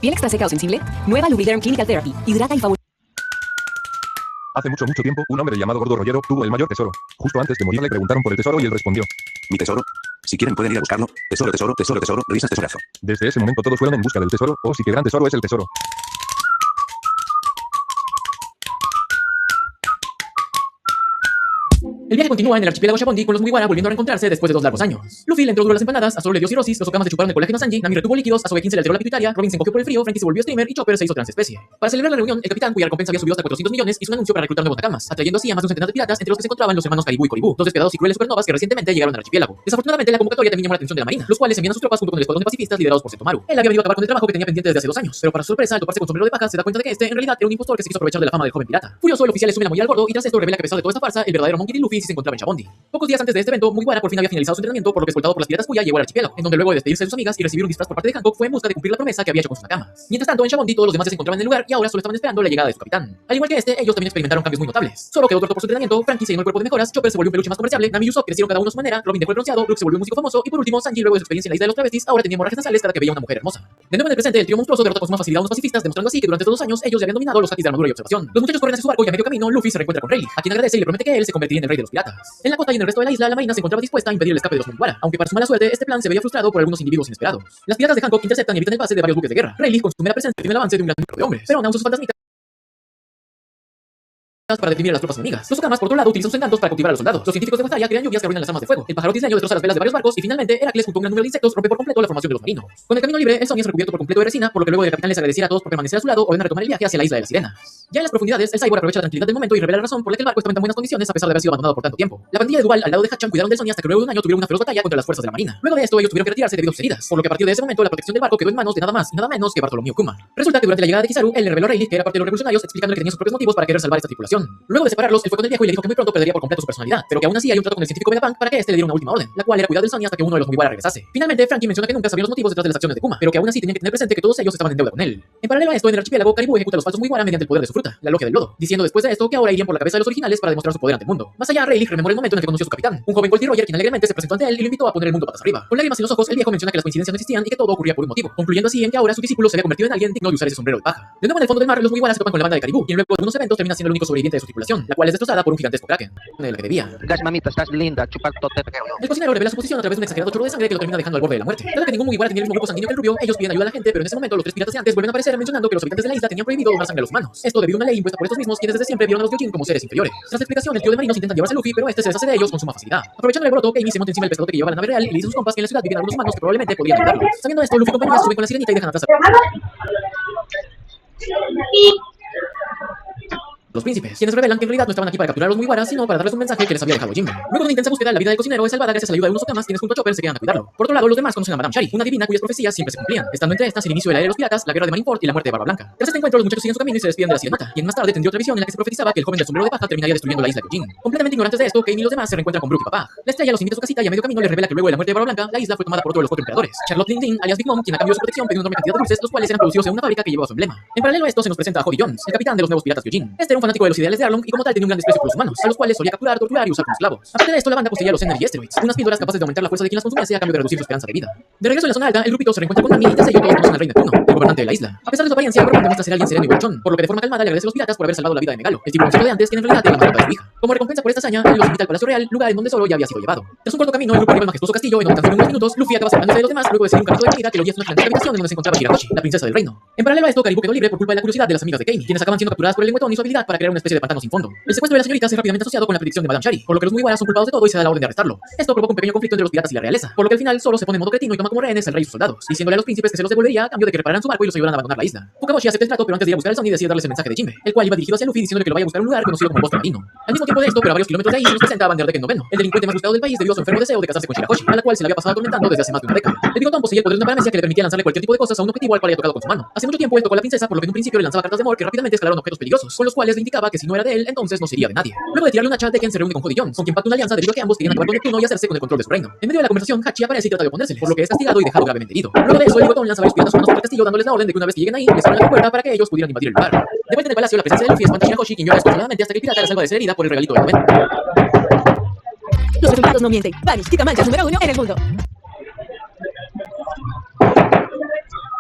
¿Piel extra seca o sensible? Nueva Lubriderm Clinical Therapy. Hidrata y favorece. Hace mucho tiempo, un hombre llamado Gordo Rollero tuvo el mayor tesoro. Justo antes de morir le preguntaron por el tesoro y él respondió: Mi tesoro. Si quieren pueden ir a buscarlo. Tesoro, tesoro, tesoro, tesoro, risas, tesorazo. Desde ese momento todos fueron en busca del tesoro, oh sí que gran tesoro es el tesoro. El viaje continúa en el archipiélago Shabondi con los Mugiwara volviendo a reencontrarse después de 2 largos años. Luffy le entró duro las empanadas, a Zoro le dio cirrosis, los Okamas le chuparon el colágeno a Sanji, Nami retuvo líquidos, a Sogeking se le alteró la pituitaria, Robin se encogió por el frío, Frankie se volvió streamer y Chopper se hizo transespecie. Para celebrar la reunión, el capitán, cuya recompensa había subido hasta 400 millones, hizo un anuncio para reclutar nuevos Nakamas, atrayendo así a más de un centenar de piratas, entre los que se encontraban los hermanos Caribou y Coribou, 2 despiadados y crueles supernovas que recientemente llegaron al archipiélago. Desafortunadamente, la convocatoria también llamó la atención de la marina, los cuales envían a sus tropas junto con el escuadrón de pacifistas liderados por Sentomaru. Él había venido a acabar con el trabajo que tenía pendiente desde hace 2 años, pero para su sorpresa, al toparse con sombrero de paja, se da cuenta de que este en realidad era un impostor que se quiso aprovechar de la fama del joven pirata. Furioso, el oficial le sube la mollera al gordo y tras esto revela que a pesar de toda esta farsa, el verdadero Monkey D. Luffy sí se encontraba en Shabondi. Pocos días antes de este evento, Mugiwara por fin había finalizado su entrenamiento, por lo que escoltado por las piratas Kuya llegó al archipiélago, en donde luego de despedirse de sus amigas y recibir un disfraz por parte de Hancock fue en busca de cumplir la promesa que había hecho con sus Nakamas. Mientras tanto, en Shabondi todos los demás ya se encontraban en el lugar y ahora solo estaban esperando la llegada de su capitán. Al igual que este, ellos también experimentaron cambios muy notables. Solo quedó tuerto por su entrenamiento, Frankie se llenó el cuerpo de mejoras, Chopper se volvió un peluche más comerciable, Nami y Usopp crecieron cada uno a su manera, Robin dejó el bronceado, Brook se volvió un músico famoso y por último Sanji, luego de su experiencia en la isla de los travestis, ahora tenía hemorragias nasales cada que veía una mujer hermosa. De nuevo en el presente, el trío monstruoso derrota con más facilidad a unos pacifistas, demostrando así que durante estos 2 años ellos ya habían dominado los hakis de armadura y observación. Los muchachos corren hacia su barco y a medio camino Luffy se reencuentra con Rayleigh, a quien agradece y le promete que él se convertiría en el rey de los piratas. En la costa y en el resto de la isla, la marina se encontraba dispuesta a impedir el escape de los Mugiwara, aunque para su mala suerte este plan se veía frustrado por algunos individuos inesperados. Las piratas de Hancock interceptan y evitan el pase de varios buques de guerra. Rayleigh con su mera presencia tiene el avance de un gran número de hombres, pero aún sus fantasmitas para deprimir a las tropas enemigas. Los Okamas, por otro lado, utilizan sus encantos para cautivar a los soldados. Los científicos de Wetaria crean lluvias que arruinan las armas de fuego. El pájaro tisleño destroza las velas de varios barcos y finalmente Heracles, junto a un gran número de insectos, rompe por completo la formación de los marinos. Con el camino libre, el Sonia es recubierto por completo de resina, por lo que luego el capitán les agradeciera a todos por permanecer a su lado, ordena retomar el viaje hacia la isla de las sirenas. Ya en las profundidades, el Cyborg aprovecha la tranquilidad del momento y revela la razón por la que el barco estaba en tan buenas condiciones a pesar de haber sido abandonado por tanto tiempo. La pandilla de Duval al lado de Hachan cuidaron del Sonia hasta que luego de un año tuvieron una feroz batalla contra las fuerzas de la marina. Luego de esto, ellos tuvieron que retirarse debido a sus heridas, por lo que a partir de ese momento la protección del barco quedó en manos de nada más y nada menos que Bartholomew Kuma. Resulta que durante la llegada de Kizaru, él le reveló a Rayleigh que era parte de los revolucionarios, explicándole que tenía sus propios motivos para querer salvar esta tripulación. Luego de separarlos, él fue con el viejo y le dijo que muy pronto perdería por completo su personalidad, pero que aún así hay un trato con el científico Vegapunk para que este le diera una última orden, la cual era cuidar del Sonia hasta que uno de los Mugiwara regresase. Finalmente, Frankie menciona que nunca sabían los motivos detrás de las acciones de Kuma, pero que aún así tenían que tener presente que todos ellos estaban en deuda con él. En paralelo a esto, en el archipiélago, Caribou ejecuta a los falsos Mugiwara mediante el poder de su fruta, la logia del lodo, diciendo después de esto que ahora irían por la cabeza de los originales para demostrar su poder ante el mundo. Más allá, Rayleigh rememora el momento en el que conoció a su capitán, un joven Gold Roger, quien alegremente se presentó ante él y lo invitó a poner el mundo patas arriba. Con lágrimas en los ojos, el viejo menciona que las coincidencias no existían y que todo ocurría por un motivo, concluyendo así en que ahora su discípulo se había convertido en alguien digno de usar ese sombrero de paja. De nuevo en el fondo del mar, los Mugiwara se topan con la banda de Caribou, quien luego de algunos eventos termina siendo el único sobreviviente siguiente de su tripulación, la cual es destrozada por un gigantesco kraken, de la que debía. Gas, mamita, estás linda, chupa tote. El cocinero revela su posición a través de un exagerado chorro de sangre que lo termina dejando al borde de la muerte. Dado que ningún Mugiwara tenía el mismo grupo sanguíneo que el rubio, ellos piden ayuda a la gente, pero en ese momento los tres piratas de antes vuelven a aparecer mencionando que los habitantes de la isla tenían prohibido donar sangre a los humanos. Esto debido a una ley impuesta por estos mismos, quienes desde siempre vieron a los Gyojin como seres inferiores. Tras la explicación, el tío de marinos intentan llevarse a Luffy, pero este se deshace de ellos con suma facilidad. Aprovechando el alboroto, Kami se monta encima del pescadote que llevaba la nave real y le dice a sus compas que en la ciudad vivían algunos humanos que probablemente podrían ayudarlos. Sabiendo esto, Luffy y compañía suben con la sirenita y dejan atrás a los príncipes, quienes revelan que en realidad no estaban aquí para capturar a los Mugiwaras, sino para darles un mensaje que les había dejado Jinbe. Luego de una intensa búsqueda, la vida del cocinero es salvada gracias a la ayuda de unos Okamas, quienes junto a Chopper se quedan a cuidarlo. Por otro lado, los demás conocen a Madame Shari, una divina cuyas profecías siempre se cumplían, estando entre estas el inicio de la era de los piratas, la guerra de Marineford y la muerte de Barba Blanca. Tras este encuentro, los muchachos siguen su camino y se despiden de la sirenata, quien más tarde tendría otra visión en la que se profetizaba que el joven del sombrero de paja terminaría destruyendo la isla de Gyojin. Completamente ignorantes de esto, Kami y los demás se reencuentran con Brook y Papá. La estrella los invita a su casita y a medio camino les revela que luego de la muerte de Barba Blanca, la isla fue tomada por otro de los 4 emperadores. Charlotte Ding Ding, alias Big Mom, quien a cambio de su protección pidió una enorme cantidad de dulces, los cuales eran producidos en una fábrica que llevaba su emblema. En paralelo a esto se nos presenta a Hobby Jones, el capitán de los nuevos piratas Gyojin. Este era un fanático de los ideales de Arlong y como tal tenía un gran desprecio por los humanos, a los cuales solía capturar, torturar y usar como esclavos. Aparte de esto, la banda poseía los Energy Steroids, unas píldoras capaces de aumentar la fuerza de quien las consumiese a cambio de reducir su esperanza de vida. De regreso en la zona alta, el grupito se reencuentra con Nami y tras ello todos conocen al rey Neptuno, el gobernante de la isla. A pesar de su apariencia, Gorgon demuestra ser alguien sereno y bonachón, por lo que de forma calmada le agradece a los piratas por haber salvado la vida de Megalo, el tiburoncito de antes, quien en realidad era la mascota de su hija. Como recompensa por esta hazaña, él los invita al Palacio Real, lugar en donde solo ya había sido llevado. Tras un corto camino, el grupo arriba al majestuoso castillo, en donde tan solo unos minutos, Luffy acaba separándose de los demás luego de seguir un camino de comida que lo guía a una excelente habitación en donde se encontraba Shirahoshi, la princesa del reino. En paralelo a esto, Karibu quedó libre por culpa de la curiosidad de las amigas de Kami, quienes acaban siendo capturadas por el lengüetón y su habilidad para crear una especie de pantano sin fondo. El secuestro de la señorita es rápidamente asociado con la predicción de Madame Shari, por lo que los Mugiwara son culpados de todo y se da la orden de arrestarlo. Esto provoca un pequeño conflicto entre los piratas y la realeza, por lo que al final solo se pone en modo cretino y toma como rehenes el rey y sus soldados, diciéndole a los príncipes que se los devolvería a cambio de que repararan su barco y los ayudaran a abandonar la isla. Fukaboshi acepta el trato, pero antes de ir a buscar el Sony decide darles el mensaje de Jinbe, el cual iba dirigido hacia Luffy diciéndole que lo vaya a buscar a un lugar conocido como Bosque Marino. Al mismo tiempo de esto, pero a varios kilómetros de ahí, se nos presenta a Vanderdecken IX, el delincuente más buscado del país debido a su enfermo deseo de casarse con Shirahoshi, a la cual se le había pasado atormentando desde hace más de una década. El bigotón poseía el poder de una paramecia que le permitía lanzarle cualquier tipo de cosas a un objetivo al cual había tocado con su mano. Hace mucho tiempo él tocó a la princesa, por lo que en un principio le lanzaba cartas de amor que rápidamente escalaron objetos peligrosos, con los cuales le indicaba que si no era de él, entonces no sería de nadie. Luego de tirarle una chat, Decken se reúne con Hobby Jones, con quien pacta una alianza debido a que ambos querían acabar con Neptuno y hacerse con el control de su reino. En medio de la conversación, Hachi aparece y trata de oponérsele, por lo que es castigado y dejado gravemente herido. Luego de eso, el bigotón lanza varios piratas humanos por el castillo dándoles la orden de que una vez que lleguen ahí, les abran la puerta para que ellos pudieran invadir el lugar. De vuelta en el palacio, la presencia de Luffy espanta a Shirahoshi, quien llora desconsoladamente hasta que el pirata la salva de ser herida por el regalito del momento. Los resultados no mienten. Vanish, Kikamancha número 1 en el mundo.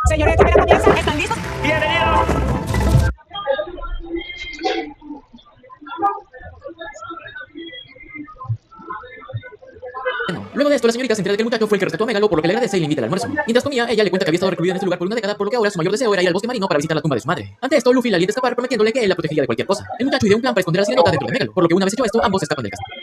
Señores, ¿qué comienza? ¿Están listos? ¡Bienvenidos! Luego de esto, la señorita se entera de que el muchacho fue el que rescató a Megalo, por lo que le agradece y le invita al almuerzo. Mientras comía, ella le cuenta que había estado recluida en este lugar por una década, por lo que ahora su mayor deseo era ir al bosque marino para visitar la tumba de su madre. Ante esto, Luffy la alienta a escapar prometiéndole que él la protegería de cualquier cosa. El muchacho ideó un plan para esconder a la sirenota dentro de Megalo, por lo que una vez hecho esto, ambos escapan del castillo.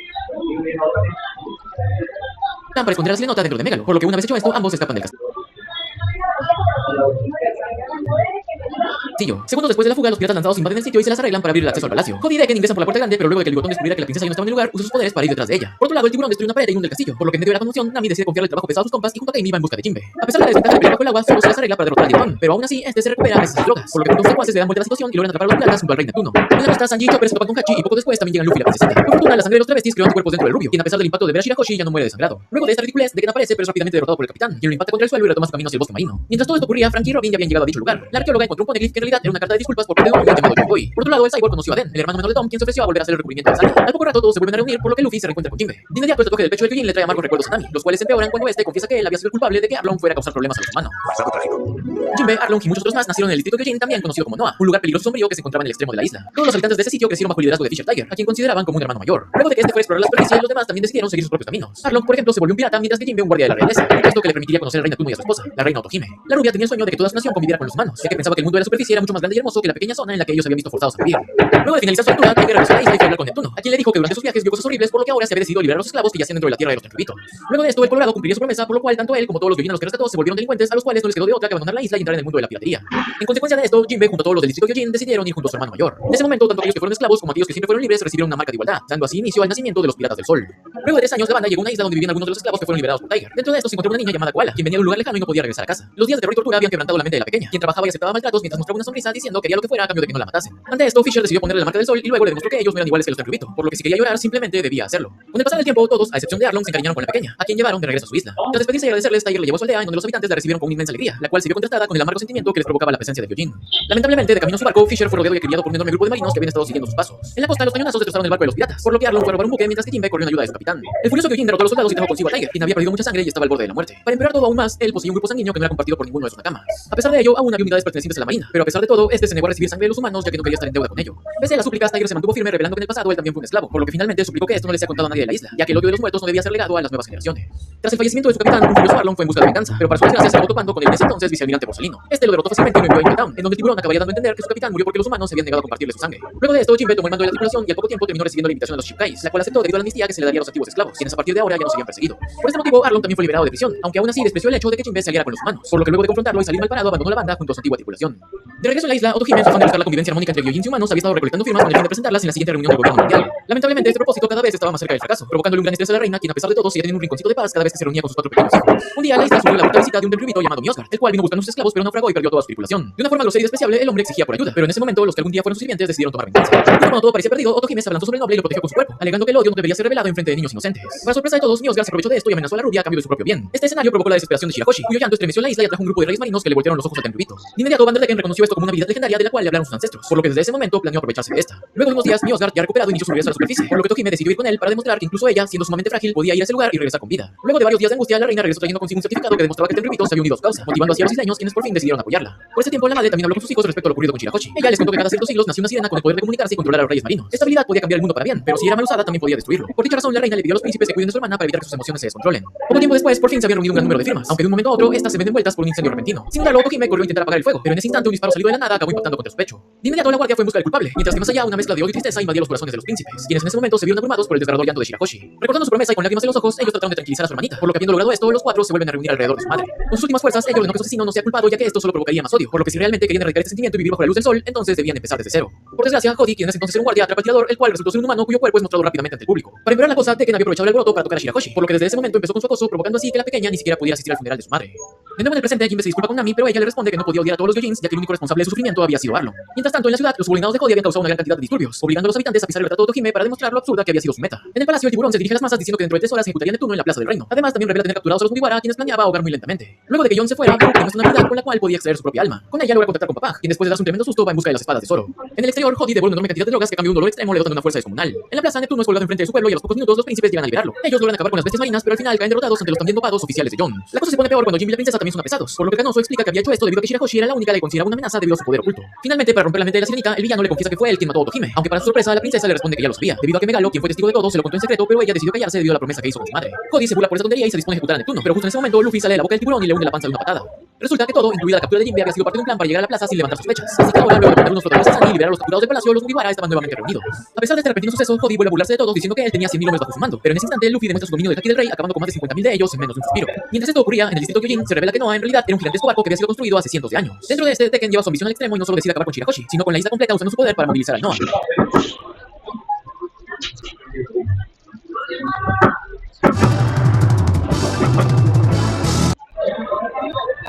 Segundos después de la fuga, los piratas lanzados invaden el sitio y se las arreglan para abrir el acceso al palacio. Hobby y Decken ingresan por la puerta grande, pero luego de que el bigotón descubriera que la princesa ya no estaba en el lugar, usa sus poderes para ir detrás de ella. Por otro lado, el tiburón destruye una pared e inunda el castillo, por lo que en medio de la conmoción, Nami decide confiarle el trabajo pesado a sus compas y junto a Kami va en busca de Jinbe. A pesar de la desventaja de pelear bajo el agua, solo se las arregla para derrotar al tiburón, pero aún así, este se recupera gracias a sus drogas, por lo que juntos los secuaces le dan vuelta a la situación y logran atrapar a los piratas junto al rey Neptuno. En la costa, Sanji y Chopper se topan con Hachi y poco después también llegan Luffy y la princesita. Por fortuna, la sangre de los travestis creó anticuerpos dentro del rubio, quien a pesar del impacto de ver a Shirahoshi ya no muere desangrado. Luego de esta ridiculez, Decken aparece, pero es rápidamente derrotado por el capitán, quien lo impacta contra el suelo y retoma su camino hacia el bosque marino. Mientras todo esto ocurría, Franky y Robin ya habían llegado a dicho lugar. La arqueóloga encontró un poneglyph que en realidad era una carta de disculpas por parte de un hombre llamado Joy. Por otro lado, el cyborg conoció a Den, el hermano menor de Tom, quien se ofreció a volver a hacer el recubrimiento de sangre. Al poco rato todos se vuelven a reunir, por lo que Luffy se reencuentra con Jinbe. De inmediato el tatuaje del pecho de Gyojin le trae amargos recuerdos a Nami, los cuales se empeoran cuando este confiesa que él había sido el culpable de que Arlong fuera a causar problemas a los humanos. Pasado trágico. Jinbe, Arlong y muchos otros más nacieron en el distrito Gyojin, también conocido como Noa, un lugar peligroso y sombrío que se encontraba en el extremo de la isla. Todos los habitantes de ese sitio crecieron bajo el liderazgo de Fisher Tiger, a quien consideraban como un hermano mayor. Luego de que este fuera a explorar la superficie, los demás también decidieron seguir sus propios caminos. Arlong, por ejemplo, se volvió un pirata, mientras que Jinbe un guardia de la realeza, un puesto que le permitiría conocer al rey Neptuno y a su esposa, la reina Otohime. La rubia tenía el sueño de que toda su nación conviviera con los humanos, ya que pensaba que el mundo de la superficie era mucho más grande y hermoso que la pequeña zona en la que ellos habían visto forzados a vivir. Luego de finalizar su aventura, Tiger regresó a la isla y fue a hablar con Neptuno, a quien le dijo que durante sus viajes vio cosas horribles, por lo que ahora se había decidido liberar a los esclavos que yacían dentro de la tierra de los Tenryubitos. Luego de esto, el Colorado cumpliría su promesa, por lo cual tanto él como todos los Gyojin a los que rescató se volvieron delincuentes, a los cuales no les quedó de otra que abandonar la isla y entrar en el mundo de la piratería. En consecuencia de esto, Jinbe junto a todos los del distrito Gyojin decidieron ir junto a su hermano mayor. En ese momento, tanto aquellos que fueron esclavos como aquellos que siempre fueron libres recibieron una marca de igualdad, dando así inicio al nacimiento de los piratas del sol. Luego de 3 años, la banda llegó a una isla donde vivían algunos de los esclavos que fueron liberados por Tiger. Dentro de esto se encontró una niña llamada Koala, quien venía de un lugar lejano y no podía regresar a casa. Los días de terror y tortura habían quebrantado la mente de la pequeña, quien trabajaba y aceptaba maltratos mientras mostraba una sonrisa diciendo que haría lo que fuera a cambio de que no la matasen. Ante esto, Fisher decidió ponerle la marca del sol y luego le demostró que ellos no eran iguales que los Tenryubito, por lo que si quería llorar simplemente debía hacerlo. Con el pasar del tiempo, todos, a excepción de Arlong, se encariñaron con la pequeña, a quien llevaron de regreso a su isla. Tras despedirse y agradecerles, Tiger le llevó a su aldea, en donde los habitantes la recibieron con una inmensa alegría, la cual se vio contrastada con el amargo sentimiento que les provocaba la presencia de Gyojin. Lamentablemente, de camino a su barco, Fisher fue rodeado y acribillado por un enorme grupo de marinos que habían estado siguiendo sus pasos. En la costa, los cañonazos destrozaron el barco de los piratas, por lo que Arlong fue a robar un buque mientras que Jinbe corrió en ayuda de su capitán. El furioso Gyojin derrotó a los soldados y trajo consigo a Tiger, quien había perdido mucha sangre y estaba al borde de la muerte. Para empeorar todo aún más, él poseía un grupo sanguíneo que no era compartido por ninguno de sus nakamas. A pesar de ello, aún había unidades pertenecientes a la marina, pero a pesar pesar de todo, este se negó a recibir sangre de los humanos ya que no quería estar en deuda con ello. Pese a las súplicas, Tiger se mantuvo firme revelando que en el pasado él también fue un esclavo, por lo que finalmente suplicó que esto no les sea contado a nadie de la isla, ya que el odio de los muertos no debía ser legado a las nuevas generaciones. Tras el fallecimiento de su capitán, un furioso Arlong fue en busca de venganza, pero para su desgracia se acabó topando con el en ese entonces vicealmirante Borsalino. Este lo derrotó fácilmente y lo envió a Impel Down, en donde el tiburón acabaría dando a entender que su capitán murió porque los humanos se habían negado a compartirle su sangre. Luego de esto, Jinbe tomó el mando de la tripulación y al poco tiempo terminó recibiendo la invitación a los Shippukais, la cual aceptó debido a la amnistía que se le daría a los antiguos esclavos, quienes a partir de ahora ya no serían perseguidos. Por este motivo, Arlong también fue liberado de prisión, aunque aún así despreció el hecho de que Jinbe se aliara con los humanos, por lo que luego de confrontarlo y salir mal parado abandonó la banda junto a su antigua tripulación. De regreso en la isla, Otohime, en su afán de buscar la convivencia armónica entre Gyojins y humanos, había estado recolectando firmas con el fin de presentarlas en la siguiente reunión del gobierno mundial. Lamentablemente, este propósito cada vez estaba más cerca del fracaso, provocándole un gran estrés a la reina, quien a pesar de todo sigue teniendo un rinconcito de paz cada vez que se reunía con sus 4 pequeños hijos. Un día, la isla sufrió la brutal visita de un denribito llamado Miosgar, el cual vino buscando sus esclavos pero naufragó y perdió toda su tripulación. De una forma grosera y despreciable, el hombre exigía por ayuda, pero en ese momento los que algún día fueron sus sirvientes decidieron tomar venganza. Y cuando todo parecía perdido, Otohime se abalanzó sobre el noble y lo protegió con su cuerpo, alegando que el odio no debería ser revelado en frente de niños inocentes. Para sorpresa de todos, Miosgar se aprovechó de esto y amenazó a la rubia a cambio de su propio bien. Este escenario provocó la desesperación de Shirahoshi, cuyo llanto estremeció la isla y atrajo un grupo de reyes marinos que le voltearon los ojos al denribito. De inmediato, Vanderdecken reconoció esto como una habilidad legendaria de la cual le hablaron sus ancestros, por lo que desde ese momento planeó aprovecharse de esta. Luego de unos días, Miosgar, ya recuperado, inició su regreso a la superficie, por lo que Otohime decidió ir con él para demostrar que incluso ella, siendo sumamente frágil, podía ir a ese lugar y regresar con vida. Luego de varios días de angustia, la reina regresó trayendo consigo un certificado que demostraba que el denribito se había unido a su causa, motivando así a los isleños, quienes por fin decidieron apoyarla. Por ese tiempo, la madre también habló con sus hijos respecto a lo ocurrido con Shirahoshi. Ella les contó que cada ciertos siglos nació una sirena con el poder de comunicarse y controlar a los reyes marinos. Esta habilidad podía cambiar el mundo para bien, pero si era mal usada también podía destruirlo. Por dicha razón, la reina le pidió a los príncipes que cuiden de su hermana para evitar que sus emociones se descontrolen. Poco tiempo después, por fin se habían reunido un gran número de firmas, aunque de un momento a otro estas se ven envueltas por un incendio repentino. Sin dudarlo, Otohime corrió a intentar apagar el fuego, pero en ese instante un disparo salido de la nada acabó impactando contra su pecho. De inmediato la guardia fue en busca del culpable, mientras que más allá una mezcla de odio y tristeza invadía los corazones de los príncipes, quienes en ese momento se vieron abrumados por el desgarrador llanto de Shirahoshi. Recordando su promesa y con lágrimas en los ojos, ellos trataron de tranquilizar a su hermanita, por lo que habiendo logrado esto, los 4 se vuelven a reunir alrededor de su madre. Con sus últimas fuerzas, ella ordenó que su asesino no sea culpado, ya que esto solo provocaría más odio, por lo que si realmente querían erradicar este sentimiento y vivir bajo la luz del sol, entonces debían empezar desde cero. Por desgracia, Cody, quien en ese entonces era un guardia, atrapa al tirador, el cual resultó ser un humano cuyo cuerpo es mostrado rápidamente ante el público. Para empeorar la cosa, Tekken había aprovechado el alboroto para tocar a Shirahoshi, por lo que desde ese momento empezó con su acoso, provocando así que la pequeña ni siquiera pudiera asistir al funeral de su madre. De nuevo en el presente, Jinbe se disculpa con Nami, pero ella le responde que no podía odiar a todos los Gyojins, ya que el único responsable de su sufrimiento había sido Arlong. Mientras tanto, en la ciudad, los subordinados de Cody habían causado una gran cantidad de disturbios, obligando a los habitantes a pisar el retrato de Otohime para demostrar lo absurda que había sido su meta. En el palacio, el tiburón se dirige a las masas diciendo que dentro de 3 horas ejecutarían el turno en la plaza del reino. Además, también revela tener capturados a los Mugiwara, quienes planeaba ahogar muy lentamente. Luego de que Jon se fuera, Brook demuestra una habilidad con la cual podía extraer su propia alma. Con ella logra contactar con Papag, quien después de darse un tremendo susto va en busca de las espadas de Zoro. En el exterior, Hody devuelve una enorme cantidad de drogas que cambia un dolor extremo le dotan una fuerza descomunal. En la plaza, Neptuno es colgado enfrente de su pueblo y a los pocos minutos los príncipes llegan a liberarlo. Ellos logran acabar con las bestias marinas, pero al final caen derrotados ante los también dopados oficiales de Jon. La cosa se pone peor cuando Jim y la princesa también son apresados, por lo que Canoso explica que había hecho esto debido a que Shirahoshi era la única que consideraba una amenaza debido a su poder oculto. Finalmente, para romper la mente de la sirenita, el villano le confiesa que fue él quien mató a Otohime, aunque para su sorpresa la princesa le responde que ya lo sabía, debido a que Megalo, quien fue testigo de todo, se lo contó en secreto, pero ella decidió callarse debido a la promesa que hizo con su madre. Cody se burla por esa tontería y se dispone a ejecutar a Neptuno, pero justo en ese momento Luffy sale de la boca del tiburón y le hunde la panza de una patada. Resulta que todo, incluida la captura de Jinbe, había sido parte de un plan para llegar a la plaza sin levantar sospechas. Así que ahora, luego de poner unos flotadores a Sunny y liberar a los capturados del palacio, los Mugiwara estaban nuevamente reunidos. A pesar de este repentino suceso, Cody vuelve a burlarse de todos diciendo que él tenía 100.000 hombres bajo su mando, pero en ese instante Luffy demuestra su dominio del haki del rey, acabando con más de 50.000 de ellos en menos de un suspiro. Mientras esto ocurría, en el distrito Gyojin se revela que Noah en realidad era un gigantesco barco que había sido construido hace cientos de años. Dentro de este, Tekken lleva su ambición al extremo y no solo decide acabar con Shirahoshi, sino con la isla completa usando su poder para movilizar al Noah.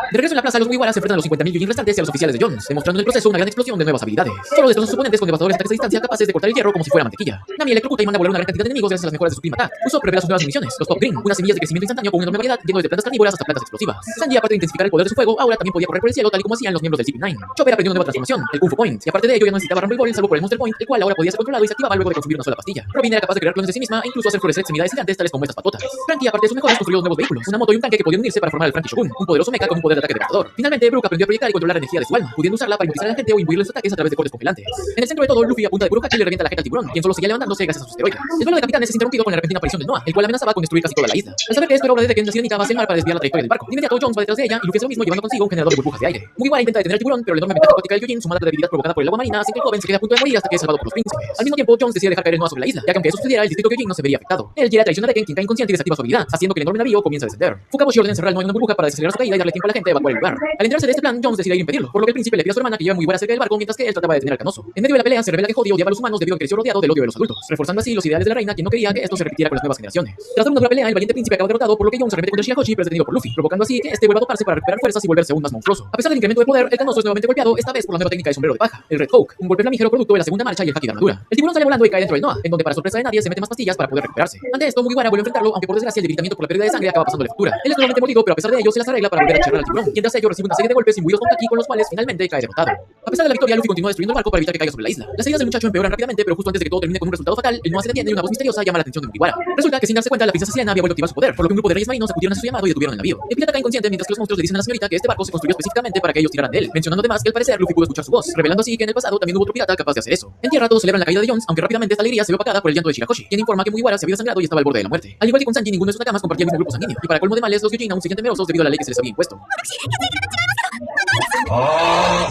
De regreso en la plaza, los Mugiwara se enfrentan a los 50.000 Gyojin restantes y a los oficiales de Jones, demostrando en el proceso una gran explosión de nuevas habilidades. Solo destrozan sus oponentes con devastadores ataques a distancia capaces de cortar el hierro como si fuera mantequilla. Nami electrocuta y manda a volar una gran cantidad de enemigos gracias a las mejoras de su Prima Attack. Usopp revela sus nuevas municiones, los Top Green, unas semillas de crecimiento instantáneo con una enorme variedad, yendo desde plantas carnívoras hasta plantas explosivas. Sanji, aparte de intensificar el poder de su fuego, ahora también podía correr por el cielo tal y como hacían los miembros del CP9. Chopper aprendió una nueva transformación, el Kung Fu Point, y aparte de ello ya no necesitaba Rumble Ball salvo por el Monster Point, el cual ahora podía ser controlado y se activaba luego de consumir una sola pastilla. Robin era capaz de crear clones de sí misma e incluso hacer florecer extremidades gigantes tales como estas patotas. Frankie, aparte de sus mejoras, construyó dos nuevos vehículos, una moto y un tanque que podían unirse para formar el Frankie Shogun, un poderoso mecha con un poder de ataque devastador. Finalmente, Brook aprendió a proyectar y controlar la energía de su alma, pudiendo usarla para hipnotizar a la gente o imbuirle sus ataques a través de cortes congelantes. En el centro de todo, Luffy a punta de puro hachi le revienta la jeta al tiburón, quien solo seguía levantándose gracias a sus esteroides. El duelo de capitanes es interrumpido con la repentina aparición de Noah, el cual amenazaba con destruir casi toda la isla. Al saber que esto era obra de Tekken, la sirenita va hacia el mar para desviar la trayectoria del barco. De inmediato, Jones va detrás de ella y Luffy hace lo mismo llevando consigo un generador de burbujas de aire. Mugiwara intenta detener al tiburón, pero la enorme ventaja acuática del Gyojin, sumada a la debilidad provocada por el agua marina, hace que el joven se quede a punto de morir hasta que es salvado por los príncipes. Al mismo tiempo, Jones decide dejar caer el Noah sobre la isla, ya que aunque eso sucediera, el distrito Gyojin no se vería afectado. Él quiere traicionar a Tekken, quien cae inconsciente y desactiva su habilidad, haciendo que el enorme navío comience a descender. Fukaboshi ordena encerrar al Noah en una burbuja para desacelerar su caída y darle tiempo a la gente a evacuar el lugar. Al enterarse de este plan, Jones decide ir a impedirlo, por lo que el príncipe le pide a su hermana que lleve a Mugiwara cerca del barco mientras que él trataba de detener al Canoso. En medio de la pelea se revela que Cody odiaba a los humanos debido a que creció rodeado del odio de los adultos, reforzando así los ideales de la reina, quien no quería que esto se repitiera con las nuevas generaciones. Tras dar una dura pelea, el valiente príncipe acaba derrotado, por lo que Jones se arremete contra Shirahoshi, pero es detenido por Luffy, provocando así que este vuelva a toparse para recuperar fuerzas y volverse aún más monstruoso. A pesar del incremento de poder, el Canoso es nuevamente golpeado, esta vez por la nueva técnica de sombrero de paja, el Red Hawk, un golpe flamígero producto de la segunda marcha y el haki de armadura. El tiburón sale volando y cae dentro del Noah, en donde para sorpresa de nadie se mete más pastillas para poder recuperarse. Ante esto, Mugiwara vuelve a enfrentarlo, aunque por desgracia el debilitamiento por la pérdida de sangre acaba pasándole factura. Él es nuevamente mordido, pero a pesar de ello se las arregla para volver a echar al tiburón. tiburón, quien tras ello recibe una serie de golpes imbuidos con Haki con los cuales finalmente cae derrotado. A pesar de la victoria, Luffy continúa destruyendo el barco para evitar que caiga sobre la isla. Las heridas del muchacho empeoran rápidamente, pero justo antes de que todo termine con un resultado fatal, el Noah se detiene y una voz misteriosa llama la atención de Mugiwara. Resulta que sin darse cuenta, la princesa Selena había vuelto a activar su poder, por lo que un grupo de reyes marinos acudieron a su llamado y detuvieron el navío. El pirata cae inconsciente mientras que los monstruos le dicen a la señorita que este barco se construyó específicamente para que ellos tiraran de él, mencionando además que al parecer Luffy pudo escuchar su voz, revelando así que en el pasado también hubo otro pirata capaz de hacer eso. En tierra todos celebran la caída de Jones, aunque rápidamente esta alegría se ve opacada por el llanto de Shirahoshi, quien informa que Mugiwara se había desangrado y estaba al borde de la muerte. Al igual que con Sanji, ninguno de sus nakamas compartía el mismo grupo sanguíneo, y para colmo de males, los Gyojin aún siguen temerosos debido a la ley que se les había impuesto.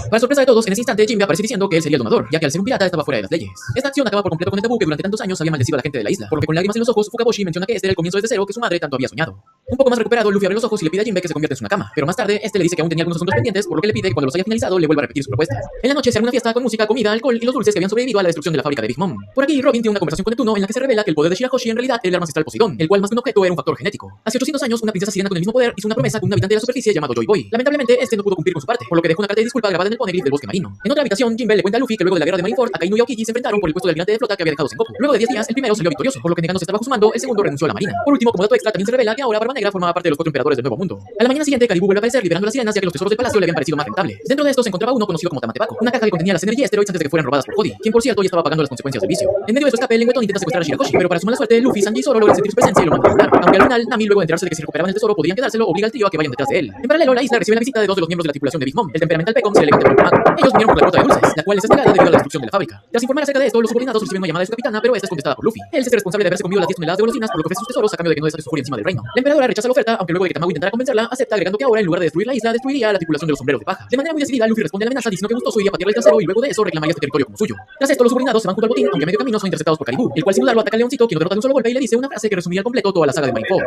Para sorpresa de todos, en ese instante Jinbe aparece diciendo que él sería el domador, ya que al ser un pirata estaba fuera de las leyes. Esta acción acaba por completo con el tabú que durante tantos años había maldecido a la gente de la isla, por lo que con lágrimas en los ojos, Fukaboshi menciona que este era el comienzo desde cero que su madre tanto había soñado. Un poco más recuperado, Luffy abre los ojos y le pide a Jinbe que se convierta en su nakama, pero más tarde, este le dice que aún tenía algunos asuntos pendientes, por lo que le pide que cuando los haya finalizado le vuelva a repetir su propuesta. En la noche se arma una fiesta con música, comida, alcohol y los dulces que habían sobrevivido a la destrucción de la fábrica de Big Mom. Por aquí, Robin tiene una conversación con Neptuno en la que se revela que el poder de Shirahoshi en realidad era el arma ancestral Poseidón, el cual más que un objeto era un factor genético. Hace 800 años, una princesa sirena con el mismo poder hizo una promesa con un habitante de la superficie llamado Joy Boy. Lamentablemente, este no pudo cumplir con su parte, por lo que dejó una carta de disculpa grabada en el poneglyph del bosque marino. En otra habitación, Jinbe le cuenta a Luffy que luego de la guerra de Marineford, Akainu y Aokiji se enfrentaron por el puesto de almirante de flota que había dejado Sengoku. Luego de 10 días, el primero salió victorioso, por lo que negándose estar bajo su mando, el segundo renunció a la marina. Por último, como dato extra, también se revela que ahora Barba Negra formaba parte de los 4 emperadores del Nuevo Mundo. A la mañana siguiente, Caribou vuelve a aparecer liberando las sirenas ya que los tesoros del palacio le habían parecido más rentables. Dentro de estos se encontraba uno conocido como Tamatepaco, una caja que contenía las Energy Steroids antes de que fueran robadas por Cody, quien por cierto ya estaba pagando las consecuencias del vicio. En medio de su escape, el lengüetón intenta secuestrar a Shirahoshi, pero para su mala suerte, Luffy, Sanji y Zoro logran sentir su presencia y lo mandan a volar. Aunque al final, Nami, luego de enterarse de que si recuperaban el tesoro podrían quedárselo, obliga al tío a que vayan detrás de él. En paralelo, la isla recibe la visita de 2 de los miembros de la tripulación de Big Mom, el temperamental Pecom y el elegante Mago. Ellos vinieron por la ruta de dulces, la cual les es negada debido a la destrucción de la fábrica. Tras informar acerca de esto, los subordinados reciben una llamada de su capitana, pero esta es contestada por Luffy. Él se hace responsable de haberse comido las 10 toneladas de golosinas, por lo que ofrece sus tesoros a cambio de que no desate su furia encima del reino. La emperadora rechaza la oferta, aunque luego de que Tamago intentara convencerla, acepta agregando que ahora en lugar de destruir la isla, destruiría a la tripulación de los sombreros de paja. De manera muy decidida, Luffy responde a la amenaza diciendo que Gustoso iría a patearle el trasero y luego de eso reclamaría este territorio como suyo. Tras esto, los subordinados se van junto al botín, aunque a medio camino son interceptados por Caribou, el cual sin dudarlo ataca al leoncito, quien lo derrota de un solo golpe y le dice una frase que resumiría al completo toda la saga de Marineford.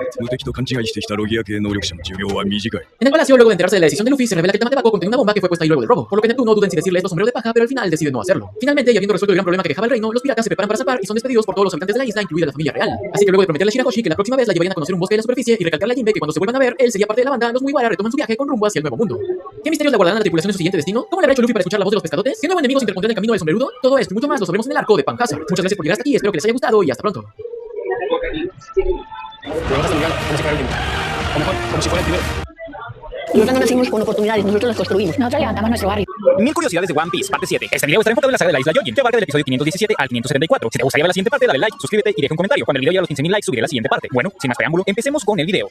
En el palacio, luego de enterarse de la decisión de Luffy, se revela que Tamatepaco contenía una bomba que fue puesta ahí luego del robo, por lo que Neptuno duda en si decirle esto sombrero de paja, pero al final decide no hacerlo. Finalmente, y habiendo resuelto el gran problema que dejaba el reino, los piratas se preparan para zapar y son despedidos por todos los habitantes de la isla, incluida la familia real. Así que luego de prometerle a Shirahoshi que la próxima vez la llevarían a conocer un bosque de la superficie y recalcarle a Jinbe que cuando se vuelvan a ver, él sería parte de la banda, los Mugiwara retoman su viaje con rumbo hacia el Nuevo Mundo. ¿Qué misterios le guardarán a la tripulación en su siguiente destino? ¿Cómo le habrá hecho Luffy para escuchar la voz de los pescadotes? ¿Qué nuevo enemigo se interpondrá en el camino del sombrerudo? Todo esto y mucho más lo sabremos en el arco de Pan Hazard. Muchas gracias por llegar hasta aquí, espero que les haya gustado y hasta pronto. Nosotros no nacimos con oportunidades, nosotros las construimos. Nosotros levantamos nuestro barrio. 1000 curiosidades de One Piece, parte 7. Este video estará enfocado en la saga de la isla Gyojin, que abarca del episodio 517 al 574. Si te gustaría ver la siguiente parte, dale like, suscríbete y deja un comentario. Cuando el video llegue a los 15.000 likes, subiré la siguiente parte. Bueno, sin más preámbulo, empecemos con el video.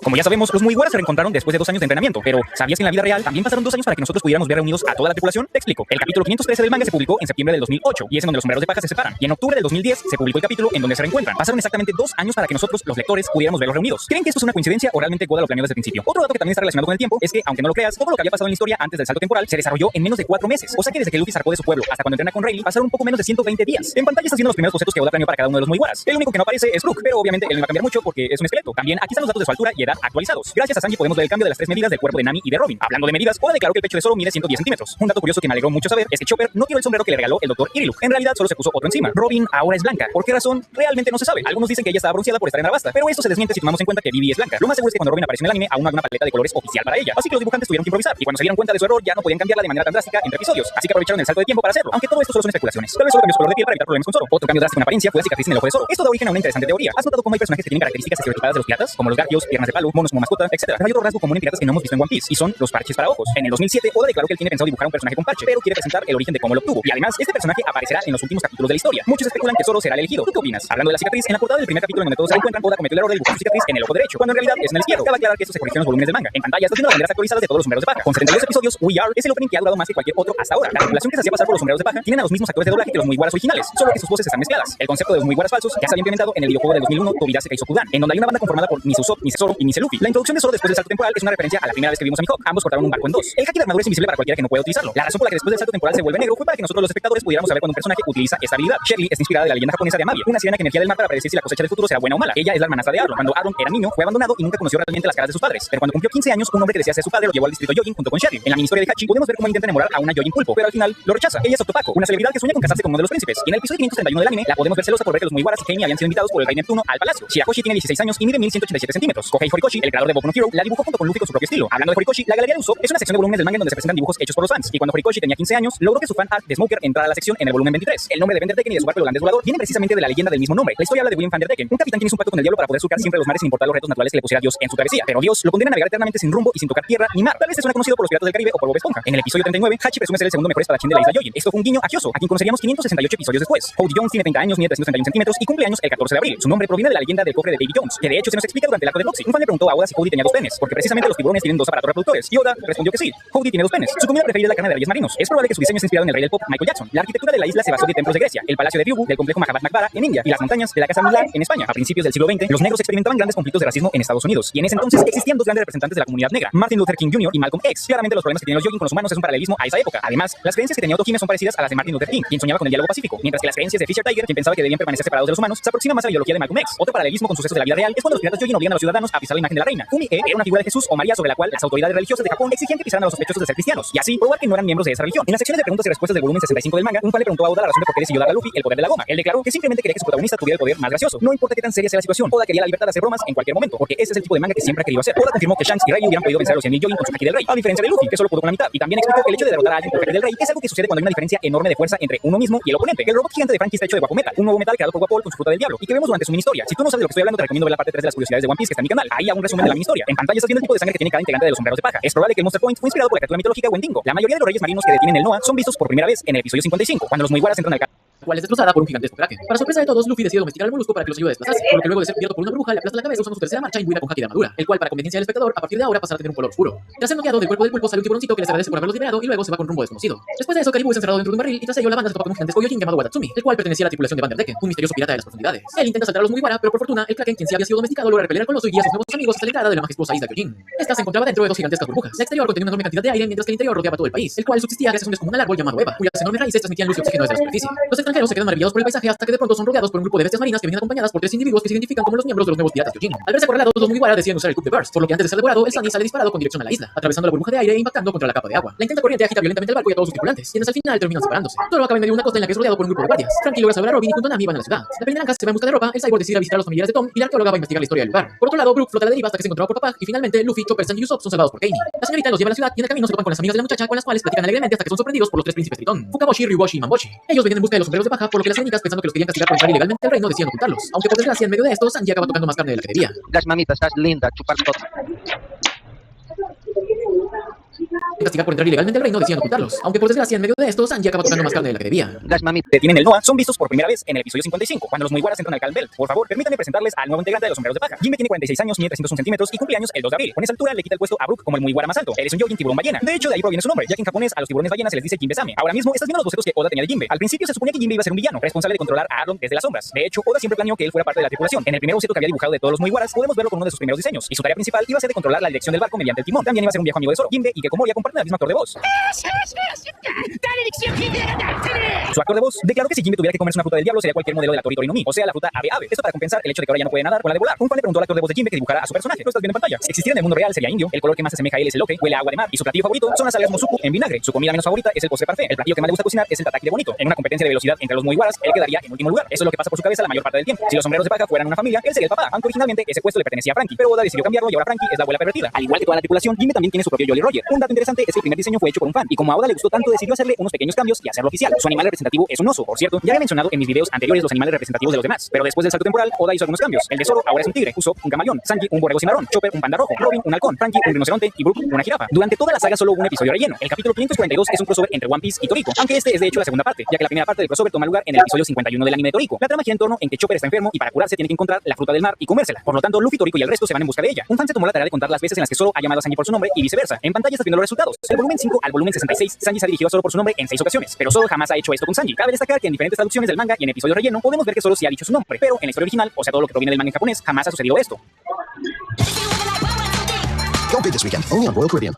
Como ya sabemos, los Mugiwara se reencontraron después de 2 años de entrenamiento, pero ¿sabías que en la vida real también pasaron 2 años para que nosotros pudiéramos ver reunidos a toda la tripulación? Te explico. El capítulo 513 del manga se publicó en septiembre del 2008 y es en donde los sombreros de paja se separan. Y en octubre del 2010 se publicó el capítulo en donde se reencuentran. Pasaron exactamente 2 años para que nosotros, los lectores, pudiéramos verlos reunidos. ¿Creen que esto es una coincidencia o realmente Oda lo planeó desde el principio? Otro dato que también está relacionado con el tiempo es que, aunque no lo creas, todo lo que había pasado en la historia antes del salto temporal se desarrolló en menos de 4 meses. O sea que desde que Luffy zarpó de su pueblo hasta cuando entrena con Rayleigh pasaron un poco menos de 120 días. En pantalla están viendo los primeros bocetos que Oda planeó para cada uno de los Mugiwaras. El único que no aparece es Brook, pero obviamente él no va a cambiar mucho porque es un esqueleto. También aquí están los datos de su altura y edad actualizados. Gracias a Sanji podemos ver el cambio de las 3 medidas del cuerpo de Nami y de Robin. Hablando de medidas, Oda declaró que el pecho de Zoro mide 110 centímetros. Un dato curioso que me alegró mucho saber es que Chopper no tiró el sombrero que le regaló el Dr. Iriluk. En realidad solo se puso otro encima. Robin ahora es blanca. ¿Por qué razón? Realmente no se sabe. Algunos dicen que ella estaba bronceada por estar en Arabasta, pero esto se desmiente si tomamos en cuenta que Vivi es blanca. Lo más seguro es que cuando Robin apareció en el anime aún no había una paleta de colores oficial para ella. Así que los dibujantes tuvieron que improvisar. Y cuando se dieron cuenta de su error ya no podían cambiarla de manera tan drástica entre episodios. Así que aprovecharon el salto de tiempo para hacerlo. Aunque todo esto solo son especulaciones. Tal vez solo cambió su color de piel para evitar problemas con Zoro. Otro cambio drástico en apariencia fue la cicatriz en el ojo de Zoro. Esto da origen a una interesante teoría. ¿Has notado cómo hay personajes que tienen características estereotipadas de los piratas? Como los garfios, piernas de palo, monos como mascota, etc. Pero hay otro rasgo común en piratas que no hemos visto en One Piece y son los parches para ojos. En el 2007, Oda declaró que él tiene pensado dibujar un personaje con parche, pero quiere presentar el origen de cómo lo obtuvo. Y además, este personaje aparecerá en los últimos capítulos de la historia. Muchos especulan que Zoro será el elegido. ¿Tú qué opinas? Hablando de la cicatriz, en la portada del primer capítulo en donde todos se encuentran, Oda cometió el error de dibujar su cicatriz en el ojo derecho, cuando en realidad es en el izquierdo. Cabe aclarar que esto se corrigió en los volúmenes del manga. En pantalla estás viendo las banderas actualizadas de todos los sombreros de paja. Con 72 episodios, We Are es el opening que ha durado más que cualquier otro hasta ahora. La tripulación que se hacía pasar por los sombreros de paja tienen a los mismos actores de doblaje que los Mugiwaras originales, solo que sus voces están mezcladas. El concepto de los Mugiwaras falsos ya se había implementado en el videojuego del 2001 Tobirase Kaizokudan, en donde hay una banda conformada por Mise Usopp, Mise Zoro y Mise Luffy. La introducción de Zoro después del salto temporal es una referencia a la primera vez que vimos a Mihawk. Ambos cortaron un barco en 2. El haki de armadura es invisible para cualquiera que no pueda utilizarlo. La razón por la que después del salto temporal se vuelve negro fue para que nosotros los espectadores pudiéramos saber cuando un personaje utiliza esta habilidad. Shirley está inspirada de la leyenda japonesa de Amabia, una sirena que emergía del mar para predecir si la cosecha del futuro será buena o mala. Ella es la hermanastra de Aaron. Cuando Aaron era niño, fue abandonado y nunca conoció realmente las caras de sus padres. Pero cuando cumplió 15 años, un hombre que decía ser su padre lo llevó al distrito Gyojin junto con Sherry. En la mini historia de Hachi podemos ver cómo intenta enamorar a una Gyojin pulpo, pero al final lo rechaza. Ella es Octopaco, una celebridad que sueña con casarse con uno de los príncipes. Y en el episodio 531 del anime, la podemos ver celosa por ver que los Mugiwaras y Heimi habían sido invitados por el rey Neptuno al palacio. Shirahoshi tiene 16 años y mide 1187 centímetros. Kohei Horikoshi, el creador de Boku no Hero, la dibujó junto con Luffy con su propio estilo. Hablando de Horikoshi, la Galería de Usopp es una sección de volúmenes del manga en donde se presentan dibujos hechos por los fans. Y cuando Horikoshi tenía 15 años, logró que su fan art de Smoker entrara a la sección en el volumen 23. El nombre de Vanderdecken y de su barco holandés volador viene precisamente de la leyenda del mismo nombre. La historia habla de William Vanderdecken, un capitán que hizo un pacto con el diablo para poder surcar siempre los mares sin importar los retos naturales que le pusiera Dios en su travesía. Pero Dios lo condena a navegar eternamente sin rumbo y sin tocar tierra ni mar. Tal vez es conocido por los piratas del Caribe o por Bob Esponja. En el episodio 39, Hachi presume ser el segundo mejor espadachín de la isla Yojin. Esto fue un guiño a Kyoso, a quien conoceríamos 568 episodios después. Cody Jones tiene 30 años, mide 331 centímetros y cumple años el 14 de abril. Su nombre proviene de la leyenda del cofre de Davy Jones, que de hecho se nos explica durante el arco de Roxy. Un fan le preguntó a Oda si Cody tenía dos penes, porque precisamente los tiburones tienen dos aparatos reproductores, y Oda respondió que sí. Cody tiene dos penes. Su comida preferida es la carne de reyes marinos. Es probable que su diseño esté inspirado en el rey del pop, Michael Jackson. La arquitectura de la isla se basó de templos de Grecia, el palacio de Ryugu, del complejo Mahabad Maqbara en India y las montañas de la casa Millar en España. A principios del siglo XX, los negros experimentaban grandes conflictos de racismo en Estados Unidos, y en ese entonces existían dos grandes representantes de la comunidad negra, Martin Luther King Jr. y Malcolm X. Claramente los problemas que tienen los Yojin con los humanos es un paralelismo a esa época. Además, las creencias que tenía Otohime son parecidas a las de Martin Luther King, quien soñaba con el diálogo pacífico, mientras que las creencias de Fisher Tiger, quien pensaba que debían permanecer separados de los humanos, se aproxima más a la ideología de Malcolm X. Otro paralelismo con sucesos de la vida real es cuando los piratas Yojin obligan a los ciudadanos a pisar la imagen de la reina. Fumi-e era una figura de Jesús o María sobre la cual las autoridades religiosas de Japón exigían que pisaran a los sospechosos de ser cristianos, y así probar que no eran miembros de esa religión. En las secciones de preguntas y respuestas del volumen 65 del manga, un fan le preguntó a Oda la razón de por qué decidió dar a Luffy el poder de la goma. Él declaró que simplemente quería que su protagonista tuviera el poder más gracioso. No importa qué tan seria sea la situación, Oda quería la libertad de hacer bromas en cualquier momento, porque ese es el tipo de manga que siempre ha querido hacer. Oda confirmó que Shanks y Ryu hubieran podido vencer a los 100.000 Yojin con su haki del rey, a diferencia de Luffy, que solo pudo con la mitad. Y también explicó que el hecho de derrotar a alguien con el haki del rey es algo que sucede cuando hay una diferencia enorme de fuerza entre uno mismo y el oponente. El robot gigante de Frankie está hecho de Guapo Metal, un nuevo metal creado por Guapol con su fruta del diablo, y que vemos durante su mini historia. Si tú no sabes de lo que estoy hablando, te recomiendo ver la parte 3 de las curiosidades de One Piece que está en mi canal. Ahí hago un resumen de la mini historia. En pantalla estás viendo el tipo de sangre que tiene cada integrante de los sombreros de paja. Es probable que el Monster Point fue inspirado por la criatura mitológica Wendigo. La mayoría de los reyes marinos que detienen el Noah son vistos por primera vez en el episodio 55, cuando los Mugiwaras entran al cual es destrozada por un gigantesco kraken. Para sorpresa de todos, Luffy decide domesticar al molusco para que los ayude a desplazarse, por lo que luego de ser cubierto por una bruja, le aplasta la cabeza usando su tercera marcha imbuida con haki de armadura, el cual para conveniencia del espectador, a partir de ahora pasará a tener un color oscuro. Tras ser noqueado del cuerpo del pulpo sale un tiburoncito que les agradece por haberlos liberado y luego se va con rumbo desconocido. Después de eso, Caribou es encerrado dentro de un barril y tras ello la banda se topa con un gigantesco Yojin llamado Watatsumi, el cual pertenecía a la tripulación de Vanderdecken, un misterioso pirata de las profundidades. Él intenta saltar a los Mugiwara, pero por fortuna, el kraken, quien sí había sido domesticado, logra repeler al coloso y guía a sus nuevos amigos hasta la entrada de la majestuosa isla Yojin. Esta se encontraba dentro de dos gigantescas burbujas. La exterior contenía una enorme cantidad de aire, mientras que el interior rodeaba todo el país, el cual subsistía gracias a un descomunal árbol llamado Eva, cuyas enormes raíces transmitían luz y oxígeno desde la superficie. Los extranjeros se quedan maravillados por el paisaje hasta que de pronto son rodeados por un grupo de bestias marinas que vienen acompañadas por tres individuos que se identifican como los miembros de los nuevos piratas Yojin. Al verse acorralados, los Mugiwara deciden usar el Coup de Burst, por lo que antes de ser devorado, el Sunny sale disparado con dirección a la isla, atravesando la burbuja de aire e impactando contra la capa de agua. La intensa corriente agita violentamente el barco y a todos sus tripulantes, quienes al final terminan separándose. Todo acaba en medio de una costa en la que es rodeado por un grupo de guardias. Frankie logra salvar a Robin y junto a Nami van a la ciudad. La pequeña naranja se va en busca de ropa, el cyborg decide visitar a los familiares de Tom y la arqueóloga va a investigar la historia del lugar. Por otro lado, Brook flota a la deriva hasta que se encontró por Papag y finalmente Luffy, Chopper, Sanji y Usopp son salvados por Kaine. La señorita los lleva a la ciudad y en el camino se topan con las amigas de la muchacha, con las cuales platican alegremente hasta que son sorprendidos por los tres príncipes Tritón, Fukaboshi, Ryuboshi y Mamboshi. Ellos venían en busca de los sombreros de paja, por lo que las sirenicas, pensando que los querían castigar por entrar ilegalmente al reino, deciden ocultarlos. Aunque por desgracia en medio de esto, Sanji acaba tocando más carne de la que debía. Gas mamita, estás linda, chupar tot. Castigar por entrar ilegalmente al reino, deciden ocultarlos. Aunque por desgracia en medio de esto, Sanji acaba tocando más carne de la que debía. Gas mamita. Detienen el Noah son vistos por primera vez en el episodio 55, cuando los Mugiwaras entran al Calm Belt. Por favor, permítanme presentarles al nuevo integrante de los sombreros de paja. Jinbe tiene 46 años, mide 301 centímetros y cumple años el 2 de abril. Con esa altura le quita el puesto a Brook como el Mugiwara más alto. Él es un Yojin tiburón ballena. De hecho, de ahí proviene su nombre, ya que en japonés a los tiburones ballenas se les dice Jinbe-same. Ahora mismo estás viendo los bocetos que Oda tenía de Jinbe. Al principio se suponía que Jinbe iba a ser un villano, responsable de controlar a Arlong desde las sombras. De hecho, Oda siempre planeó que él fuera parte de la tripulación. En el primer boceto que había dibujado de todos los Mugiwaras, podemos verlo con uno de sus primeros diseños, y su tarea principal iba a ser de controlar la dirección del barco mediante el timón. También iba a ser un viejo amigo de Zoro. Jinbe y Gekko Moria comparten el mismo actor de voz. Su actor de voz declaró que si Jinbe tuviera que comerse una fruta del diablo sería cualquier modelo de la Tori Tori no Mi, o sea, la fruta ave ave. Esto para compensar el hecho de que ahora ya no puede nadar con la de volar. Un fan le preguntó al actor de voz de Jinbe que dibujara a su personaje. Lo estás viendo en pantalla. Si existiera en el mundo real sería indio. El color que más se asemeja a él es el ocre, huele a agua de mar y su platillo favorito son las algas mosuku en vinagre. Su comida menos favorita es el postre parfait. El platillo que más le gusta cocinar es el tataki de bonito. En una competencia de velocidad entre los Mugiwaras, él quedaría en último lugar. Eso es lo que pasa por su cabeza la mayor parte del tiempo. Si los sombreros de paja fueran una familia, él sería el papá, aunque originalmente ese puesto le pertenecía a Frankie, pero Oda decidió cambiarlo y ahora Frankie es la abuela pervertida. Al igual que toda la tripulación, Jinbe también tiene su propio Jolly Roger. Un dato interesante es que el primer diseño fue hecho por un fan y como a Oda le gustó tanto decidió hacerle unos pequeños cambios y hacerlo oficial. Su animal representativo es un oso. Por cierto, ya he mencionado en mis videos anteriores los animales representativos de los demás, pero después del salto temporal, Oda hizo algunos cambios. El de Zoro ahora es un tigre, Usopp un camaleón, Sanji un borrego cimarrón, Chopper un panda rojo, Robin un halcón, Frankie un rinoceronte y Brook una jirafa. Durante toda la saga solo hubo un episodio relleno. El capítulo 542 es un crossover entre One Piece y Toriko, aunque este es de hecho la segunda parte, ya que la primera parte del crossover toma lugar en el episodio 51 del anime de Toriko. La trama gira en torno en que Chopper está enfermo y para curarse tiene que encontrar la fruta del mar y comérsela. Por lo tanto, Luffy, Toriko y el resto se van en busca de ella. Un fan se tomó la tarea de contar las veces en las que Zoro ha llamado a Sanji por su nombre y viceversa. En pantalla estás viendo los resultados. Del volumen 5 al volumen 66, Sanji se ha dirigido a Zoro por su nombre en 6 ocasiones, pero Zoro jamás ha hecho esto con Sanji. Cabe destacar que en diferentes traducciones del manga y en episodios relleno podemos ver que Zoro sí ha dicho su nombre, pero en la historia original, o sea todo lo que proviene del manga en japonés, jamás ha sucedido esto. Don't bid this weekend, only on Royal Caribbean.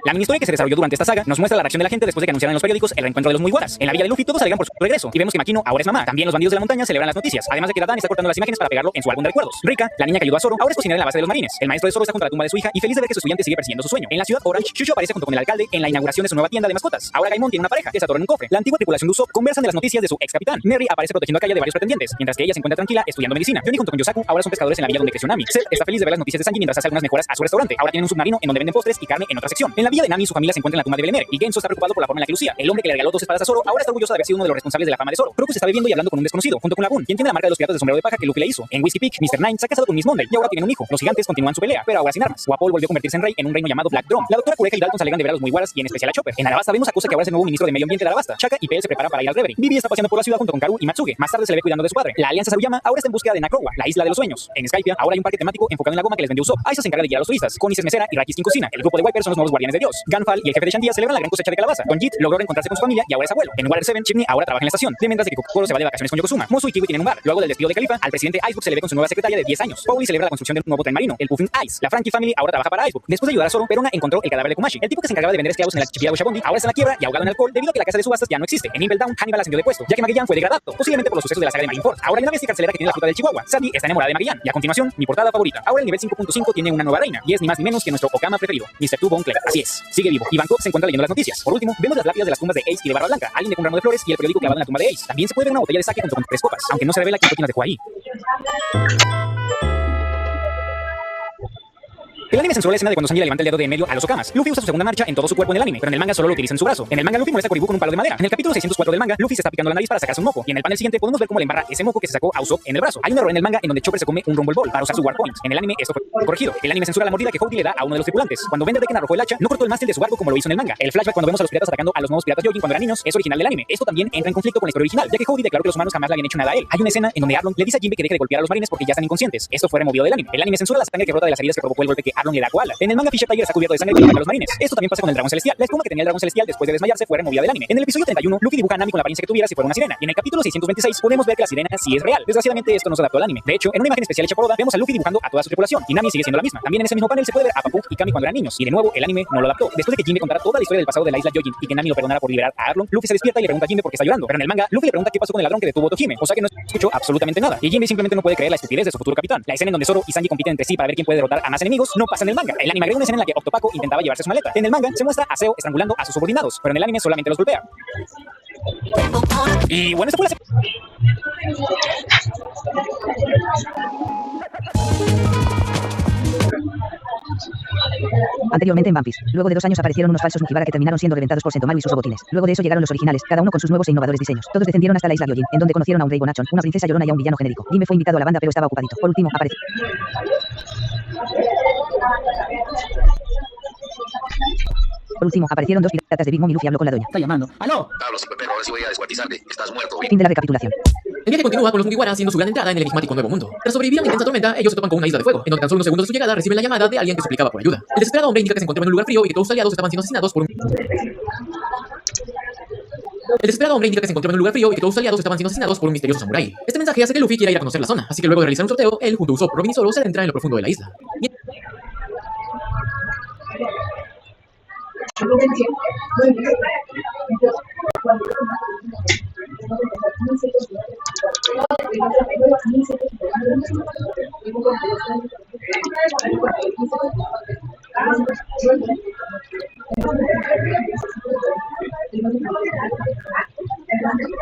La mini historia que se desarrolló durante esta saga nos muestra la reacción de la gente después de que anunciaran en los periódicos el reencuentro de los Mugiwaras. En la villa de Luffy todos alegran por su regreso y vemos que Makino ahora es mamá. También los bandidos de la montaña celebran las noticias, además de que Dadan está cortando las imágenes para pegarlo en su álbum de recuerdos. Rika, la niña que ayudó a Zoro, ahora es cocinera en la base de los marines. El maestro de Zoro está contra la tumba de su hija y feliz de ver que su estudiante sigue persiguiendo su sueño. En la ciudad Orange, Shusho aparece junto con el alcalde en la inauguración de su nueva tienda de mascotas. Ahora Gaimon tiene una pareja que se atora en un cofre. La antigua tripulación de Usopp conversan de las noticias de su ex capitán. Merry aparece protegiendo a Kaya de varios pretendientes, mientras que ella se encuentra tranquila estudiando medicina. Johnny junto con Yosaku ahora son pescadores en la villa donde creció Nami. Seth está feliz de ver las noticias de Sanji mientras hace algunas mejoras a su restaurante. Ahora tienen un submarino en donde venden postres y carne en otra sección. En la villa de Nami su familia se encuentra en la tumba de Belemere y Genso está preocupado por la forma en la que lucía. El hombre que le regaló 2 espadas a Zoro ahora está orgulloso de haber sido uno de los responsables de la fama de Zoro. Crocus está bebiendo y hablando con un desconocido, junto con Lagoon, quien tiene la marca de los piratas de sombrero de paja que Luffy le hizo. En Whiskey Peak, Mr. Nine se ha casado con Miss Monday y ahora tienen un hijo. Los gigantes continúan su pelea, pero ahora sin armas. Wapol volvió a convertirse en rey en un reino llamado Black Drum. La doctora Kureka y Dalton se alegan de ver a los Mugiwaras y en especial a Chopper. En Alabasta vemos a Kusa que ahora es el nuevo ministro de medio ambiente de Alabasta. Chaka y Pell se preparan para ir al Reverie. Vivi está paseando por la ciudad junto con Karu y Matsuge. Más tarde se le ve cuidando de su padre. La alianza Saruyama ahora está en búsqueda de Nakrowa, la isla de los sueños. En Skypiea ahora hay un parque temático enfocado en la goma que les vendió Usopp. Aiza se encarga de guiar a los turistas. Konis es mesera y Rakis quien cocina. El grupo de Wipers son los nuevos guardianes de Dios. Gunfall y el jefe de Shandia celebran la gran cosecha de calabaza. Don Jit logró reencontrarse con su familia y ahora es abuelo. En Water 7, Chimney ahora trabaja en la estación. De mientras de que Kokoro se va de vacaciones con Yokozuna. Mozu y Kiwi tienen un bar. Luego del despido de Khalifa, al presidente Icebook se le ve con su nueva secretaria de 10 años. Pauli celebra la construcción del nuevo tren marino, el Puffin Ice. La Frankie Family ahora trabaja para Icebook. Después de ayudar a Zoro, Perona encontró el cadáver de Kumashi. El tipo que se encargaba de vender esclavos en el archipiélago Shabondi ahora está en la quiebra y ahogado en alcohol debido a que la casa de subastas ya no existe. En Impel Down, Hannibal ascendió de puesto, ya que Magellan fue degradado, posiblemente por los sucesos de la saga de Marineford. Ahora hay una bestia carcelera que tiene la fruta del Chihuahua. Sandy está enamorada de Magellan. Y a continuación, mi portada favorita. Ahora el nivel 5.5 tiene una nueva reina y es ni más ni menos que nuestro Okama preferido, Mr. Two Bone Clever. Así es, sigue vivo. Y Bangkok se encuentra leyendo las noticias. Por último, vemos las lápidas de las tumbas de Ace y de Barba Blanca, alguien de un ramo de flores y el periódico clavado en la tumba de Ace. También se puede ver una botella de sake junto con 3 copas, aunque no se revela quién fue quien las dejó ahí. El anime censuró la escena de cuando Sanji le levanta el dedo de en medio a los Okamas. Luffy usa su segunda marcha en todo su cuerpo en el anime, pero en el manga solo lo utiliza en su brazo. En el manga Luffy molesta a Kuribu con un palo de madera. En el capítulo 604 del manga, Luffy se está picando la nariz para sacarse un moco. Y en el panel siguiente podemos ver cómo le embarra ese moco que se sacó a Usopp en el brazo. Hay un error en el manga en donde Chopper se come un Rumble Ball para usar su War Point. En el anime esto fue corregido. El anime censura la mordida que Howdy le da a uno de los tripulantes. Cuando Vanderdecken arrojó el hacha, no cortó el mástil de su barco como lo hizo en el manga. El flashback cuando vemos a los piratas atacando a los nuevos piratas Gyojin cuando eran niños es original del anime. Esto también entra en conflicto con la historia original, ya que Howdy declaró que los humanos jamás le habían hecho nada a él. Hay una escena en donde Arlong le dice a Jinbe que deje de golpear a los marines porque ya están inconscientes. Esto fue removido del anime. El anime censura la sangre que brota de las heridas que provocó el golpe que Arlong le da a Koala. En el manga Fisher Tiger está cubierto de sangre que ataca a los marines. Esto también pasa con el dragón celestial. La espuma que tenía el dragón celestial después de desmayarse fue removida del anime. En el episodio 31, Luffy dibuja a Nami con la apariencia que tuviera si fuera una sirena. Y en el capítulo 626 podemos ver que la sirena sí es real. Desgraciadamente esto no se adaptó al anime. De hecho, en una imagen especial hecha por Oda, vemos a Luffy dibujando a toda su tripulación y Nami sigue siendo la misma. También en ese mismo panel se puede ver a Papu y Kami cuando eran niños. Y de nuevo, el anime no lo adaptó. Después de que Jinbe contara toda la historia del pasado de la isla Gyojin y que Nami lo perdonara por liberar a Arlong, Luffy se despierta y le pregunta a Jinbe por qué está llorando. Pero en el manga, Luffy le pregunta qué pasó con el ladrón que detuvo a Otohime, o sea que no escuchó absolutamente nada. Y Jinbe simplemente no puede creer la estupidez de su futuro capitán. La escena en donde Zoro y Sanji compiten entre sí para ver quién puede derrotar a más enemigos no pasa en el manga. El anime agrega una escena en la que Octopaco intentaba llevarse su maleta. En el manga se muestra a Seo estrangulando a sus subordinados, pero en el anime solamente los golpea. Y bueno, esto fue la... Anteriormente en One Piece. Luego de 2 años aparecieron unos falsos Mugiwara que terminaron siendo reventados por Sentomaru y sus robotines. Luego de eso llegaron los originales, cada uno con sus nuevos e innovadores diseños. Todos descendieron hasta la isla Gyojin, en donde conocieron a un rey bonachón, una princesa llorona y a un villano genérico. Jinbe fue invitado a la banda pero estaba ocupadito. Por último, aparecieron 2 piratas de Big Mom y Luffy habló con la doña. Está llamando. ¡Aló! Hablo sin perro, ahora sí voy a descuartizarte. Estás muerto. Fin de la recapitulación. El viaje continúa con los Mugiwara haciendo su gran entrada en el enigmático Nuevo Mundo. Tras sobrevivir a una intensa tormenta, ellos se topan con una isla de fuego, en donde tan solo unos segundos de su llegada reciben la llamada de alguien que suplicaba por ayuda. El desesperado hombre indica que se encontraba en un lugar frío y que todos sus aliados estaban siendo asesinados por un... misterioso samurái. Este mensaje hace que Luffy quiera ir a conocer la zona, así que luego de realizar un sorteo, él junto a Usopp, Robin y Zoro se adentra en lo profundo de la isla.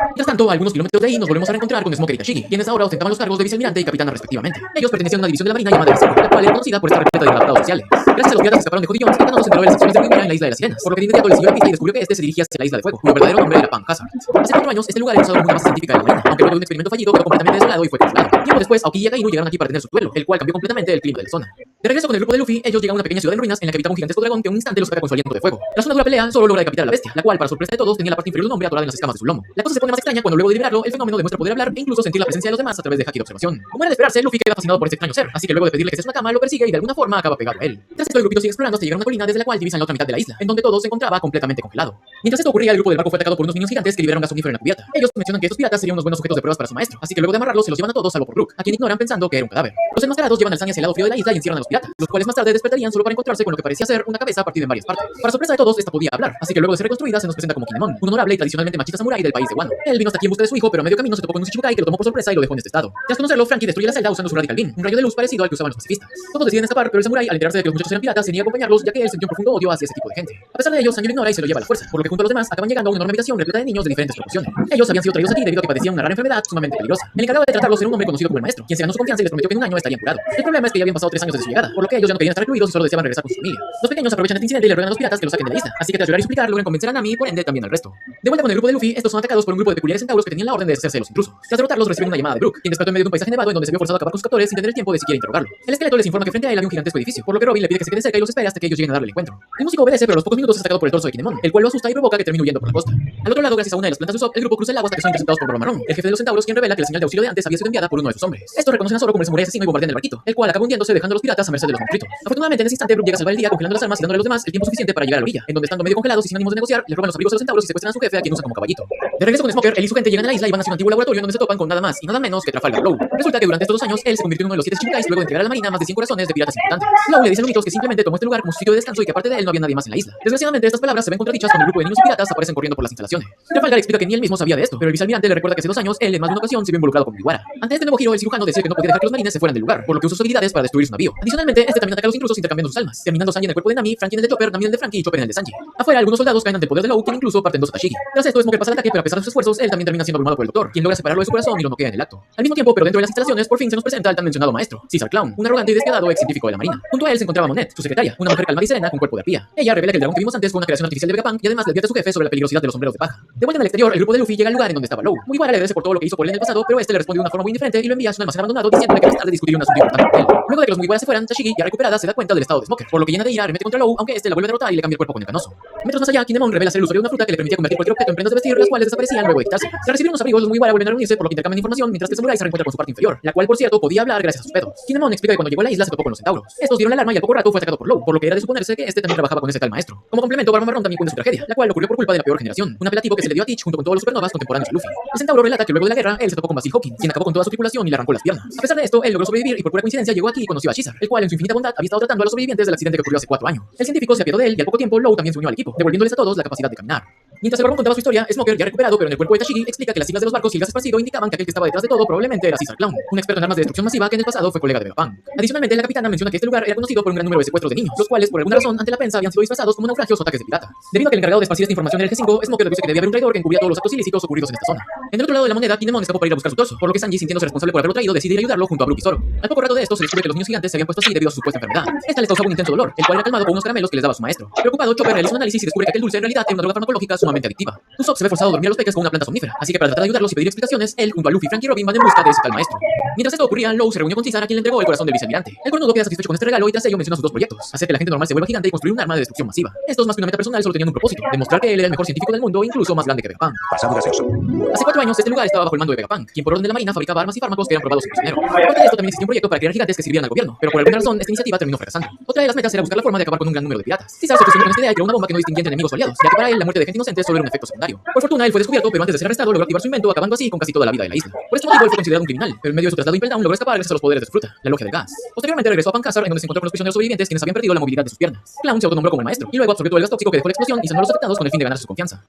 Mientras tanto, a algunos kilómetros de ahí nos volvemos a reencontrar con Smoker y Tashigi, quienes ahora ostentaban los cargos de vicealmirante y capitana respectivamente. Ellos pertenecían a una división de la marina llamada Berserk, la cual era conocida por estar repleta de degradados sociales. Gracias a los piratas que escaparon de Cody Jones, Kitano se enteró de las acciones de Mugiwara en la isla de las sirenas, por lo que de inmediato le siguió la pista y descubrió que este se dirigía hacia la isla de fuego, cuyo verdadero nombre era Pan Hazard. Hace 4 años, este lugar era usado como una base científica de la marina, aunque luego de un experimento fallido quedó completamente desolado y fue congelado. Tiempo después, Aokiji y Akainu llegaron aquí para tener su duelo, el cual cambió completamente el clima de la zona. De regreso con el grupo de Luffy, ellos llegan a una pequeña ciudad en ruinas en la que habitaba un gigantesco dragón que en un instante los ataca con su aliento de fuego. Tras una dura pelea, solo logra decapitar a la bestia, la cual, para sorpresa de todos, tenía la parte inferior de un hombre atorada en las escamas de su lomo. La cosa se pone más extraña cuando luego de liberarlo, el fenómeno demuestra poder hablar e incluso sentir la presencia de los demás a través de haki de observación. Como era de esperarse, Luffy queda fascinado por este extraño ser, así que luego de pedirle que se una cama, lo persigue y de alguna forma acaba pegado a él. Tras esto, el grupito sigue explorando hasta llegar a una colina desde la cual divisan la otra mitad de la isla, en donde todo se encontraba completamente congelado. Mientras esto ocurría, el grupo del barco fue atacado por unos niños gigantes que liberaron gas somnífero en la cubierta. Ellos mencionan que estos piratas serían unos buenos sujetos de pruebas para su maestro, así que luego de amarrarlos se los llevan a todos salvo por Brook, a quien ignoran pensando que era un cadáver. Los enmascarados llevan al Sunny hacia el lado frío de la isla y encierran a los piratas, los cuales más tarde despertarían solo para encontrarse con lo que parecía ser una cabeza partida en varias partes. Para sorpresa de todos, esta podía hablar, así que luego de ser reconstruida se nos presenta como Kinemon, un honorable y tradicionalmente machista samurái del país de Wano. Él vino hasta aquí en busca de su hijo, pero a medio camino se topó con un Shichibukai que lo tomó por sorpresa y lo dejó en este estado. Tras conocerlo, Frankie destruye la celda usando su Radical Beam, un rayo de luz parecido al que usaban los pacifistas. Todos deciden escapar, pero el samurái, al enterarse de que los muchachos eran piratas, se niega a acompañarlos, ya que él sintió un profundo odio hacia ese tipo de gente. A pesar de ello, Sanji lo ignora y se lo lleva a la fuerza, por lo que junto a los demás acaban llegando a una enorme habitación repleta de niños de diferentes proporciones. Ellos habían sido traídos aquí debido a que padecían una rara enfermedad sumamente peligrosa. El encargado de tratarlos era un hombre conocido como el maestro, quien se ganó su confianza y les prometió que en un año estarían curados. El problema es que ya habían pasado 3 años desde su llegada, por lo que ellos ya no querían estar recluidos y solo deseaban regresar con su familia. Los pequeños aprovechan este incidente y le ruegan a los piratas que los saquen de la isla, así que tras llorar y suplicar logran convencer a Nami y por ende también al resto. De vuelta con el grupo de Luffy, estos son atacados por un grupo de peculiares centauros que tenían la orden de deshacerse de los intrusos. Tras derrotarlos reciben una llamada de Brook, quien despertó en medio de un paisaje nevado en donde se vio forzado a acabar con sus captores sin tener el tiempo de siquiera interrogarlo. El esqueleto les informa que frente a él había un gigantesco edificio, por lo que Robin le pide que se quede cerca y los espere hasta que ellos lleguen a darle el encuentro. El músico obedece, pero a los pocos minutos es atacado por el torso de Kinemon, el cual lo asusta y provoca que termine huyendo por la costa. Al otro lado, gracias a una de las plantas de Usopp, el grupo cruza el agua hasta que son interceptados por Barba Marrón, el jefe de los centauros, quien revela que la señal de auxilio de antes había sido enviada por uno de sus hombres. Estos reconocen a Zoro como el samurái asesino y bombardean el barquito, el cual acaba hundiéndose dejando a los piratas a merced de los monstruitos. Afortunadamente, en ese instante, Brook llega a salvar el día congelando las armas y dándole a los demás el tiempo suficiente para llegar a la orilla, en donde estando medio congelados y sin ánimos de negociar, le roban los abrigos a los centauros y secuestran a su jefe, a quien usan como caballito. De regreso con Smoker, él y su gente llegan a la isla y van hacia un antiguo laboratorio en donde se topan con nada más y nada menos que Trafalgar Law. Resulta que durante estos 2 años, él se convirtió en uno de los 7 Shichibukais luego de entregar a la marina más de 100 corazones de piratas importantes. Law le dice a los mitos que simplemente tomó este lugar como su sitio de descanso y que aparte de él no había nadie más en la isla. Desgraciadamente, estas palabras se ven contradichas cuando el grupo de niños y piratas aparecen corriendo por las instalaciones. Trafalgar explica que ni él mismo sabía de esto, pero el vicealmirante le recuerda que hace 2 años él en más de una ocasión se vio involucrado con Mugiwara. Ante este nuevo giro, el cirujano decide que no podía dejar que los marines se fueran del lugar, por lo que usó sus habilidades para destruir su navío. Adicionalmente, este también ataca a los intrusos intercambiando sus almas, terminando Sanji en el cuerpo de Nami, Frankie en el de Chopper, Nami en el de Frankie y Chopper en el de Sanji. Afuera, algunos soldados caen ante el poder de Law, quien incluso parten 2 Tashigi. Tras esto, Smoker pasa al ataque, pero a pesar de sus esfuerzos, él también termina siendo abrumado por el doctor, quien logra separarlo de su corazón y lo noquea en el acto. Al mismo tiempo, pero dentro de las instalaciones, por fin se nos presenta el tan mencionado maestro, Caesar Clown, un arrogante y despiadado ex científico de la marina. Junto a él se encontraba Monet, su secretaria, una mujer calmada y serena con cuerpo de arpía. Ella revela que el dragón que vimos antes fue una creación artificial de Vegapunk y además le advierte a su jefe sobre la peligrosidad de los sombreros de paja. De vuelta en el exterior, el grupo de Luffy llega al lugar en donde estaba Law. Mugiwara le agradece por todo lo que hizo por él en el pasado, pero este le responde de una forma muy indiferente y lo envía a su almacén abandonado diciéndole que más tarde discutiría un asunto importante con él. Luego de que los Mugiwara se fueran, Tashigi, ya recuperada, se da cuenta del estado de Smoker, por lo que llena de ira arremete contra Law, aunque este la vuelve a derrotar y le cambia el cuerpo con el canoso. Metros más allá, Kinemon revela ser el usuario de una fruta que le permitía convertir cualquier objeto en prendas de vestir, las cuales desaparecían luego de quitarse. Tras recibir unos abrigos, los Mugiwara vuelven a reunirse, por lo que intercambian información mientras que el samurái se reencuentra con su parte inferior, la cual por cierto podía hablar gracias a sus pedos. Kinemon explica que cuando llegó a la isla se topó con los centauros. Estos dieron la alarma y al poco rato fue atacado por Law, por lo que era de suponerse que este también trabajaba con ese tal maestro. Como complemento, Barba Marrón también cuenta su tragedia, la cual ocurrió por culpa de la peor generación, un apelativo que se le dio a Teach junto con todos los supernovas contemporáneos de Luffy. El centauro relata que luego de la guerra, él se topó con Basil Hawkins, quien acabó con toda su tripulación y le arrancó las piernas. A pesar de esto, él logró sobrevivir y por pura coincidencia llegó aquí y conoció a Shizar, el cual en su infinita bondad había estado tratando a los sobrevivientes del accidente que ocurrió hace 4 años. El científico se apiadó de él y al poco tiempo Law también se unió al equipo, devolviéndoles a todos la capacidad de caminar. Mientras el barbón contaba su historia, Smoker, ya recuperado pero en el cuerpo de Tashigi, explica que las siglas de los barcos y el gas esparcido indicaban que aquel que estaba detrás de todo probablemente era Caesar Clown, un experto en armas de destrucción masiva que en el pasado fue colega de Vegapunk. Adicionalmente, la capitana menciona que este lugar era conocido por un gran número de secuestros de niños, los cuales por alguna razón ante la prensa habían sido disfrazados como naufragios o ataques de pirata. Debido a que el encargado de esparcir esta información era el G5, Smoker deduce que debía haber un traidor que encubría todos los actos ilícitos ocurridos en esta zona. En el otro lado de la moneda, Kinemon escapó para ir a buscar su torso, por lo que Sanji, sintiéndose responsable por haberlo traído, decide ir a ayudarlo junto a Brook y Zoro. Al poco rato de esto, se descubre que los niños gigantes se habían puesto así debido a su supuesta enfermedad. Esta les causaba un intenso dolor, el cual era calmado con unos caramelos que les daba su maestro. Preocupado, Chopper realiza un análisis y descubre que aquel dulce en realidad era una droga farmacológica sumamente adictiva. Usopp se ve forzado a dormir a los peques con una planta somnífera, así que para tratar de ayudarlos y pedir explicaciones, él junto a Luffy, Frankie y Robin van en busca de ese tal maestro. Mientras esto ocurría, Law se reunió con Caesar, a quien le entregó el corazón del vicealmirante. El cornudo queda satisfecho con este regalo y tras ello menciona sus 2 proyectos: hacer que la gente normal se vuelva gigante y construir un arma de destrucción masiva. Estos, más que una meta personal, solo tenían un propósito: demostrar que él era el mejor científico del mundo, incluso más grande que Vegapunk. Pasado gaseoso. Hace 4 años, este lugar estaba bajo el mando de Vegapunk, quien por orden de la marina fabricaba armas y fármacos que eran probados en prisionero. Aparte de esto, también existía un proyecto para crear gigantes que sirvieran al gobierno, pero por alguna razón esta iniciativa terminó fracasando. Otra de las metas era buscar la forma de acabar con un gran número de piratas. Caesar se obsesionó con esta idea y creó una bomba que no distinguía entre enemigos o aliados, ya que para él la muerte de gente inocente solo era un efecto secundario. Por fortuna, él fue descubierto, pero antes de ser arrestado logró activar su invento, acabando así con casi toda la vida de la isla. Por este motivo, él fue considerado un criminal, pero en medio de su traslado Impel Down logró escapar gracias a los poderes de su fruta, la logia del gas. Posteriormente regresó a Pancasar, en donde se encontró con los prisioneros sobrevivientes quienes habían perdido la movilidad de sus piernas. Clown se autonombró como el maestro y luego absorbió todo el gas tóxico que dejó la explosión y sanó a los afectados con el fin de ganar su confianza.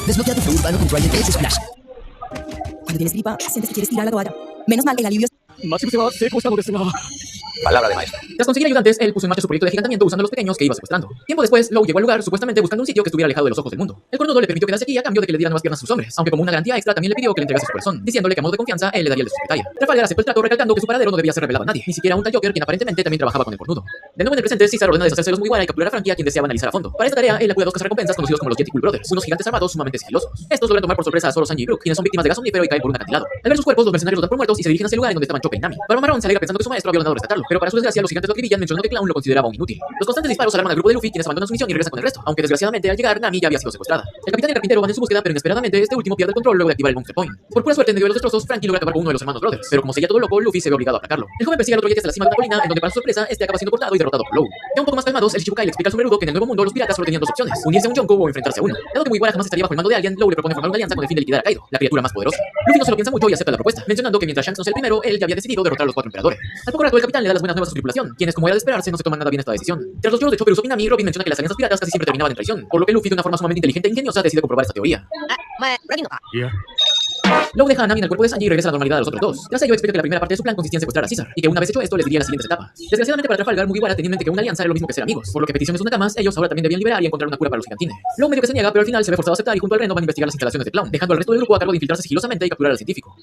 Desbloquea tu flow urbano con Trident Ace Splash. Cuando tienes gripa, sientes que quieres tirar la toalla. Menos mal, el alivio. Palabra de maestro. Tras conseguir ayudantes, él puso en marcha su proyecto de gigantamiento usando a los pequeños que iba secuestrando. Tiempo después, Law llegó al lugar supuestamente buscando un sitio que estuviera alejado de los ojos del mundo. El cornudo le permitió quedarse aquí a cambio de que le diera nuevas piernas a sus hombres, aunque como una garantía extra también le pidió que le entregase su corazón, diciéndole que a modo de confianza él le daría el de su secretaria. Trafalgar aceptó el trato recalcando que su paradero no debía ser revelado a nadie, ni siquiera a un tal Joker quien aparentemente también trabajaba con el cornudo. De nuevo en el presente, Caesar ordena deshacerse de los Mugiwara y capturar a Frankie, a quien deseaba analizar a fondo. Para esta tarea, él acude a 2 cazarrecompensas conocidos como los Yeti Cool Brothers, unos gigantes armados sumamente sigilosos. Estos logran tomar por sorpresa a Zoro, Sanji y Brook, quienes son víctimas de gas somnífero y caen por un acantilado. Al ver sus cuerpos, los mercenarios los dan por muertos y se dirigen hacia el lugar en donde estaban Chopper y Nami. Barba Marrón se alegra pensando que su maestro había ordenado rescatarlos, derrotarlo, pero para su desgracia los gigantes lo acribillan mencionando que Clown lo consideraba un inútil. Los constantes disparos alarman al grupo de Luffy, quienes abandonan su misión y regresan con el resto, aunque desgraciadamente al llegar Nami ya había sido secuestrada. El capitán y el carpintero van en su búsqueda, pero inesperadamente este último pierde el control luego de activar el Monster Point. Por pura suerte, en medio de los destrozos, Frankie logra acabar con uno de los hermanos Brothers, pero como seguía todo loco, Luffy se ve obligado a atacarlo. El joven persigue al otro Yeti hasta la cima de una colina, en donde para su sorpresa este acaba siendo cortado y derrotado por Law. Ya un poco más calmados, el Shichibukai le explica al sombrerudo que en el nuevo mundo los piratas solo tenían dos opciones: unirse a un Yonko o enfrentarse a uno. Dado que Mugiwara jamás estaría bajo el mando de alguien, Law le propone formar una alianza con el fin de liquidar a Kaido, la criatura más poderosa. Luffy no se lo piensa mucho y acepta la propuesta, mencionando que mientras Shanks no sea el primero, él ya había decidido derrotar a los 4 emperadores. Al poco rato, el capitán le da las buenas nuevas a su tripulación, quienes, como era de esperarse, no se toman nada bien esta decisión. Tras los lloros de Chopper, Usopp y Nami, Robin menciona que las alianzas piratas casi siempre terminaban en traición, por lo que Luffy, de una forma sumamente inteligente e ingeniosa, decide comprobar esta teoría. Law deja a Nami en el cuerpo de Sanji y regresa a la normalidad de los otros dos. Tras ello, explica que la primera parte de su plan consistía en secuestrar a Caesar, y que una vez hecho esto les diría las siguientes etapas. Desgraciadamente para Trafalgar, Mugiwara tenía en mente que una alianza era lo mismo que ser amigos, por lo que peticiones de Nakamas, ellos ahora también debían liberar y encontrar una cura para los gigantines. Law medio que se niega, pero al final se ve forzado a aceptar y junto al Reno van a investigar las instalaciones de Clown, dejando al resto del grupo a cargo de infiltrarse sigilosamente y capturar al científico.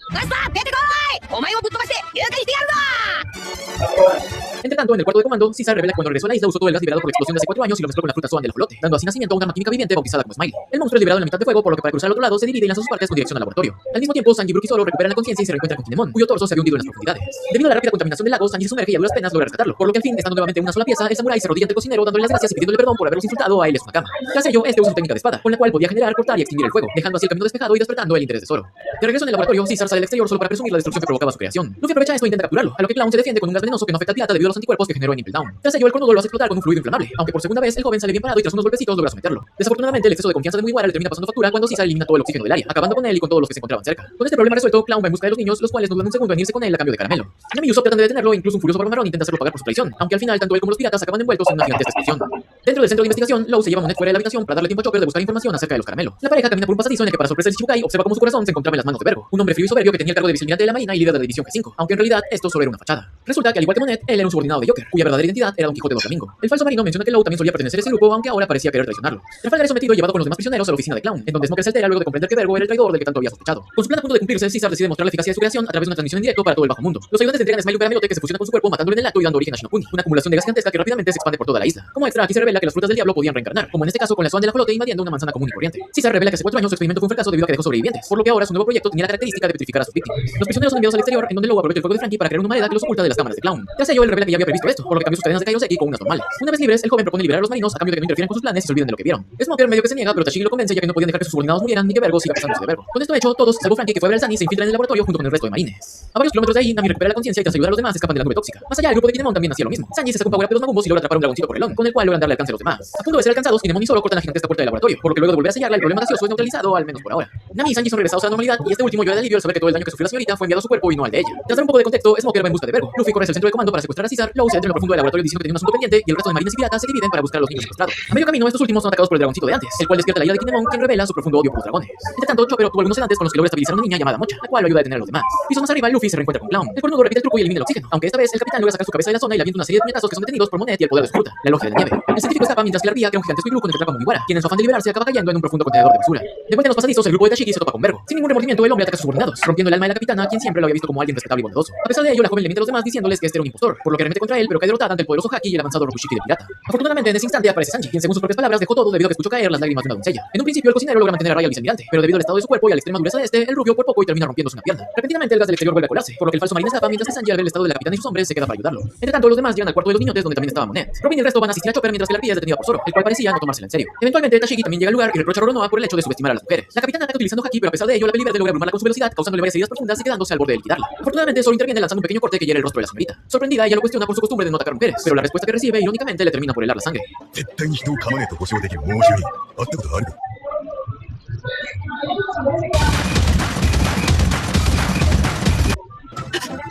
Entre tanto, en el cuarto de comando, Caesar revela que cuando regresó a la isla usó todo el gas liberado por la explosión de hace 4 años y lo mezcló con la fruta Zoan del ajolote, dando así nacimiento a una maquímica viviente bautizada como Smiley. El monstruo es liberado en la mitad de fuego, por lo que para cruzar al otro lado se divide y lanza sus partes con dirección al laboratorio. Al mismo tiempo, Sanji, Brook y Zoro recuperan la conciencia y se reencuentran con Kinemon, cuyo torso se había hundido en las profundidades. Debido a la rápida contaminación del lago, Sanji se sumerge y a duras penas logra rescatarlo, por lo que al fin, estando nuevamente en una sola pieza, el samurái se arrodilla ante el cocinero dándole las gracias y pidiéndole perdón por haberlos insultado a él y a su Nakama. Tras ello, este usa su técnica de espada, con la cual podía generar, cortar y extinguir el fuego, dejando así el camino despejado y despertando el interés de Zoro. De regreso en el laboratorio, Caesar sale al exterior solo para presumir la destrucción que provocaba su creación. Luffy aprovecha esto e intenta capturarlo, a lo que Clown se defiende con un gas venenoso que no afecta al pirata debido a los anticuerpos que generó en Impel Down. Tras ello, el cornudo lo hace explotar con un fluido inflamable, aunque por segunda vez el joven sale bien parado y tras unos golpecitos logra someterlo. Desafortunadamente, el exceso de confianza de Mugiwara le termina pasando factura cuando Caesar elimina todo el oxígeno del área, acabando con él y con todos los que se encontraban cerca. Con este problema resuelto, Clown va en busca de los niños, los cuales no dudan un segundo en irse con él a cambio de caramelo. Nami y Usopp tratan de detenerlo, incluso un furioso Barba Marrón intenta hacerlo pagar por su traición, aunque al final tanto él como los piratas acaban envueltos en una gigantesca explosión. Dentro del centro de investigación, Law se lleva a Monet fuera de la habitación para darle tiempo a Chopper de buscar información acerca de los caramelos. La pareja camina por un pasadizo en el que para sorpresa del Shichibukai observa cómo su corazón se encontraba en las manos de Vergo, un hombre frío y soberbio que tenía el cargo de vicealmirante de la marina y líder de la división G5, aunque en realidad esto solo era una fachada. Resulta que al igual que Monet, él era un subordinado de Joker, cuya verdadera identidad era Don Quijote de Flamingo. El falso marino menciona que Law también solía pertenecer a ese grupo, aunque ahora parecía querer traicionarlo. Trafalgar es sometido y llevado con los demás prisioneros a la oficina de Clown, en donde Smoker se altera luego de comprender que Vergo era el traidor del que tanto había sospechado. Con su plan a punto de cumplirse, Caesar decide mostrar la eficacia de su creación a través de una transmisión en directo para todo el bajo mundo. Los ayudantes le entregan a Smiley un caramelote que se fusiona con su cuerpo, matándolo en el acto y dando origen a Shinokuni, una acumulación de gas gigantesca que rápidamente se expande por toda la isla. Como extra, aquí se revela que las frutas del diablo podían reencarnar, como en este caso con la Zoan del ajolote invadiendo una manzana común y corriente. Caesar revela que hace 4 años su experimento fue un fracaso debido a que dejó sobrevivientes, por lo que ahora su nuevo proyecto tenía la característica de petrificar a sus víctimas. Los prisioneros son enviados al exterior, en donde Law aprovecha el fuego de Frankie para crear una moneda que los oculta de las cámaras de Clown. Tras ello, él revela que ya había previsto esto, por lo que cambió sus cadenas de Kairoseki con unas normales. Una vez libres, el joven propone liberar a los marinos a cambio de que no interfieran con sus planes y se olviden de lo que vieron. Smoker medio que se niega, pero Tashigi lo convence ya que no podían dejar que sus subordinados murieran ni que Vergo siga pasándose de Vergo. Con esto hecho, todos, salvo Frankie que fue a ver al Sunny, se infiltran en el laboratorio junto con el resto de marines. A varios kilómetros de ahí, Nami recupera la conciencia y tras ayudar a los demás escapan de la nube tóxica. Más allá, el grupo de Kinemon también hacía lo mismo. Sanji se saca un power up de los magumbos y logra atrapar un dragoncito por relón, con el cual logran darle alcance a los demás. A punto de ser alcanzados, Kinemon y Zoro cortan la gigantesca puerta del laboratorio, por lo que luego de volver a sellarla, el problema gaseoso es neutralizado, al menos por ahora. Nami y Sanji son regresados a la normalidad y este último llora de alivio al saber que todo el daño que sufrió la señorita fue enviado a su cuerpo y no al de ella. Tras dar un poco de contexto, Smoker va en busca de Vergo. Luffy corre hacia el centro de comando para secuestrar a Caesar. Law se entra en lo profundo del laboratorio diciendo que tiene un asunto pendiente y el resto de marines y piratas se dividen para buscar a los niños secuestrados. A medio camino, estos últimos son atacados por el dragoncito de antes, el cual despierta la ira de Kinemon, quien revela su profundo odio por los dragones. Entre tanto, Chopper obtuvo algunos sedantes con los que logra estabilizar a una niña llamada Mocha, la cual lo ayuda a detener a los demás. Pisos más arriba, Luffy se reencuentra con Clown. El cornudo repite el truco y elimina el oxígeno, aunque esta vez el capitán logra sacar su cabeza de la zona y le avienta una serie de puñetazos que son detenidos por Monet y el poder de su fruta, la logia de la nieve. El científico escapa mientras que la ardilla crea un gigantesco iglú con el que atrapa a Mugiwara, quien en su afán de liberarse acaba cayendo en un profundo contenedor de basura. De vuelta en los pasadizos, el grupo de Tashigi se topa con Vergo. Sin ningún remordimiento, el hombre ataca a sus subordinados, rompiendo el alma de la capitana, quien siempre lo había visto como alguien respetable y bondadoso. A pesar de ello, la joven le miente a los demás diciéndoles que este era un impostor, por lo que remete contra él, pero cae derrotada ante el poderoso Haki y el avanzado Rokushiki de pirata. Afortunadamente, en ese instante aparece Sanji, quien según sus propias palabras dejó todo debido a que escuchó caer las lágrimas de una doncella. En un principio, el cocinero logra mantener a raya al vicealmirante, pero debido al estado de su cuerpo y a la extrema dureza de este, el rubio por poco y termina rompiéndose una pierna. Repentinamente, el gas del exterior vuelve a colarse, por lo que el falso marine escapa mientras que Sanji, al ver el estado de la capitana y sus hombres, se queda para ayudarlo. Entre tanto, los demás llegan al cuarto de los niñotes donde también estaba Monet. Robin y el resto van a asistir a Chopper mientras que la ardilla es detenida por Zoro, el cual parecía no tomársela en serio. Eventualmente, Tashigi también llega al lugar y reprocha a Roronoa por el hecho de subestimar a las mujeres. La capitana ataca utilizando Haki, pero a pesar de ello, la Beliverde logra abrumarla con su velocidad, causándole varias heridas profundas y quedándose al borde de liquidarla. Afortunadamente, Zoro interviene lanzando un pequeño corte que hiere el rostro de la señorita. Sorprendida, ella lo cuestiona por su costumbre de no atacar mujeres, pero la respuesta que recibe, irónicamente, le termina por helar la sangre.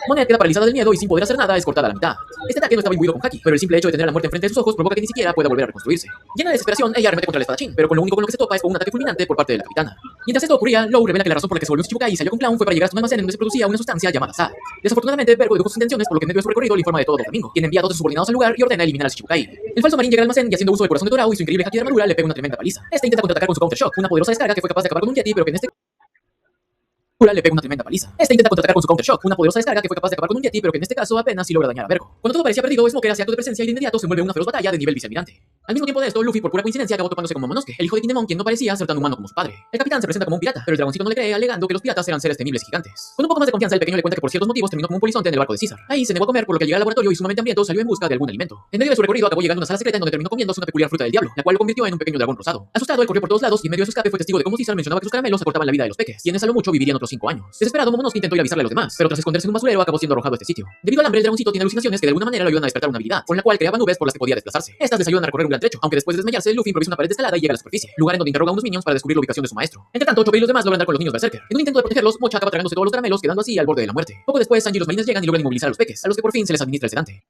Monet queda paralizada del miedo y sin poder hacer nada es cortada a la mitad. Este ataque no estaba imbuido con Haki, pero el simple hecho de tener la muerte enfrente de sus ojos provoca que ni siquiera pueda volver a reconstruirse. Llena de desesperación, ella arremete contra el espadachín, pero con lo único con lo que se topa es con un ataque fulminante por parte de la capitana. Mientras esto ocurría, Law revela que la razón por la que se volvió un Shichibukai y salió con Clown fue para llegar hasta un almacén en donde se producía una sustancia llamada SAD. Desafortunadamente, Vergo dedujo sus intenciones, por lo que en medio de su recorrido le informa de todo Domingo, quien envía a todos sus subordinados al lugar y ordena eliminar al Shichibukai. El falso marín llega al almacén y haciendo uso del corazón de Dorao y su increíble Haki de armadura le pega una tremenda paliza. Este intenta contraatacar con su Counter Shock, una poderosa descarga que fue capaz de acabar con un Yeti, pero que en este le pega una tremenda paliza. Este intenta contraatacar con su Counter Shock, una poderosa descarga que fue capaz de acabar con un Yeti, pero que en este caso apenas sí logra dañar a Vergo. Cuando todo parecía perdido, Smoker hace acto de presencia y de inmediato se envuelve en una feroz batalla de nivel vicealmirante. Al mismo tiempo de esto, Luffy por pura coincidencia acabó topándose con Momonosuke, el hijo de Kinemon, quien no parecía ser tan humano como su padre. El capitán se presenta como un pirata, pero el dragoncito no le cree, alegando que los piratas eran seres temibles y gigantes. Con un poco más de confianza, el pequeño le cuenta que por ciertos motivos terminó como un polizonte en el barco de Caesar. Ahí se negó a comer, por lo que al llegar al laboratorio y sumamente hambriento salió en busca de algún alimento. En medio de su recorrido acabó llegando a una sala secreta en donde terminó comiéndose una peculiar fruta del diablo, la cual lo convirtió en un pequeño dragón rosado. Asustado, él corrió por todos lados y en medio de su escape fue testigo de cómo Caesar mencionaba que sus caramelos acortaban la vida de los peques, quienes a lo mucho vivirían otros 5 años. Desesperado, Momonosuke intentó ir a avisarle a los demás, pero tras esconderse en un basurero acabó siendo arrojado a este sitio. Debido al hambre, el dragoncito tiene alucinaciones que de alguna manera lo ayudan a despertar una habilidad, con la cual creaba nubes por las que podía desplazarse. Estas les ayudan a recorrer un gran trecho, aunque después de desmayarse, Luffy improvisa una pared de escalada y llega a la superficie, lugar en donde interroga a unos minions para descubrir la ubicación de su maestro. Entre tanto, Chopper y los demás logran dar con los niños berserker. En un intento de protegerlos, Mocha acaba tragándose todos los caramelos, quedando así al borde de la muerte. Poco después, Sanji y los marines llegan y logran inmovilizar a los peques, a los que por fin se les administra el sedante.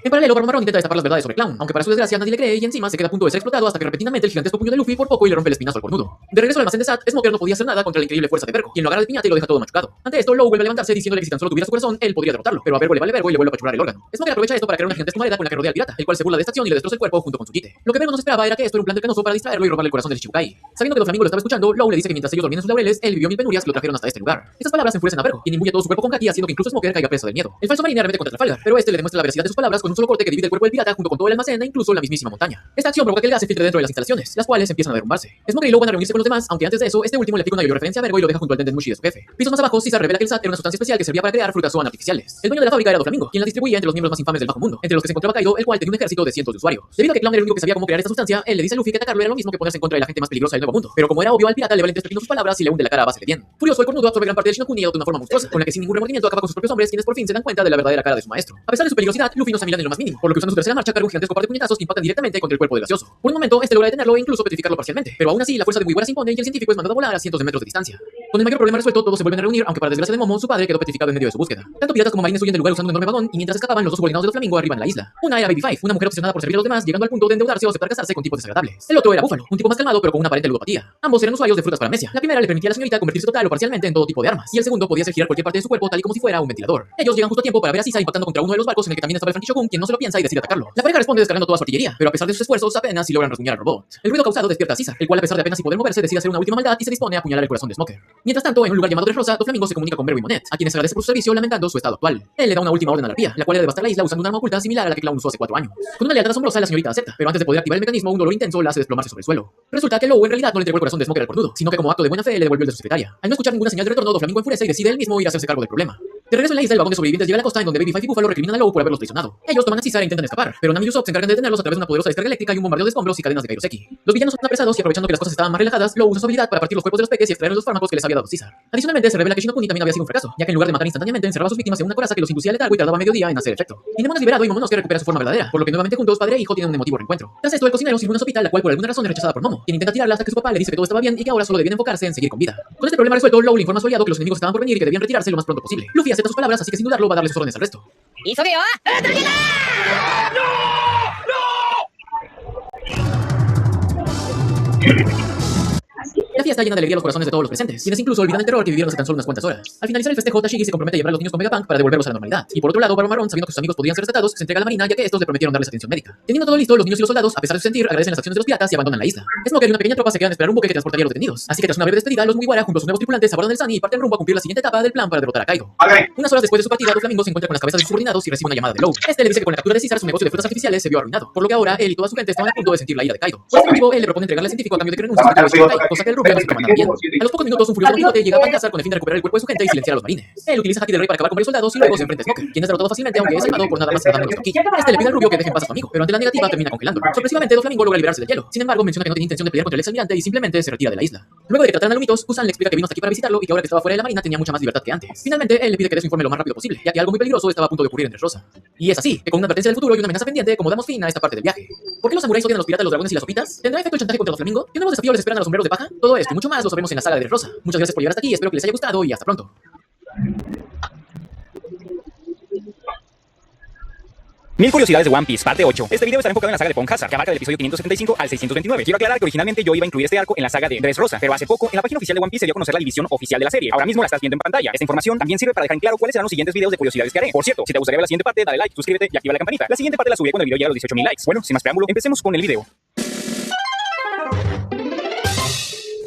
En paralelo, Barba Marrón intenta destapar las verdades sobre Clown, aunque para su desgracia nadie le cree y encima se queda a punto de ser explotado hasta que repentinamente el gigantesco puño de Luffy por poco y le rompe el espinazo al cornudo. De regreso al almacén de Sat, Smoker no podía hacer nada contra la increíble fuerza de Vergo, quien lo agarra de piñata y lo deja todo machucado. Ante esto, Law vuelve a levantarse diciéndole que si tan solo tuviera su corazón, él podría derrotarlo, pero a Vergo le vale Vergo y le vuelve a apachurrar el órgano. Smoker aprovecha esto para crear una gigantesca maleta con la que rodea al pirata, el cual se burla de esta acción y le destroza el cuerpo junto con su quite. Lo que Vergo no se esperaba era que esto era un plan del canoso para distraerlo y robarle el corazón del Shichibukai. Sabiendo que Doflamingo lo estaba escuchando, Law le dice que mientras ellos dormían en sus laureles, él vivió mil penurias que lo trajeron hasta este lugar. Estas palabras enfurecen a Vergo, quien imbuye todo su cuerpo con Haki, haciendo que incluso Smoker caiga preso del miedo. El falso marine arremete contra Trafalgar, pero este le demuestra la veracidad de sus palabras con un solo corte que divide el cuerpo del pirata junto con todo el almacén e incluso la mismísima montaña. Esta acción provoca que el gas se filtre dentro de las instalaciones, las cuales empiezan a derrumbarse. Smoker y Law van a reunirse con los demás, aunque antes de eso, este último le aplica una referencia a Vergo y lo deja junto al Tenden Mushi de su jefe. Pisos más abajo, Caesar revela que el SAT era una sustancia especial que servía para crear frutas Zoan artificiales. El dueño de la fábrica era Doflamingo, quien la distribuía entre los miembros más infames del bajo mundo, entre los que se encontraba Kaido, el cual tenía un ejército de cientos de usuarios. Debido a que Clown era el único que sabía cómo crear esta sustancia, él le dice a Luffy que atacarlo era lo mismo que ponerse en contra de la gente más peligrosa del nuevo mundo. Pero como era obvio, al pirata le valen 3 pepinos sus palabras y le hunde la cara a base de bien. Furioso, el cornudo absorbe gran parte del Shinokuni de una forma monstruosa, con la que sin ningún remordimiento acaba con sus propios hombres, quienes por fin se dan cuenta de la verdadera cara de su maestro. A pesar de su peligrosidad, Luffy no se amila en lo más mínimo, por lo que usando su tercera marcha carga un gigantesco par de puñetazos que impactan directamente contra el cuerpo del gracioso. Por un momento, este logra detenerlo e incluso petrificarlo parcialmente, pero aún así la fuerza de Mugiwara se impone y el científico es mandado a volar a cientos de metros de distancia. Con el mayor problema resuelto, todos se vuelven a reunir, aunque para desgracia de Momo, su padre quedó petrificado en medio de su búsqueda. Tanto piratas como marines huyen del lugar usando un enorme vagón y mientras escapaban, los dos subordinados de Doflamingo arriban la isla. Una era Baby Five, una mujer obsesionada por servir a los demás, llegando al punto de endeudarse o aceptar casarse con tipos desagradables. El otro era Búfalo, un tipo más calmado pero con una aparente ludopatía. Ambos eran usuarios de frutas para amnesia. La primera le permitía a la señorita convertirse total o parcialmente en todo tipo de armas, y el segundo podía hacer girar cualquier parte de su cuerpo tal y como si fuera un ventilador. Ellos llegan justo a tiempo para ver a Sisa impactando contra uno de los barcos en el que también estaba el Franky Shogun, quien no se lo piensa y decide atacarlo. La pareja responde descargando toda su artillería, pero a pesar de sus esfuerzos apenas si logran rasguñar al robot. El ruido causado despierta a Caesar, el cual a pesar de apenas si poder moverse decide hacer una última maldad y se dispone a apuñalar el corazón de Smoker. Mientras tanto, en un lugar llamado Dressrosa, Doflamingo se comunica con Vergo y Monet, a quienes agradece por su servicio lamentando su estado actual. Él le da una última orden a la arpía, la cual era devastar la isla usando un arma oculta similar a la que Clown usó hace 4 años. Con una lealtad asombrosa, la señorita acepta, pero antes de poder activar el mecanismo, un dolor intenso la hace desplomarse sobre el suelo. Resulta que Law en realidad no le entregó el corazón de Smoker al cornudo, sino que como acto de buena fe le devolvió el de su secretaria. Al no escuchar ninguna señal de retorno, Doflamingo enfurece y decide él mismo ir a hacerse cargo del problema. De regreso en la isla, el vagón de sobrevivientes llega a la costa en donde Baby Five y Búfalo recriminan a Law por haberlos traicionado. Ellos toman a Caesar e intentan escapar, pero Nami y Usopp se encargan de detenerlos a través de una poderosa descarga eléctrica y un bombardeo de escombros y cadenas de Kairoseki. Los villanos son apresados y aprovechando que las cosas estaban más relajadas, Law usa su habilidad para partir los cuerpos de los peques y extraer los fármacos que les había dado Caesar. Adicionalmente, se revela que Shinokuni también había sido un fracaso, ya que en lugar de matar instantáneamente encerraba a sus víctimas en una coraza que los inducía al letargo y tardaba medio día en hacer efecto. Kinemon es liberado y Momonosuke recupera su forma verdadera, por lo que nuevamente juntos padre e hijo tienen un emotivo reencuentro. Tras esto, el cocinero sirve una sopita, la cual por alguna razón es rechazada por Momo, quien intenta tirarla hasta que su papá le dice que todo estaba bien y que ahora solo debían enfocarse en seguir con vida. Con este problema resuelto, Law le informa a su aliado que los enemigos estaban por venir y que debían retirarse lo más pronto posible. Luffy acepta sus palabras, así que sin dudarlo va a darle sus órdenes al resto. La fiesta llena de alegría los corazones de todos los presentes, quienes incluso olvidan el terror que vivieron hace tan solo unas cuantas horas. Al finalizar el festejo, Tashigi se compromete a llevar a los niños con Vegapunk para devolverlos a la normalidad. Y por otro lado, Barba Marrón, sabiendo que sus amigos podrían ser rescatados, se entrega a la marina ya que estos le prometieron darles atención médica. Teniendo todo listo, los niños y los soldados, a pesar de su sentir, agradecen las acciones de los piratas y abandonan la isla. Smoker y una pequeña tropa se quedan a esperar un buque que transportaría a los detenidos. Así que tras una breve despedida, los Mugiwara junto a sus nuevos tripulantes abordan el Sunny y parten rumbo a cumplir la siguiente etapa del plan para derrotar a Kaido. Unas horas después de su partida, Doflamingo se encuentra con las cabezas de sus subordinados y recibe una llamada de Law. Este le dice que con la captura de Caesar su negocio de frutas artificiales se vio arruinado, por lo que ahora él y toda su gente estaban a punto de sentir la ira de Kaido. Por este motivo, él le propone entregarle al científico a cambio de que renuncie a su Shichibukai, cosa que el rubio no se toma nada bien. A los pocos minutos, un furioso Quijote llega a Pancasar con el fin de recuperar el cuerpo de su gente y silenciar a los marines. Él utiliza Haki del Rey para acabar con varios soldados y luego se enfrenta a Smoker, quien es derrotado fácilmente aunque es salvado por nada más y nada menos que Toki. Este le pide al rubio que deje en paz a su amigo, pero ante la negativa termina congelándolo. Sorpresivamente, Doflamingo logra liberarse del hielo. Sin embargo, menciona que no tenía intención de pelear contra el exalmirante y simplemente se retira de la isla. Luego de que trataran a Lumitos, Kusan le explica que vino hasta aquí para visitarlo y que ahora que estaba fuera de la marina tenía mucha más libertad que antes. Finalmente, él le pide que dé su informe lo más rápido posible, ya que algo muy peligroso estaba a punto de ocurrir en Dressrosa. Y es así, que con una advertencia del futuro y una amenaza pendiente, como damos fin a esta parte del viaje. ¿Por qué los samuráis odian a los piratas, los dragones y las sopitas? ¿Tendrá efecto el chantaje contra Doflamingo? ¿Qué nuevos desafíos les esperan a los sombreros de paja? Todo esto y mucho más lo sabremos en la saga de Dressrosa. Muchas gracias por llegar hasta aquí, espero que les haya gustado y hasta pronto. Mil curiosidades de One Piece, parte 8. Este video estará enfocado en la saga de Pon Hazard, que abarca del episodio 575 al 629. Quiero aclarar que originalmente yo iba a incluir este arco en la saga de Dressrosa, pero hace poco en la página oficial de One Piece se dio a conocer la división oficial de la serie. Ahora mismo la estás viendo en pantalla. Esta información también sirve para dejar en claro cuáles serán los siguientes videos de curiosidades que haré. Por cierto, si te gustaría ver la siguiente parte, dale like, suscríbete y activa la campanita. La siguiente parte la subiré cuando el video llegue a los 18.000 likes. Bueno, sin más preámbulo, empecemos con el video.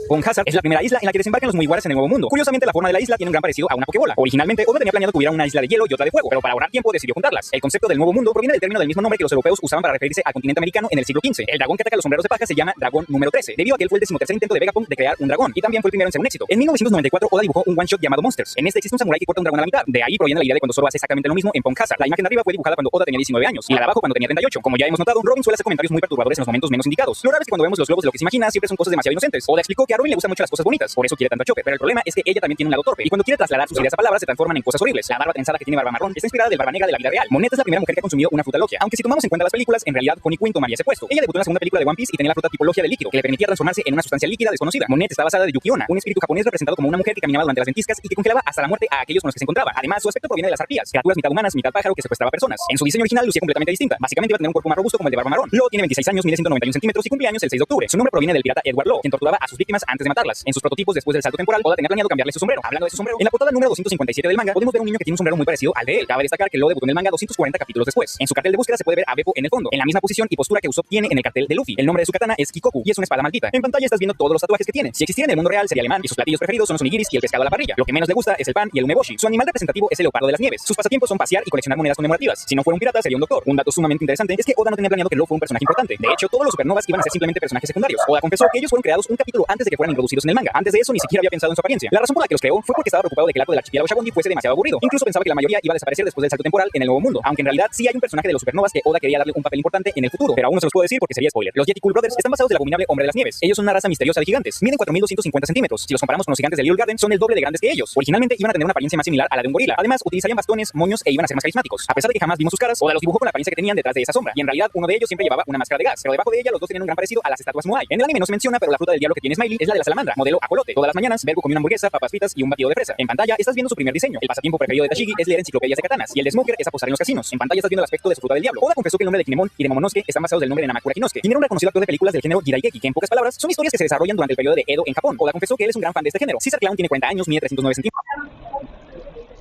Pon Hazard es la primera isla en la que desembarcan los Mugiwaras en el Nuevo Mundo. Curiosamente, la forma de la isla tiene un gran parecido a una pokebola. Originalmente, Oda tenía planeado que hubiera una isla de hielo y otra de fuego, pero para ahorrar tiempo decidió juntarlas. El concepto del Nuevo Mundo proviene del término del mismo nombre que los europeos usaban para referirse al continente americano en el siglo XV. El dragón que ataca los sombreros de paja se llama dragón número 13, debido a que él fue el 13º intento de Vegapunk de crear un dragón, y también fue el primero en ser un éxito. En 1994, Oda dibujó un one-shot llamado Monsters. En este existe un samurái que corta un dragón a la mitad. De ahí proviene la idea de cuando Zoro hace exactamente lo mismo en Pon Hazard. La imagen de arriba fue dibujada cuando Oda tenía 19 años, y la de abajo cuando tenía 38. Como ya hemos notado, Robin suele hacer comentarios muy perturbadores en los momentos menos indicados. Lo raro es que cuando vemos los globos de lo que se imagina, siempre son cosas demasiado inocentes. Oda explicó que a Robin le gustan mucho las cosas bonitas, por eso quiere tanto a Chopper, pero el problema es que ella también tiene un lado torpe, y cuando quiere trasladar sus ideas a palabras se transforman en cosas horribles. La barba trenzada que tiene Barba Marrón está inspirada del Barba Negra de la vida real. Moneta es la primera mujer que ha consumido una fruta logia. Aunque si tomamos en cuenta las películas, en realidad Honey Quinn tomaría ese puesto. Ella debutó en la segunda película de One Piece y tenía la fruta tipo logia de líquido, que le permitía transformarse en una sustancia líquida desconocida. Moneta está basada de Yuki-onna, un espíritu japonés representado como una mujer que caminaba durante las ventiscas y que congelaba hasta la muerte a aquellos con los que se encontraba. Además, su aspecto proviene de las arpías, criaturas mitad humanas, mitad pájaro que secuestraba personas. En su diseño original lucía completamente distinta. Básicamente iba a tener un cuerpo más robusto como el de Barba Marrón. Lo tiene 26 años, mide 191 centímetros y cumple años el 6 de octubre. Su nombre proviene del pirata Edward Law, quien torturaba a sus víctimas antes de matarlas. En sus prototipos después del salto temporal, Oda tenía planeado cambiarle su sombrero. Hablando de su sombrero, en la portada número 257 del manga podemos ver un niño que tiene un sombrero muy parecido al de él. Cabe destacar que Law debutó en el manga 240 capítulos después. En su cartel de búsqueda se puede ver a Beppo en el fondo, en la misma posición y postura que Usopp tiene en el cartel de Luffy. El nombre de su katana es Kikoku y es una espada maldita. En pantalla estás viendo todos los tatuajes que tiene. Si existiera en el mundo real sería alemán y sus platillos preferidos son los onigiris y el pescado a la parrilla. Lo que menos le gusta es el pan y el umeboshi. Su animal representativo es el leopardo de las nieves. Sus pasatiempos son pasear y coleccionar monedas conmemorativas. Si no fuera un pirata sería un doctor. Un dato sumamente interesante es que Oda no tenía planeado que Law fuera un personaje importante. De hecho, todos los supernovas iban a ser simplemente personajes secundarios. Oda confesó que ellos fueron creados un capítulo antes de que fueran introducidos en el manga. Antes de eso ni siquiera había pensado en su apariencia. La razón por la que los creó fue porque estaba preocupado de que el arco del archipiélago Shabondi fuese demasiado aburrido. Incluso pensaba que la mayoría iba a desaparecer después del salto temporal en el Nuevo Mundo, aunque en realidad sí hay un personaje de los supernovas que Oda quería darle un papel importante en el futuro, pero aún no se los puedo decir porque sería spoiler. Los Yeti Cool Brothers están basados del abominable hombre de las nieves. Ellos son una raza misteriosa de gigantes. Miden 4250 centímetros. Si los comparamos con los gigantes de Little Garden, son el doble de grandes que ellos. Originalmente iban a tener una apariencia más similar a la de un gorila. Además, utilizarían bastones, moños e iban a ser más carismáticos. A pesar de que jamás vimos sus caras, Oda los dibujó con la apariencia que tenían detrás de esa sombra. Y en realidad uno de ellos siempre llevaba una máscara de gas, pero debajo de ella los dos tenían un gran parecido a las estatuas Moai. En el anime no se menciona, pero la fruta del diablo que tiene Smiley es la de la salamandra, modelo ajolote. Todas las mañanas, Vergo comió una hamburguesa, papas fritas y un batido de fresa. En pantalla estás viendo su primer diseño. El pasatiempo preferido de Tashigi es leer enciclopedias de katanas y el de Smoker es apostar en los casinos. En pantalla estás viendo el aspecto de su fruta del diablo. Oda confesó que el nombre de Kinemon y de Momonosuke están basados del nombre de Namakura Kinosuke, quien era un reconocido actor de películas del género Jiraigeki, que en pocas palabras son historias que se desarrollan durante el periodo de Edo en Japón. Oda confesó que él es un gran fan de este género. Caesar Clown tiene 40 años, mide 309 centímetros.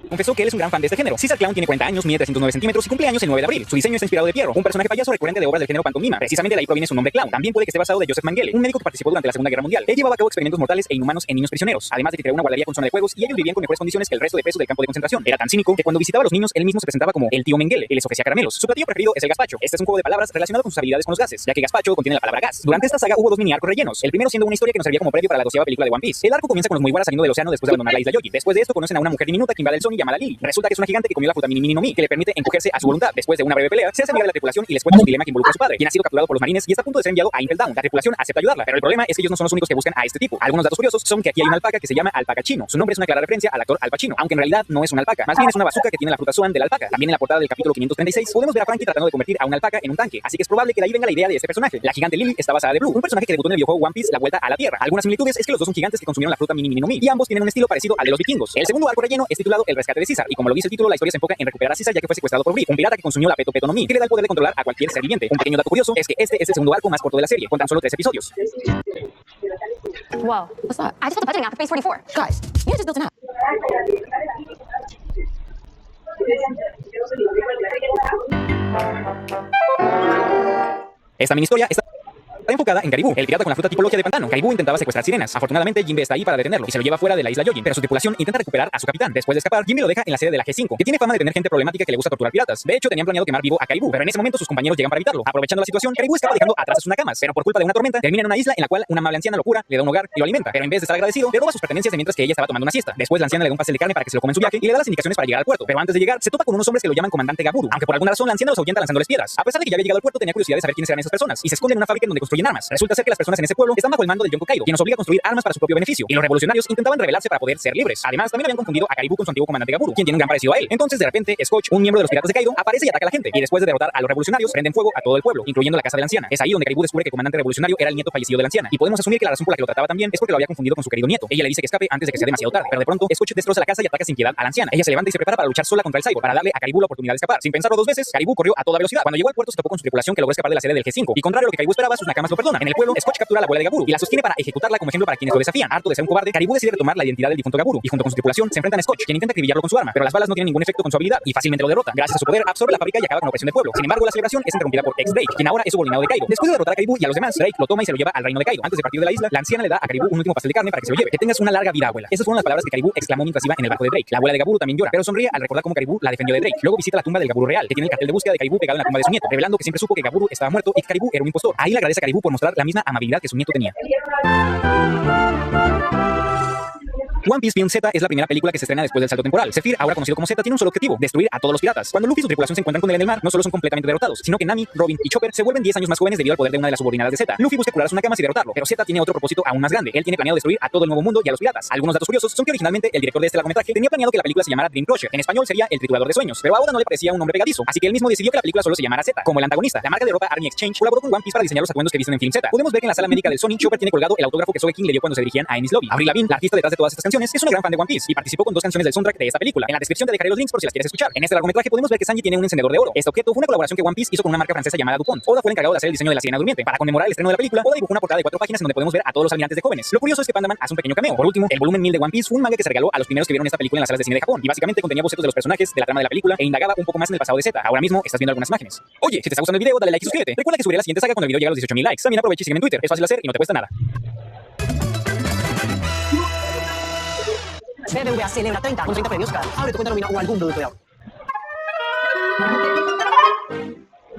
Confesó que él es un gran fan de este género. Caesar Clown tiene 40 años, mide 309 centímetros y cumple años el 9 de abril. Su diseño está inspirado de Pierro, un personaje payaso recurrente de obras del género pantomima. Precisamente de ahí proviene su nombre Clown. También puede que esté basado de Joseph Mengele, un médico que participó durante la Segunda Guerra Mundial. Él llevaba a cabo experimentos mortales e inhumanos en niños prisioneros, además de que creó una guardería con zona de juegos y ellos vivían con mejores condiciones que el resto de presos del campo de concentración. Era tan cínico que cuando visitaba a los niños, él mismo se presentaba como el tío Mengele y les ofrecía caramelos. Su platillo preferido es el gazpacho. Este es un juego de palabras relacionado con sus habilidades con los gases, ya que gazpacho contiene la palabra gas. Durante esta saga hubo dos mini arcos rellenos, el primero siendo una historia que nos servía como previo para la 12ª película de One Piece. El arco comienza con los Mugiwara saliendo del océano después de abandonar la isla Yoji. Después de esto conocen a una mujer diminuta que invade el Sony llamada Lily. Resulta que es una gigante que comió la fruta mini no mi, que le permite encogerse a su voluntad. Después de una breve pelea, se hace amiga de la tripulación y les cuenta su dilema que involucra a su padre, quien ha sido capturado por los marines y está a punto de ser enviado a Impel Down. La tripulación acepta ayudarla, pero el problema es que ellos no son los únicos que buscan a este tipo. Algunos datos curiosos son que aquí hay una alpaca que se llama Alpaca Chino. Su nombre es una clara referencia al actor Al Pacino, aunque en realidad no es una alpaca, más bien es una bazooka que tiene la fruta Swan de la alpaca. También en la portada del capítulo 536 podemos ver a Frankie tratando de convertir a una alpaca en un tanque, así que es probable que de ahí venga la idea de este personaje. La gigante Lily está basada de Blue, un personaje que debutó en el videojuego One Piece La Vuelta a la Tierra. Algunas similitudes es que los dos son gigantes que consumieron la fruta mini no mi y ambos tienen un estilo parecido al de los vikingos. El segundo arco relleno es titulado El rescate de Caesar y como lo dice el título, la historia se enfoca en recuperar a Caesar ya que fue secuestrado por Brick, un pirata que consumió la Peto no mi, que le da el poder de controlar a cualquier ser viviente. Un pequeño dato curioso es que este es el segundo arco más corto de la serie, con tan solo 3 episodios. Whoa, what's that? I just built the budgeting app for Phase 44. Guys, you just built an app. Esta mini historia está enfocada en Caribou, el pirata con la fruta tipo logia de pantano. Caribou intentaba secuestrar sirenas. Afortunadamente, Jinbe está ahí para detenerlo y se lo lleva fuera de la isla Yojin, pero su tripulación intenta recuperar a su capitán. Después de escapar, Jinbe lo deja en la sede de la G5, que tiene fama de tener gente problemática que le gusta torturar piratas. De hecho, tenían planeado quemar vivo a Caribou, pero en ese momento sus compañeros llegan para evitarlo. Aprovechando la situación, Caribou escapa dejando atrás a sus nakamas, pero por culpa de una tormenta termina en una isla en la cual una amable anciana lo cura, le da un hogar y lo alimenta. Pero en vez de estar agradecido, le roba sus pertenencias mientras que ella estaba tomando una siesta. Después la anciana le da un pastel de carne para que se lo coma en su viaje y le da las indicaciones para llegar al puerto. Pero antes de llegar, se topa con unos hombres que lo llaman comandante Gaburu, aunque por alguna razón la anciana los ahuyenta lanzándoles piedras. A pesar de que ya había llegado al puerto, tenía curiosidad de saber quiénes eran esas personas y se esconde en una fábrica en donde construyen armas. Resulta ser que las personas en ese pueblo están bajo el mando del Yonko Kaido, quien nos obliga a construir armas para su propio beneficio, y los revolucionarios intentaban rebelarse para poder ser libres. Además, también habían confundido a Caribou con su antiguo comandante Gaburu, quien tiene un gran parecido a él. Entonces, de repente, Scotch, un miembro de los piratas de Kaido, aparece y ataca a la gente, y después de derrotar a los revolucionarios, prenden fuego a todo el pueblo, incluyendo la casa de la anciana. Es ahí donde Caribou descubre que el comandante revolucionario era el nieto fallecido de la anciana, y podemos asumir que la razón por la que lo trataba tan bien es porque lo había confundido con su querido nieto. Ella le dice que escape antes de que sea demasiado tarde, pero de pronto, Scotch destroza la casa y ataca sin piedad a la anciana. Ella se levanta y se prepara para luchar sola contra el cyborg, para darle a Caribou la oportunidad de escapar. Sin pensarlo dos veces, Caribou corrió a toda velocidad. Cuando llegó al puerto, se topó con su tripulación que logró escapar de la sede del G5, y contrario a lo que Caribou esperaba, sus nakamas jamás lo perdona. En el pueblo, Scotch captura la bola de Gaburu y la sostiene para ejecutarla como ejemplo para quienes lo desafían. Harto de ser un cobarde, Caribou decide retomar la identidad del difunto Gaburu y junto con su tripulación se enfrentan a Scotch, quien intenta acribillarlo con su arma, pero las balas no tienen ningún efecto con su habilidad y fácilmente lo derrota. Gracias a su poder, absorbe la fábrica y acaba con la opresión del pueblo. Sin embargo, la celebración es interrumpida por ex-Drake, quien ahora es subordinado de Kaido. Después de derrotar a Caribou y a los demás, Drake lo toma y se lo lleva al reino de Kaido. Antes de partir de la isla, la anciana le da a Caribou un último pastel de carne para que se lo lleve. Que tengas una larga vida, abuela. Esas fueron las palabras que Caribou exclamó mientras iba en el barco de Drake. La abuela de Gaburu también llora, pero sonríe al recordar cómo Caribou la defendió de Drake. Luego visita la tumba del Gaburu real, que tiene el cartel de búsqueda de Caribou pegado en la tumba de su nieto, revelando que siempre supo que Gaburu estaba muerto y que Caribou era un impostor. Ahí le agradece a Caribou por mostrar la misma amabilidad que su nieto tenía. One Piece Film Z es la primera película que se estrena después del salto temporal. Zephyr, ahora conocido como Z, tiene un solo objetivo: destruir a todos los piratas. Cuando Luffy y su tripulación se encuentran con él en el mar, no solo son completamente derrotados, sino que Nami, Robin y Chopper se vuelven 10 años más jóvenes debido al poder de una de las subordinadas de Z. Luffy busca curar a Sunakamas y derrotarlo, pero Z tiene otro propósito aún más grande. Él tiene planeado destruir a todo el nuevo mundo y a los piratas. Algunos datos curiosos son que originalmente el director de este largometraje tenía planeado que la película se llamara Dream Crusher. En español sería El Triturador de Sueños, pero a Oda no le parecía un nombre pegadizo, así que él mismo decidió que la película solo se llamara Z. Como el antagonista, la marca de ropa Army Exchange colaboró con One Piece para diseñar los atuendos que visten en Film Z. Podemos ver que en la sala médica del Sony, Chopper tiene colgado el autógrafo que Sogeking le dio cuando se dirigían a Enies Lobby. Avril Lavigne, la artista detrás de todas estas canciones, es una gran fan de One Piece y participó con 2 canciones del soundtrack de esta película. En la descripción te dejaré los links por si las quieres escuchar. En este largometraje podemos ver que Sanji tiene un encendedor de oro. Este objeto fue una colaboración que One Piece hizo con una marca francesa llamada DuPont. Oda fue el encargado de hacer el diseño de la sirena durmiente. Para conmemorar el estreno de la película, Oda dibujó una portada de 4 páginas en donde podemos ver a todos los almirantes de jóvenes. Lo curioso es que Pandaman hace un pequeño cameo. Por último, el volumen 1000 de One Piece fue un manga que se regaló a los primeros que vieron esta película en las salas de cine de Japón y básicamente contenía bocetos de los personajes, de la trama de la película e indagaba un poco más en el pasado de Z. Ahora mismo estás viendo algunas imágenes. Oye, si te está gustando el video, dale like y suscríbete. Recuerda que subiré la siguiente saga cuando el video llegue a los 18.000 likes. También aprovecha y sígueme en Twitter. Es fácil de hacer y no te cuesta nada. BBVA celebra 30 con 30 premios cada. Abre tu cuenta nómina o algún producto de ahorro.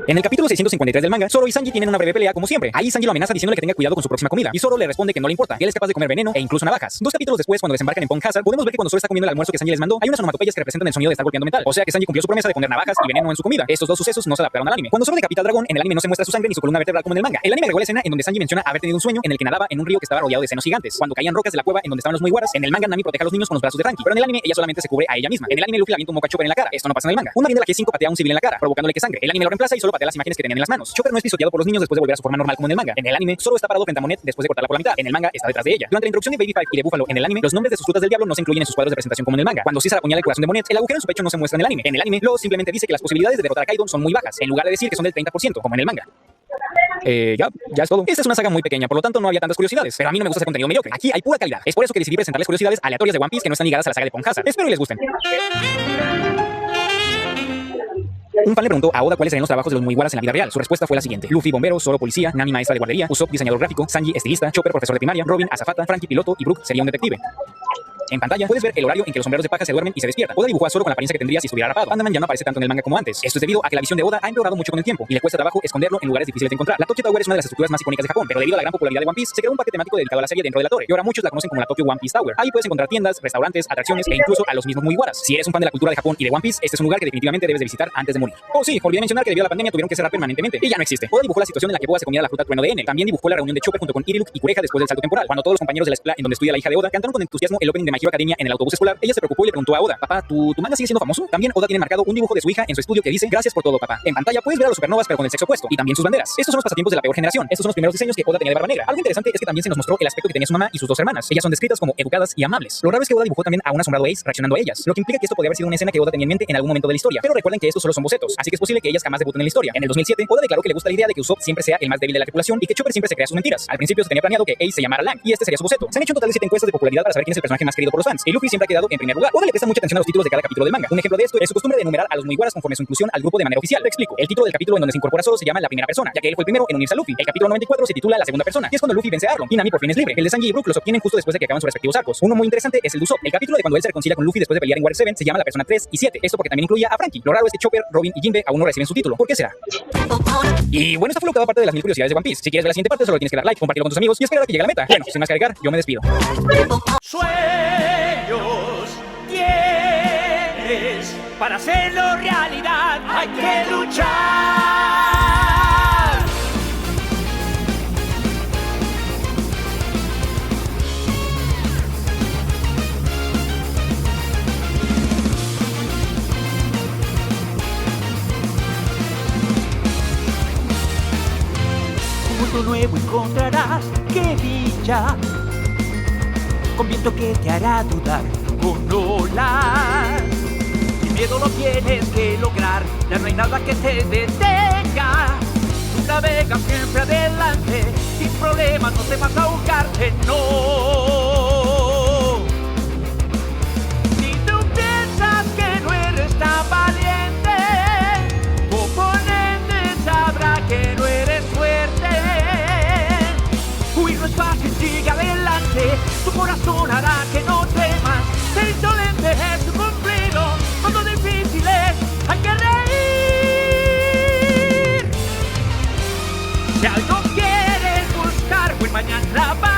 En el capítulo 653 del manga, Zoro y Sanji tienen una breve pelea como siempre. Ahí Sanji lo amenaza diciéndole que tenga cuidado con su próxima comida, y Zoro le responde que no le importa, que él es capaz de comer veneno e incluso navajas. 2 capítulos después, cuando desembarcan en Pond Hazard, podemos ver que cuando Zoro está comiendo el almuerzo que Sanji les mandó, hay unas onomatopeyas que representan el sonido de estar golpeando metal. O sea que Sanji cumplió su promesa de poner navajas y veneno en su comida. Estos 2 sucesos no se adaptaron al anime. Cuando Zoro decapita al dragón, en el anime no se muestra su sangre ni su columna vertebral como en el manga. El anime agregó la escena en donde Sanji menciona haber tenido un sueño en el que nadaba en un río que estaba rodeado de senos gigantes. Cuando caían rocas de la cueva en donde estaban los Mugiwaras, en el manga Nami protege a los niños con los brazos de Franky, pero en el anime ella solamente se cubre a ella misma. En el anime Luffy la avienta un moco a Chopper en la cara. Esto no pasa en el manga. Un marín de la G5 patea a un civil en la cara, provocándole que sangre. El anime lo reemplaza y solo patea las imágenes que tenían en las manos. Chopper no es pisoteado por los niños después de volver a su forma normal como en el manga. En el anime, Zoro está parado frente a Monet después de cortarla por la mitad. En el manga está detrás de ella. Durante la introducción de Baby Five y de Búfalo en el anime, los nombres de sus frutas del diablo no se incluyen en sus cuadros de presentación como en el manga. Cuando Caesar apuñala el corazón de Monet, el agujero en su pecho no se muestra en el anime. En el anime, Law simplemente dice que las posibilidades de derrotar a Kaido son muy bajas, en lugar de decir que son del 30%, como en el manga. Ya es todo. Esta es una saga muy pequeña, por lo tanto no había tantas curiosidades, pero a mí no me gusta ese contenido mediocre. Aquí hay pura calidad. Es por eso que decidí presentarles curiosidades aleatorias de One Piece que no están ligadas a la saga de Pond Hazard. Espero que les gusten. Un fan le preguntó a Oda cuáles serían los trabajos de los Mugiwaras en la vida real. Su respuesta fue la siguiente: Luffy, bombero; Zoro, policía; Nami, maestra de guardería; Usopp, diseñador gráfico; Sanji, estilista; Chopper, profesor de primaria; Robin, azafata; Franky, piloto; y Brook sería un detective. En pantalla puedes ver el horario en que los sombreros de paja se duermen y se despiertan. Oda dibujó a Zoro con la apariencia que tendría si estuviera rapado. Pandaman ya no aparece tanto en el manga como antes. Esto es debido a que la visión de Oda ha empeorado mucho con el tiempo y le cuesta trabajo esconderlo en lugares difíciles de encontrar. La Tokyo Tower es una de las estructuras más icónicas de Japón, pero debido a la gran popularidad de One Piece se creó un parque temático dedicado a la serie dentro de la torre y ahora muchos la conocen como la Tokyo One Piece Tower. Ahí puedes encontrar tiendas, restaurantes, atracciones e incluso a los mismos Mugiwaras. Si eres un fan de la cultura de Japón y de One Piece, este es un lugar que definitivamente debes de visitar antes de morir. Oh sí, olvidé mencionar que debido a la pandemia tuvieron que cerrar permanentemente y ya no existe. Oda dibujó la situación en la que Boa se comía la fruta trueno de Enel. También dibujó la reunión de Chopper junto con Iriluk y Kureha después del salto temporal. Cuando todos los compañeros de la escuela en donde estudia la hija de Oda cantaron con entusiasmo el opening de My Hero Academia en el autobús escolar, ella se preocupó y le preguntó a Oda: papá, ¿tu manga sigue siendo famoso? También Oda tiene marcado un dibujo de su hija en su estudio que dice: gracias por todo, papá. En pantalla puedes ver a los supernovas pero con el sexo opuesto y también sus banderas. Estos son los pasatiempos de la peor generación. Estos son los primeros diseños que Oda tenía de Barba Negra. Algo interesante es que también se nos mostró el aspecto que tenía su mamá y sus 2 hermanas. Ellas son descritas como educadas y amables. Lo raro es que Oda dibujó también a un asombrado Ace reaccionando a ellas, lo que implica que esto podría haber sido una escena que Oda tenía en mente en algún momento de la historia. Pero recuerden que estos solo son bocetos, así que es posible que ellas jamás debuten en la historia. En el 2007, Oda declaró que le gusta la idea de que Usopp siempre sea el más débil de la tripulación y que Chopper siempre se crea sus mentiras. Al principio se tenía planeado que Ace se llamara Lang y este sería su boceto. Se han hecho un total de 7 encuestas de popularidad para saber quién es el personaje más querido por los fans, y Luffy siempre ha quedado en primer lugar. Oda le presta mucha atención a los títulos de cada capítulo del manga. Un ejemplo de esto es su costumbre de enumerar a los Mugiwaras conforme su inclusión al grupo de manera oficial. Te explico. El título del capítulo en donde se incorpora Zoro se llama La Primera Persona, ya que él fue el primero en unirse a Luffy. El capítulo 94 se titula La Segunda Persona, y es cuando Luffy vence a Arlong y Nami por fin es libre. El de Sanji y Brook los obtienen justo después de que acaban sus respectivos arcos. Uno muy interesante es el de Usopp. El capítulo de cuando él se reconcilia con Luffy después de pelear en Water 7 se llama La Persona 3 y 7. Esto porque también incluía a Franky. Lo raro es que Chopper, Robin y Jinbe aún no reciben su título. ¿Por qué será? Y bueno, esta fue lo que da parte de las 1000 curiosidades de One Piece. Si quieres ver la siguiente parte, solo tienes que dar like, compartirlo con tus amigos y esperar a que llegue a la meta. Bueno, sin más que agregar, yo me despido. Sueños tienes, para hacerlo realidad hay que luchar. Un mundo nuevo encontrarás, qué dicha, con viento que te hará dudar, con olas. Sin miedo lo tienes que lograr, ya no hay nada que te detenga. Tu navega siempre adelante, sin problemas no temas ahogarte, no. Si tú piensas que no eres tan valiente, tu oponente sabrá que no eres fuerte. Huir no es fácil, sigue adelante, tu corazón hará que no temas. Ser insolente es tu cumplido, cuando difícil es, hay que reír. Si algo quieres buscar, pues mañana va.